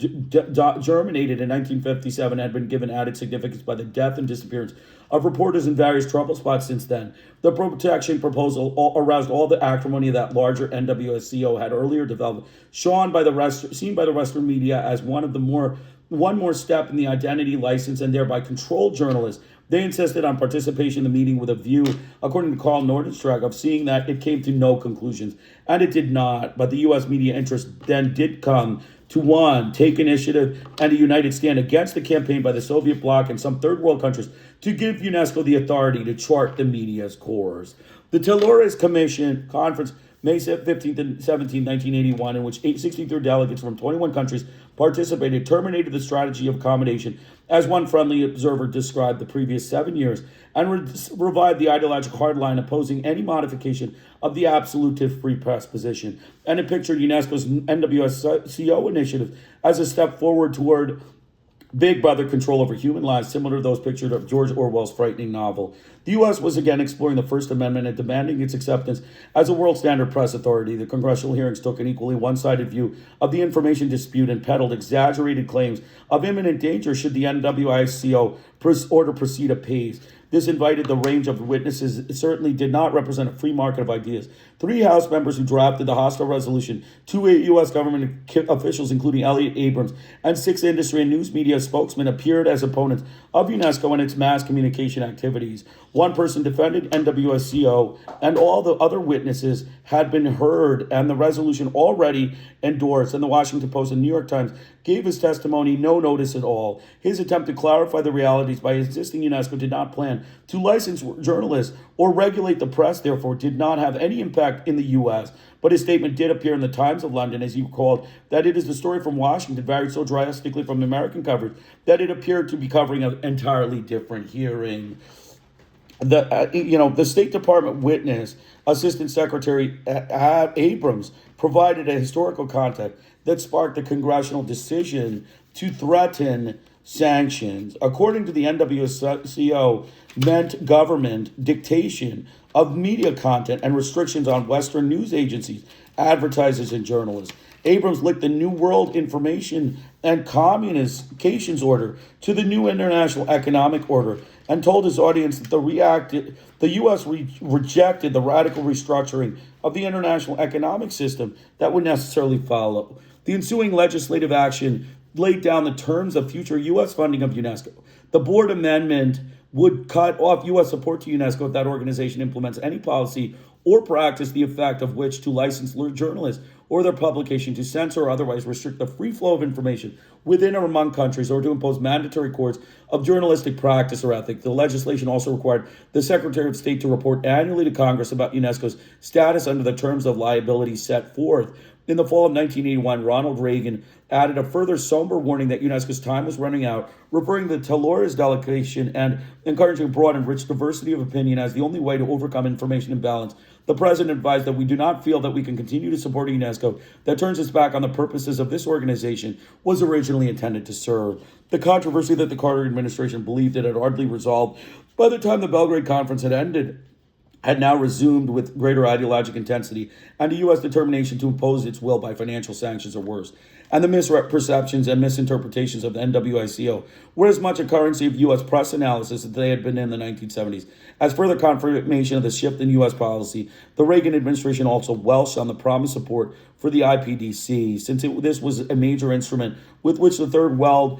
germinated in 1957 had been given added significance by the death and disappearance of reporters in various trouble spots since then. The protection proposal aroused all the acrimony that larger NWSCO had earlier developed, seen by the Western media as one more step in the identity license and thereby control journalists. They insisted on participation in the meeting with a view, according to Carl Nordenstrag, of seeing that it came to no conclusions. And it did not. But the U.S. media interest then did come to, one, take initiative and a united stand against the campaign by the Soviet bloc and some third world countries to give UNESCO the authority to chart the media's course. The Toulouse Conference, May 15th and 17th, 1981, in which 63 delegates from 21 countries participated, terminated the strategy of accommodation, as one friendly observer described the previous 7 years, and revived the ideological hardline opposing any modification of the absolutist free press position. And it pictured UNESCO's NWSCO initiative as a step forward toward Big Brother control over human lives, similar to those pictured of George Orwell's frightening novel. The U.S. was again exploring the First Amendment and demanding its acceptance as a world standard press authority. The congressional hearings took an equally one-sided view of the information dispute and peddled exaggerated claims of imminent danger should the NWICO order proceed apace. This invited the range of witnesses. It certainly did not represent a free market of ideas. 3 House members who drafted the hostile resolution, 2 U.S. government officials, including Elliot Abrams, and 6 industry and news media spokesmen appeared as opponents of UNESCO and its mass communication activities. 1 person defended NWSCO, and all the other witnesses had been heard, and the resolution already endorsed. And the Washington Post and New York Times gave his testimony no notice at all. His attempt to clarify the realities by insisting UNESCO did not plan to license journalists or regulate the press, therefore, did not have any impact in the U.S. But his statement did appear in the Times of London, as he recalled, that it is the story from Washington varied so drastically from American coverage that it appeared to be covering an entirely different hearing. The State Department witness, Assistant Secretary Abrams, provided a historical context that sparked the congressional decision to threaten sanctions. According to the NWSCO, meant government dictation of media content and restrictions on Western news agencies, advertisers, and journalists. Abrams linked the New World Information and Communications Order to the New International Economic Order and told his audience that the U.S. rejected the radical restructuring of the international economic system that would necessarily follow. The ensuing legislative action laid down the terms of future U.S. funding of UNESCO. The board amendment would cut off U.S. support to UNESCO if that organization implements any policy or practice the effect of which to license journalists or their publication to censor or otherwise restrict the free flow of information within or among countries, or to impose mandatory codes of journalistic practice or ethics. The legislation also required the Secretary of State to report annually to Congress about UNESCO's status under the terms of liability set forth. In the fall of 1981, Ronald Reagan added a further somber warning that UNESCO's time was running out, referring to the Taylor's delegation and encouraging broad and rich diversity of opinion as the only way to overcome information imbalance. The president advised that we do not feel that we can continue to support a UNESCO that turns its back on the purposes of this organization was originally intended to serve. The controversy that the Carter administration believed it had hardly resolved by the time the Belgrade conference had ended had now resumed with greater ideologic intensity, and a U.S. determination to impose its will by financial sanctions or worse. And the misperceptions and misinterpretations of the NWICO were as much a currency of U.S. press analysis as they had been in the 1970s. As further confirmation of the shift in U.S. policy, the Reagan administration also welched on the promised support for the IPDC, since this was a major instrument with which the Third World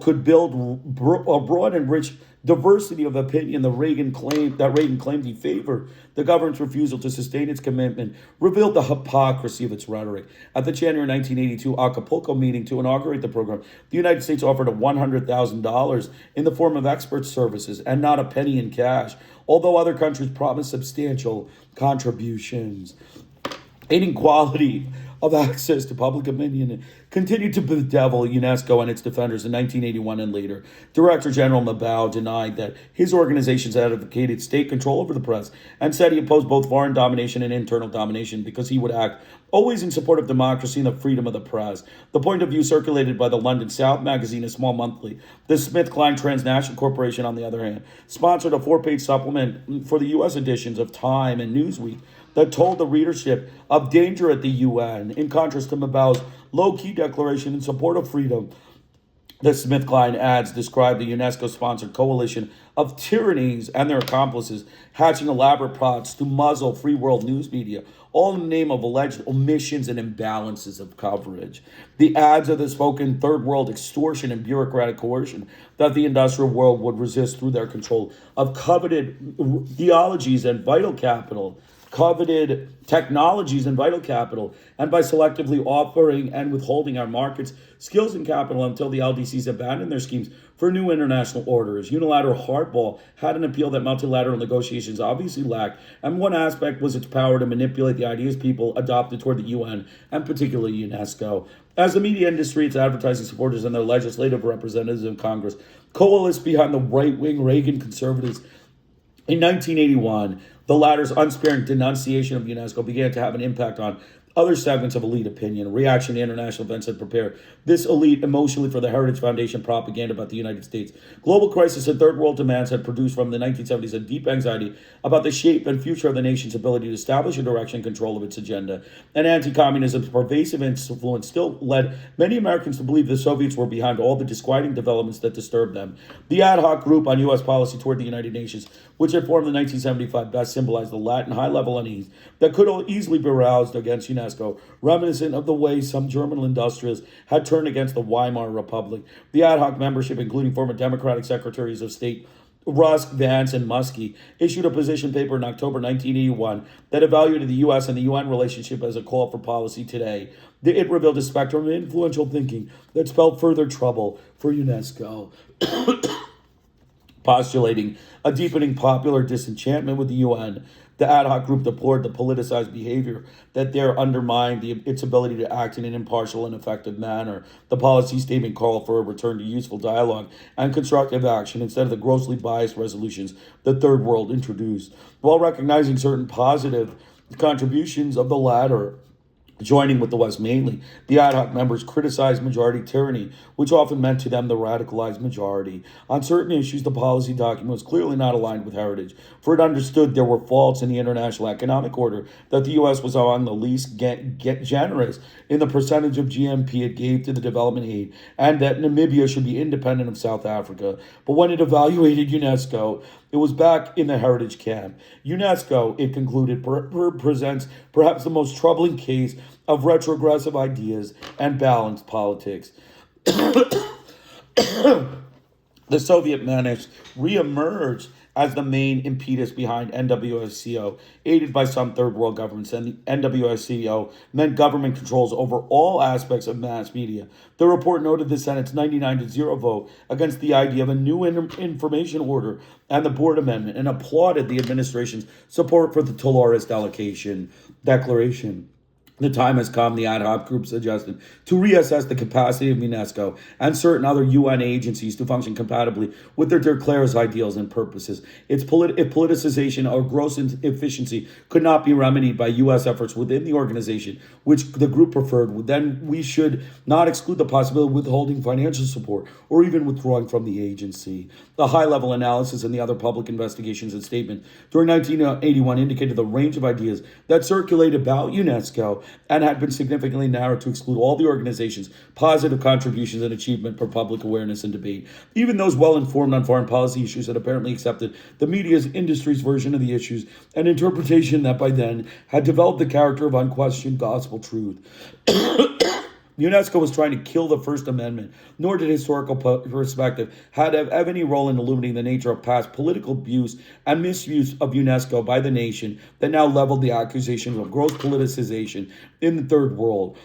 could build a broad and rich diversity of opinion. Reagan claimed he favored the government's refusal to sustain its commitment revealed the hypocrisy of its rhetoric. At the January 1982 Acapulco meeting to inaugurate the program, the United States offered $100,000 in the form of expert services and not a penny in cash, although other countries promised substantial contributions. Inequality of access to public opinion continued to bedevil UNESCO and its defenders in 1981 and later. Director General Mabao denied that his organizations advocated state control over the press and said he opposed both foreign domination and internal domination because he would act always in support of democracy and the freedom of the press. The point of view circulated by the London South magazine, a small monthly. The SmithKline Transnational Corporation, on the other hand, sponsored a 4-page supplement for the U.S. editions of Time and Newsweek that told the readership of danger at the UN, in contrast to Mabao's low-key declaration in support of freedom. The SmithKline ads described the UNESCO-sponsored coalition of tyrannies and their accomplices hatching elaborate plots to muzzle free world news media, all in the name of alleged omissions and imbalances of coverage. The ads are the spoken third world extortion and bureaucratic coercion that the industrial world would resist through their control of coveted theologies and vital capital, coveted technologies and vital capital, and by selectively offering and withholding our markets skills and capital until the LDCs abandoned their schemes for new international orders. Unilateral hardball had an appeal that multilateral negotiations obviously lacked, and one aspect was its power to manipulate the ideas people adopted toward the UN, and particularly UNESCO. As the media industry, its advertising supporters, and their legislative representatives in Congress coalesced behind the right-wing Reagan conservatives, in 1981, the latter's unsparing denunciation of UNESCO began to have an impact on other segments of elite opinion, reaction to international events had prepared this elite emotionally for the Heritage Foundation propaganda about the United States. Global crisis and third world demands had produced from the 1970s a deep anxiety about the shape and future of the nation's ability to establish a direction and control of its agenda. And anti-communism's pervasive influence still led many Americans to believe the Soviets were behind all the disquieting developments that disturbed them. The ad hoc group on U.S. policy toward the United Nations, which had formed in 1975, best symbolized the Latin high-level unease that could easily be aroused against UNESCO, reminiscent of the way some German industrialists had turned against the Weimar Republic. The ad hoc membership, including former Democratic Secretaries of State Rusk, Vance, and Muskie, issued a position paper in October 1981 that evaluated the U.S. and the UN relationship as a call for policy today. It revealed a spectrum of influential thinking that spelled further trouble for UNESCO, postulating a deepening popular disenchantment with the UN. The ad hoc group deplored the politicized behavior that there undermined its ability to act in an impartial and effective manner. The policy statement called for a return to useful dialogue and constructive action instead of the grossly biased resolutions the Third World introduced, while recognizing certain positive contributions of the latter. Joining with the West mainly, the ad hoc members criticized majority tyranny, which often meant to them the radicalized majority. On certain issues, the policy document was clearly not aligned with heritage, for it understood there were faults in the international economic order, that the U.S. was among the least generous in the percentage of GNP it gave to the development aid, and that Namibia should be independent of South Africa. But when it evaluated UNESCO, it was back in the heritage camp. UNESCO, it concluded, presents perhaps the most troubling case of retrogressive ideas and balanced politics. The Soviet menace reemerged as the main impetus behind NWSCO, aided by some third world governments, and the NWSCO meant government controls over all aspects of mass media. The report noted the Senate's 99-0 vote against the idea of a new information order and the Board Amendment, and applauded the administration's support for the Tolarist allocation declaration. The time has come, the ad hoc group suggested, to reassess the capacity of UNESCO and certain other UN agencies to function compatibly with their declared ideals and purposes. If politicization or gross inefficiency could not be remedied by U.S. efforts within the organization, which the group preferred, then we should not exclude the possibility of withholding financial support or even withdrawing from the agency. The high-level analysis and the other public investigations and statements during 1981 indicated the range of ideas that circulated about UNESCO and had been significantly narrowed to exclude all the organization's positive contributions and achievement for public awareness and debate. Even those well-informed on foreign policy issues had apparently accepted the media's industry's version of the issues, an interpretation that by then had developed the character of unquestioned gospel truth. UNESCO was trying to kill the First Amendment, nor did historical perspective have any role in illuminating the nature of past political abuse and misuse of UNESCO by the nation that now leveled the accusations of gross politicization in the Third World.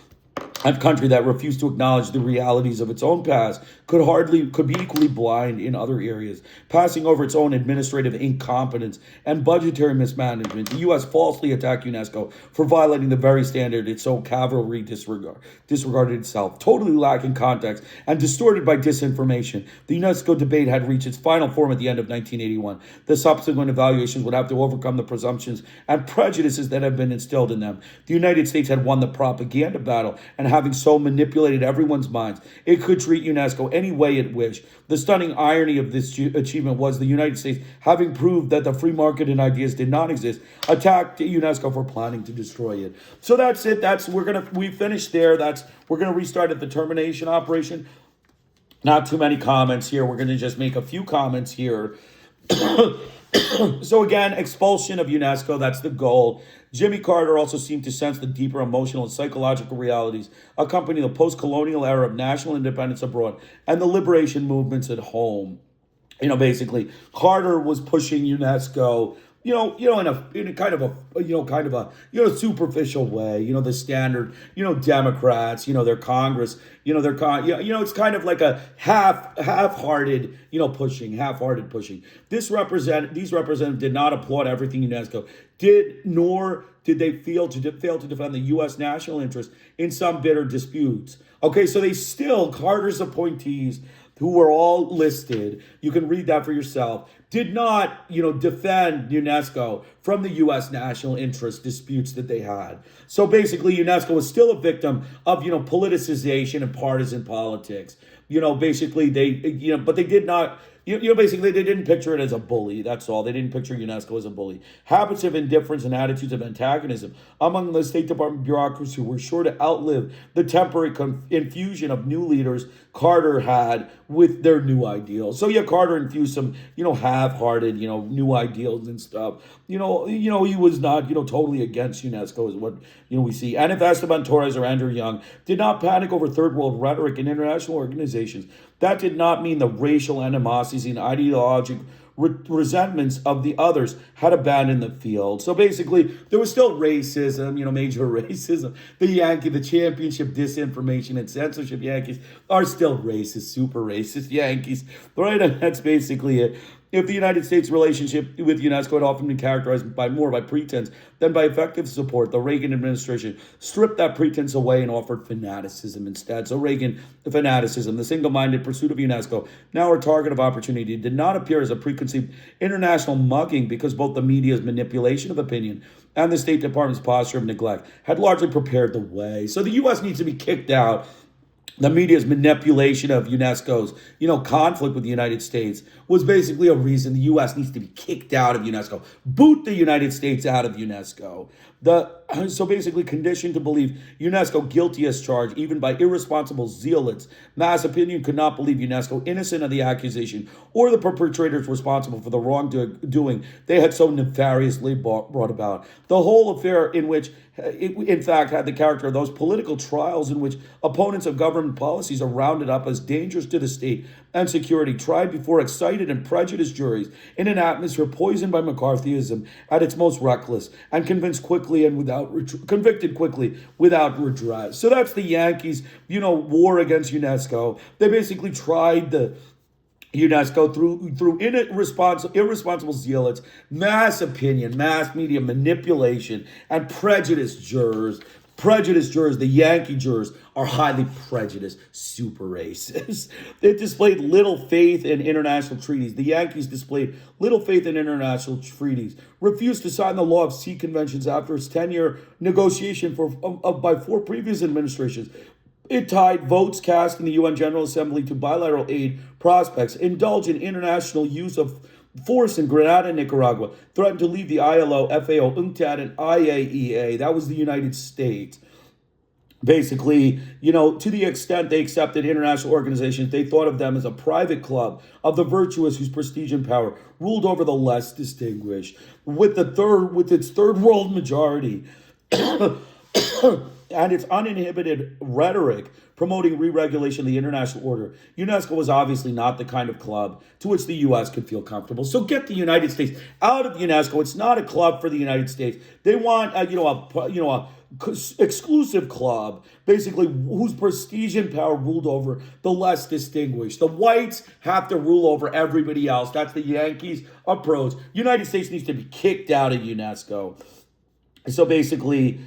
A country that refused to acknowledge the realities of its own past could be equally blind in other areas, passing over its own administrative incompetence and budgetary mismanagement. The U.S. falsely attacked UNESCO for violating the very standard it so cavalry disregarded itself, totally lacking context and distorted by disinformation. The UNESCO debate had reached its final form at the end of 1981. The subsequent evaluations would have to overcome the presumptions and prejudices that had been instilled in them. The United States had won the propaganda battle, and having so manipulated everyone's minds, it could treat UNESCO any way it wished. The stunning irony of this achievement was the United States, having proved that the free market in ideas did not exist, attacked UNESCO for planning to destroy it. So that's it. We finished there. We're gonna restart at the termination operation. Not too many comments here. We're gonna just make a few comments here. So again, expulsion of UNESCO, that's the goal. Jimmy Carter also seemed to sense the deeper emotional and psychological realities accompanying the post-colonial era of national independence abroad and the liberation movements at home. Basically, Carter was pushing UNESCO, in a kind of a superficial way. The standard, Democrats, their Congress, it's kind of like a half-hearted pushing. These representatives did not applaud everything UNESCO did, nor did they fail to defend the U.S. national interest in some bitter disputes. Okay, so Carter's appointees, who were all listed, you can read that for yourself, did not, defend UNESCO from the U.S. national interest disputes that they had. So basically, UNESCO was still a victim of, politicization and partisan politics. Basically but they did not, basically they didn't picture it as a bully. That's all. They didn't picture UNESCO as a bully. Habits of indifference and attitudes of antagonism among the State Department bureaucrats who were sure to outlive the temporary infusion of new leaders Carter had with their new ideals. So Carter infused some, half-hearted, new ideals and stuff. He was not, totally against UNESCO is what, we see. And if Esteban Torres or Andrew Young did not panic over third world rhetoric in international organizations, that did not mean the racial animosities and ideological resentments of the others had abandoned the field. So basically, there was still racism, major racism. The championship disinformation and censorship Yankees are still racist, super racist Yankees, right? And that's basically it. If the United States' relationship with UNESCO had often been characterized more by pretense than by effective support, the Reagan administration stripped that pretense away and offered fanaticism instead. So Reagan, fanaticism, the single-minded pursuit of UNESCO, now a target of opportunity, did not appear as a preconceived international mugging because both the media's manipulation of opinion and the State Department's posture of neglect had largely prepared the way. So the U.S. needs to be kicked out. The media's manipulation of UNESCO's, conflict with the United States was basically a reason the U.S. needs to be kicked out of UNESCO. Boot the United States out of UNESCO. So basically conditioned to believe UNESCO guilty as charged, even by irresponsible zealots. Mass opinion could not believe UNESCO innocent of the accusation or the perpetrators responsible for the wrongdoing they had so nefariously brought about. The whole affair in which it, in fact, had the character of those political trials in which opponents of government policies are rounded up as dangerous to the state and security, tried before excited and prejudiced juries in an atmosphere poisoned by McCarthyism at its most reckless, and convicted quickly without redress. So that's the Yankees, war against UNESCO. They basically tried the UNESCO through irresponsible zealots, mass opinion, mass media manipulation, and prejudiced jurors. The Yankee jurors are highly prejudiced, super racist. They displayed little faith in international treaties. The Yankees displayed little faith in international treaties, refused to sign the law of sea conventions after its 10-year negotiation by 4 previous administrations. It tied votes cast in the UN General Assembly to bilateral aid prospects, indulged in international use of force in Grenada and Nicaragua, threatened to leave the ILO, FAO, UNCTAD, and IAEA. That was the United States. Basically, to the extent they accepted international organizations, they thought of them as a private club of the virtuous whose prestige and power ruled over the less distinguished. With its third world majority and its uninhibited rhetoric promoting re-regulation of the international order, UNESCO was obviously not the kind of club to which the U.S. could feel comfortable. So get the United States out of UNESCO. It's not a club for the United States. They want, a exclusive club, basically, whose prestige and power ruled over the less distinguished. The whites have to rule over everybody else. That's the Yankees' approach. United States needs to be kicked out of UNESCO. So basically,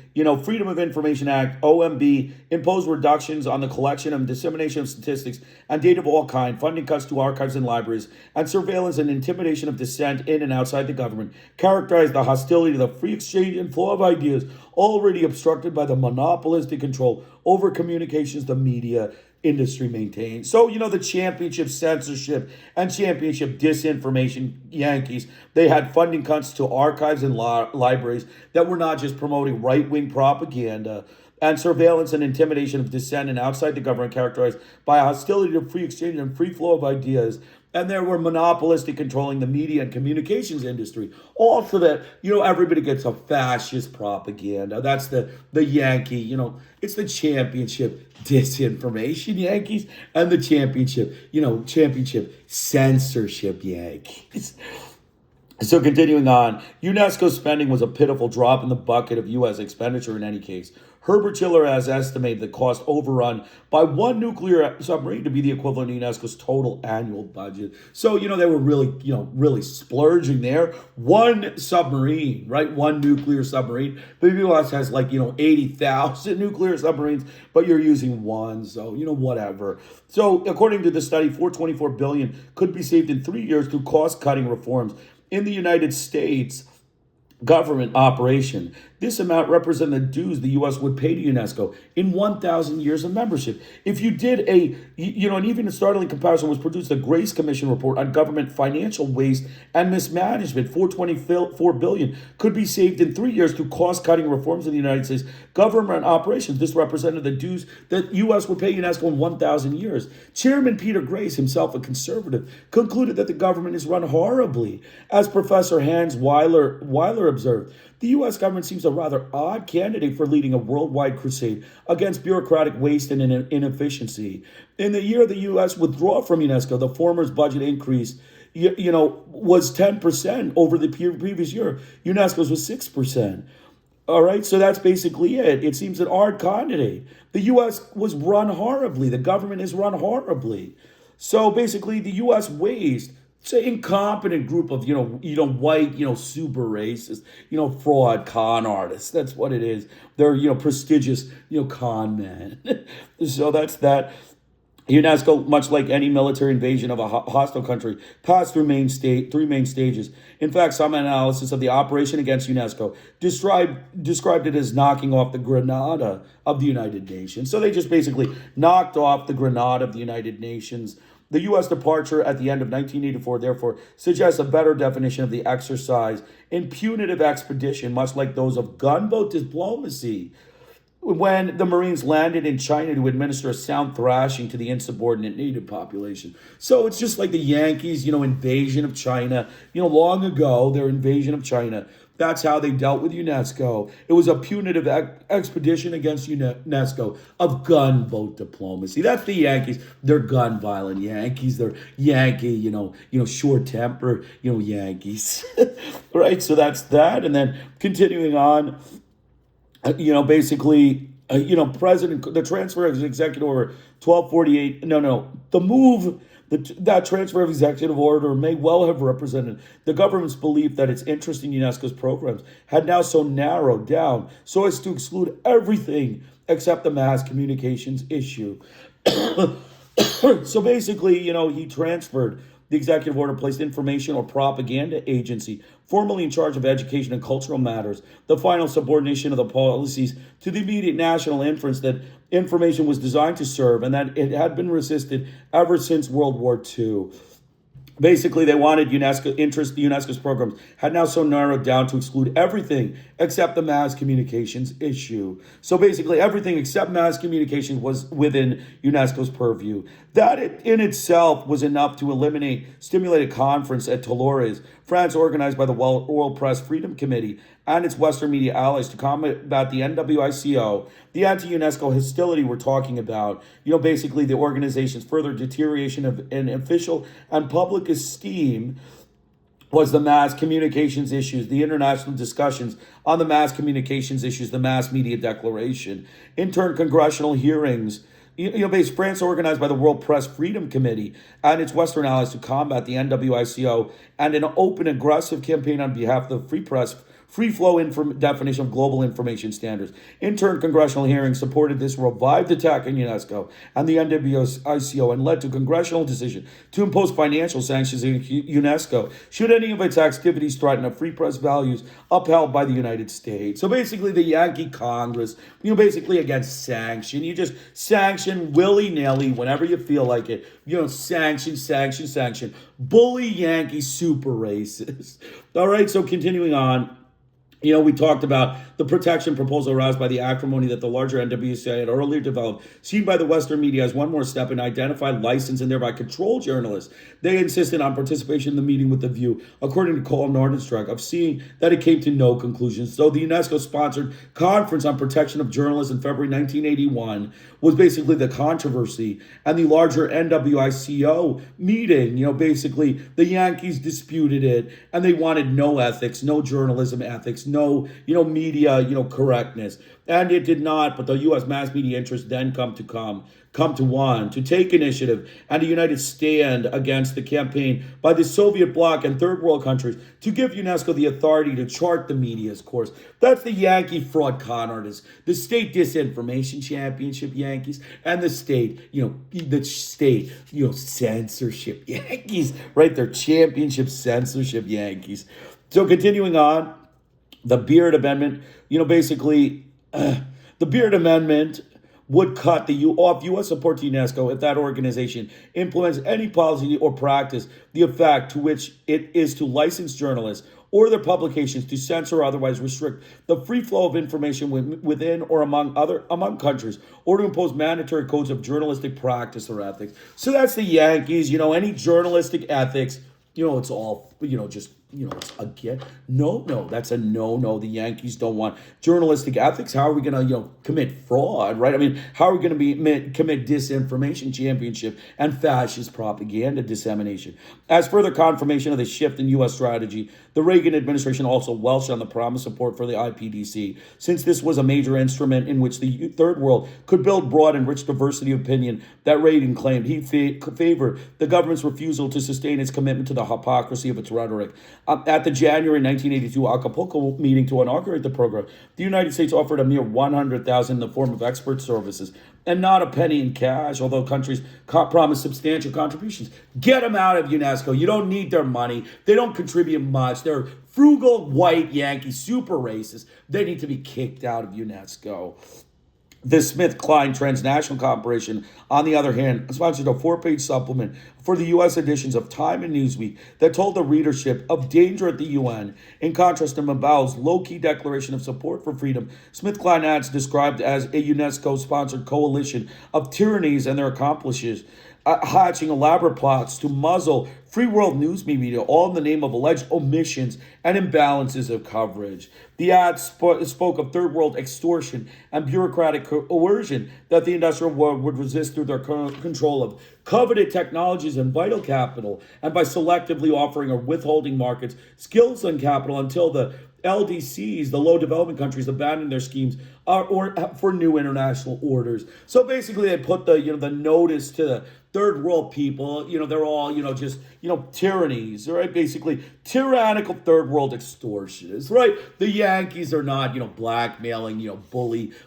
Freedom of Information Act, OMB, imposed reductions on the collection and dissemination of statistics and data of all kind, funding cuts to archives and libraries, and surveillance and intimidation of dissent in and outside the government, characterized the hostility to the free exchange and flow of ideas already obstructed by the monopolistic control over communications the media industry maintains. So, the championship censorship and championship disinformation Yankees, they had funding cuts to archives and libraries that were not just promoting right-wing propaganda, and surveillance and intimidation of dissent and outside the government characterized by hostility to free exchange and free flow of ideas. And there were monopolistic controlling the media and communications industry. All so that, everybody gets a fascist propaganda. That's the Yankee, it's the championship disinformation Yankees and the championship censorship Yankees. So continuing on, UNESCO spending was a pitiful drop in the bucket of U.S. expenditure in any case. Herbert Chiller has estimated the cost overrun by one nuclear submarine to be the equivalent of UNESCO's total annual budget. So, they were really, really splurging there. One submarine, right? One nuclear submarine. But the U.S. has 80,000 nuclear submarines, but you're using one. So, whatever. So, according to the study, $424 billion could be saved in 3 years through cost-cutting reforms in the United States government operation. This amount represents the dues the U.S. would pay to UNESCO in 1,000 years of membership. If you did and even a startling comparison was produced, the Grace Commission report on government financial waste and mismanagement, $424 billion could be saved in 3 years through cost-cutting reforms in the United States government operations. This represented the dues that U.S. would pay UNESCO in 1,000 years. Chairman Peter Grace, himself a conservative, concluded that the government is run horribly. As Professor Hans Weiler observed, the U.S. government seems a rather odd candidate for leading a worldwide crusade against bureaucratic waste and inefficiency. In the year of the U.S. withdrawal from UNESCO, the former's budget increase, was 10% over the previous year. UNESCO's was 6%. All right, so that's basically it. It seems an odd candidate. The U.S. was run horribly. The government is run horribly. So basically, the U.S. waste. It's an incompetent group of, white, super racist, fraud, con artists. That's what it is. They're, prestigious, con men. So that's that. UNESCO, much like any military invasion of a hostile country, passed through three main stages. In fact, some analysis of the operation against UNESCO described it as knocking off the Granada of the United Nations. So they just basically knocked off the Granada of the United Nations. The U.S. departure at the end of 1984, therefore, suggests a better definition of the exercise in punitive expedition, much like those of gunboat diplomacy, when the Marines landed in China to administer a sound thrashing to the insubordinate native population. So it's just like the Yankees, invasion of China, long ago, their invasion of China. That's how they dealt with UNESCO. It was a punitive expedition against UNESCO of gunboat diplomacy. That's the Yankees. They're gun violent Yankees. They're Yankee, short temper, Yankees. Right? So that's that. And then continuing on, basically, the transfer of his executive order 1248. That transfer of executive order may well have represented the government's belief that its interest in UNESCO's programs had now so narrowed down so as to exclude everything except the mass communications issue. So basically, he transferred the executive order, placed information or propaganda agency formally in charge of education and cultural matters, the final subordination of the policies to the immediate national inference that information was designed to serve and that it had been resisted ever since World War II. Basically, they wanted UNESCO's programs had now so narrowed down to exclude everything except the mass communications issue. So basically, everything except mass communications was within UNESCO's purview. That in itself was enough to stimulate a conference at Toulouse, France, organized by the World Press Freedom Committee and its Western media allies to combat the NWICO, the anti-UNESCO hostility we're talking about, basically the organization's further deterioration of an official and public esteem was the mass communications issues, the international discussions on the mass communications issues, the mass media declaration, in turn, congressional hearings, France organized by the World Press Freedom Committee and its Western allies to combat the NWICO, and an open, aggressive campaign on behalf of the free press, free flow definition of global information standards. In turn, congressional hearings supported this revived attack on UNESCO and the NWICO and led to a congressional decision to impose financial sanctions on UNESCO should any of its activities threaten a free press values upheld by the United States. So basically, the Yankee Congress, basically against sanction. You just sanction willy-nilly whenever you feel like it. Sanction. Bully Yankee super racist. All right, so continuing on. We talked about the protection proposal aroused by the acrimony that the larger NWCI had earlier developed, seen by the Western media as one more step in identifying, license, and thereby control journalists. They insisted on participation in the meeting with the view, according to Colonialism, of seeing that it came to no conclusions. So the UNESCO-sponsored Conference on Protection of Journalists in February 1981 was basically the controversy, and the larger NWICO meeting, basically the Yankees disputed it, and they wanted no ethics, no journalism ethics, no, media, correctness. And it did not, but the U.S. mass media interests then come to take initiative and a united stand against the campaign by the Soviet bloc and third world countries to give UNESCO the authority to chart the media's course. That's the Yankee fraud con artists, the state disinformation championship Yankees, and the state, censorship Yankees, right? They're championship censorship Yankees. So continuing on, the Beard Amendment, the Beard Amendment would cut off U.S. support to UNESCO if that organization implements any policy or practice, the effect to which it is to license journalists or their publications to censor or otherwise restrict the free flow of information within or among countries, or to impose mandatory codes of journalistic practice or ethics. So that's the Yankees. Any journalistic ethics, it's all, it's again, no, that's a no. The Yankees don't want journalistic ethics. How are we going to, commit fraud, right? I mean, how are we going to commit disinformation championship and fascist propaganda dissemination? As further confirmation of the shift in U.S. strategy, the Reagan administration also welched on the promised support for the IPDC, since this was a major instrument in which the third world could build broad and rich diversity of opinion that Reagan claimed. He favored the government's refusal to sustain its commitment to the hypocrisy of its rhetoric. At the January 1982 Acapulco meeting to inaugurate the program, the United States offered a mere $100,000 in the form of expert services and not a penny in cash, although countries promised substantial contributions. Get them out of UNESCO. You don't need their money. They don't contribute much. They're frugal, white Yankees, super racist. They need to be kicked out of UNESCO. The SmithKline Transnational Corporation, on the other hand, sponsored a 4-page supplement for the U.S. editions of Time and Newsweek that told the readership of danger at the UN. In contrast to Mabau's low-key declaration of support for freedom, SmithKline ads described as a UNESCO-sponsored coalition of tyrannies and their accomplices, hatching elaborate plots to muzzle free world news media, all in the name of alleged omissions and imbalances of coverage. The ad spoke of third world extortion and bureaucratic coercion that the industrial world would resist through their control of coveted technologies and vital capital, and by selectively offering or withholding markets, skills, and capital until the LDCs, the low development countries, abandon their schemes or for new international orders. So basically, they put the notice to the third world people. They're all just tyrannies, right? Basically, tyrannical third world extortionists, right? The Yankees are not blackmailing,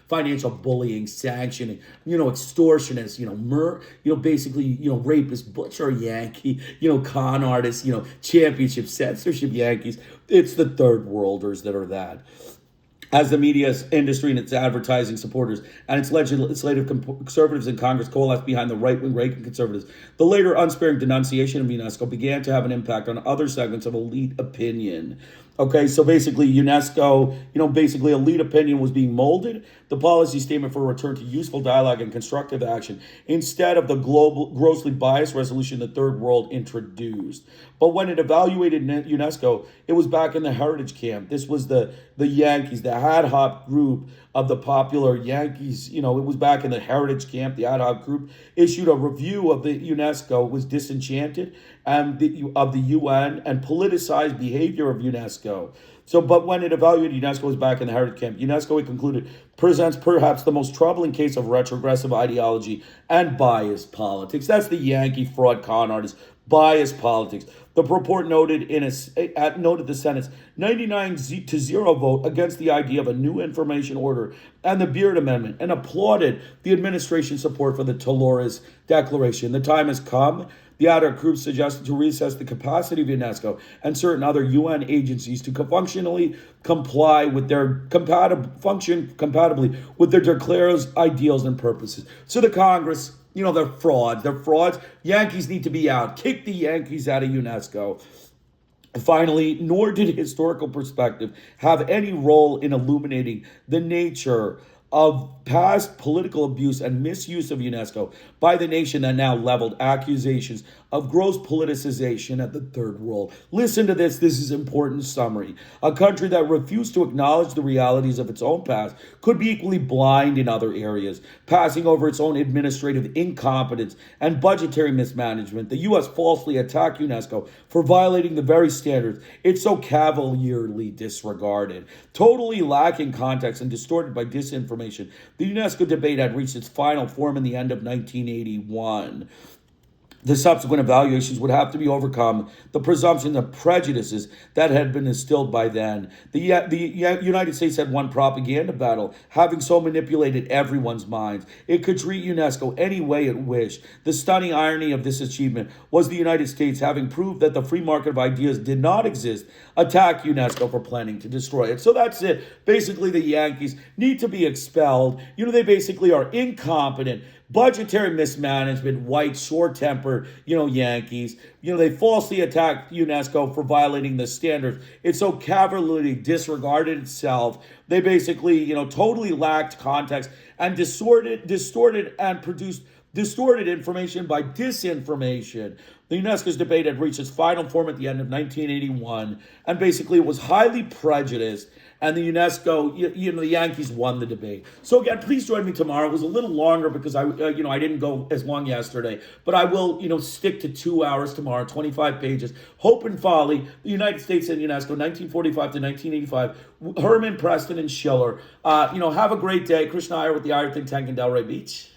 financial bullying, sanctioning, extortionists, basically rapist butcher Yankee, con artists, championship censorship Yankees. It's the third worlders that are that. As the media industry and its advertising supporters and its legislative conservatives in Congress coalesced behind the right-wing Reagan conservatives, the later unsparing denunciation of UNESCO began to have an impact on other segments of elite opinion. Okay, so basically UNESCO, elite opinion was being molded. The policy statement for a return to useful dialogue and constructive action instead of the grossly biased resolution the third world introduced. But when it evaluated UNESCO, it was back in the heritage camp. This was the Yankees, the ad hoc group of the popular Yankees. It was back in the heritage camp. The ad hoc group issued a review of the UNESCO, was disenchanted of the UN and politicized behavior of UNESCO. So, but when it evaluated UNESCO was back in the heritage camp, UNESCO, it concluded, presents perhaps the most troubling case of retrogressive ideology and biased politics. That's the Yankee fraud con artist, biased politics. The report noted the Senate's 99-0 vote against the idea of a new information order and the Beard Amendment, and applauded the administration's support for the Dolores Declaration. The time has come. The ad hoc group suggested to reassess the capacity of UNESCO and certain other UN agencies to functionally comply with their function compatibly with their declared ideals and purposes. So the Congress, they're frauds. Yankees need to be out. Kick the Yankees out of UNESCO. Finally, nor did historical perspective have any role in illuminating the nature of past political abuse and misuse of UNESCO by the nation that now leveled accusations of gross politicization at the third world. Listen to this. This is important summary. A country that refused to acknowledge the realities of its own past could be equally blind in other areas, passing over its own administrative incompetence and budgetary mismanagement. The U.S. falsely attacked UNESCO for violating the very standards it so cavalierly disregarded. Totally lacking context and distorted by disinformation, the UNESCO debate had reached its final form in the end of 1981. The subsequent evaluations would have to be overcome the presumptions and prejudices that had been instilled by then. The United States had won propaganda battle, having so manipulated everyone's minds. It could treat UNESCO any way it wished. The stunning irony of this achievement was the United States, having proved that the free market of ideas did not exist, attacked UNESCO for planning to destroy it. So that's it. Basically, the Yankees need to be expelled. They basically are incompetent, budgetary mismanagement, white, short-tempered, Yankees. They falsely attacked UNESCO for violating the standards. It so cavalierly disregarded itself. They basically, totally lacked context and distorted and produced distorted information by disinformation. The UNESCO's debate had reached its final form at the end of 1981, and basically it was highly prejudiced. And the UNESCO, the Yankees won the debate. So again, please join me tomorrow. It was a little longer because I didn't go as long yesterday, but I will, stick to 2 hours tomorrow, 25 pages. Hope and Folly, the United States and UNESCO, 1945 to 1985. Herman, Preston, and Schiller. Have a great day. Krishna Iyer with the Iyer Think Tank in Delray Beach.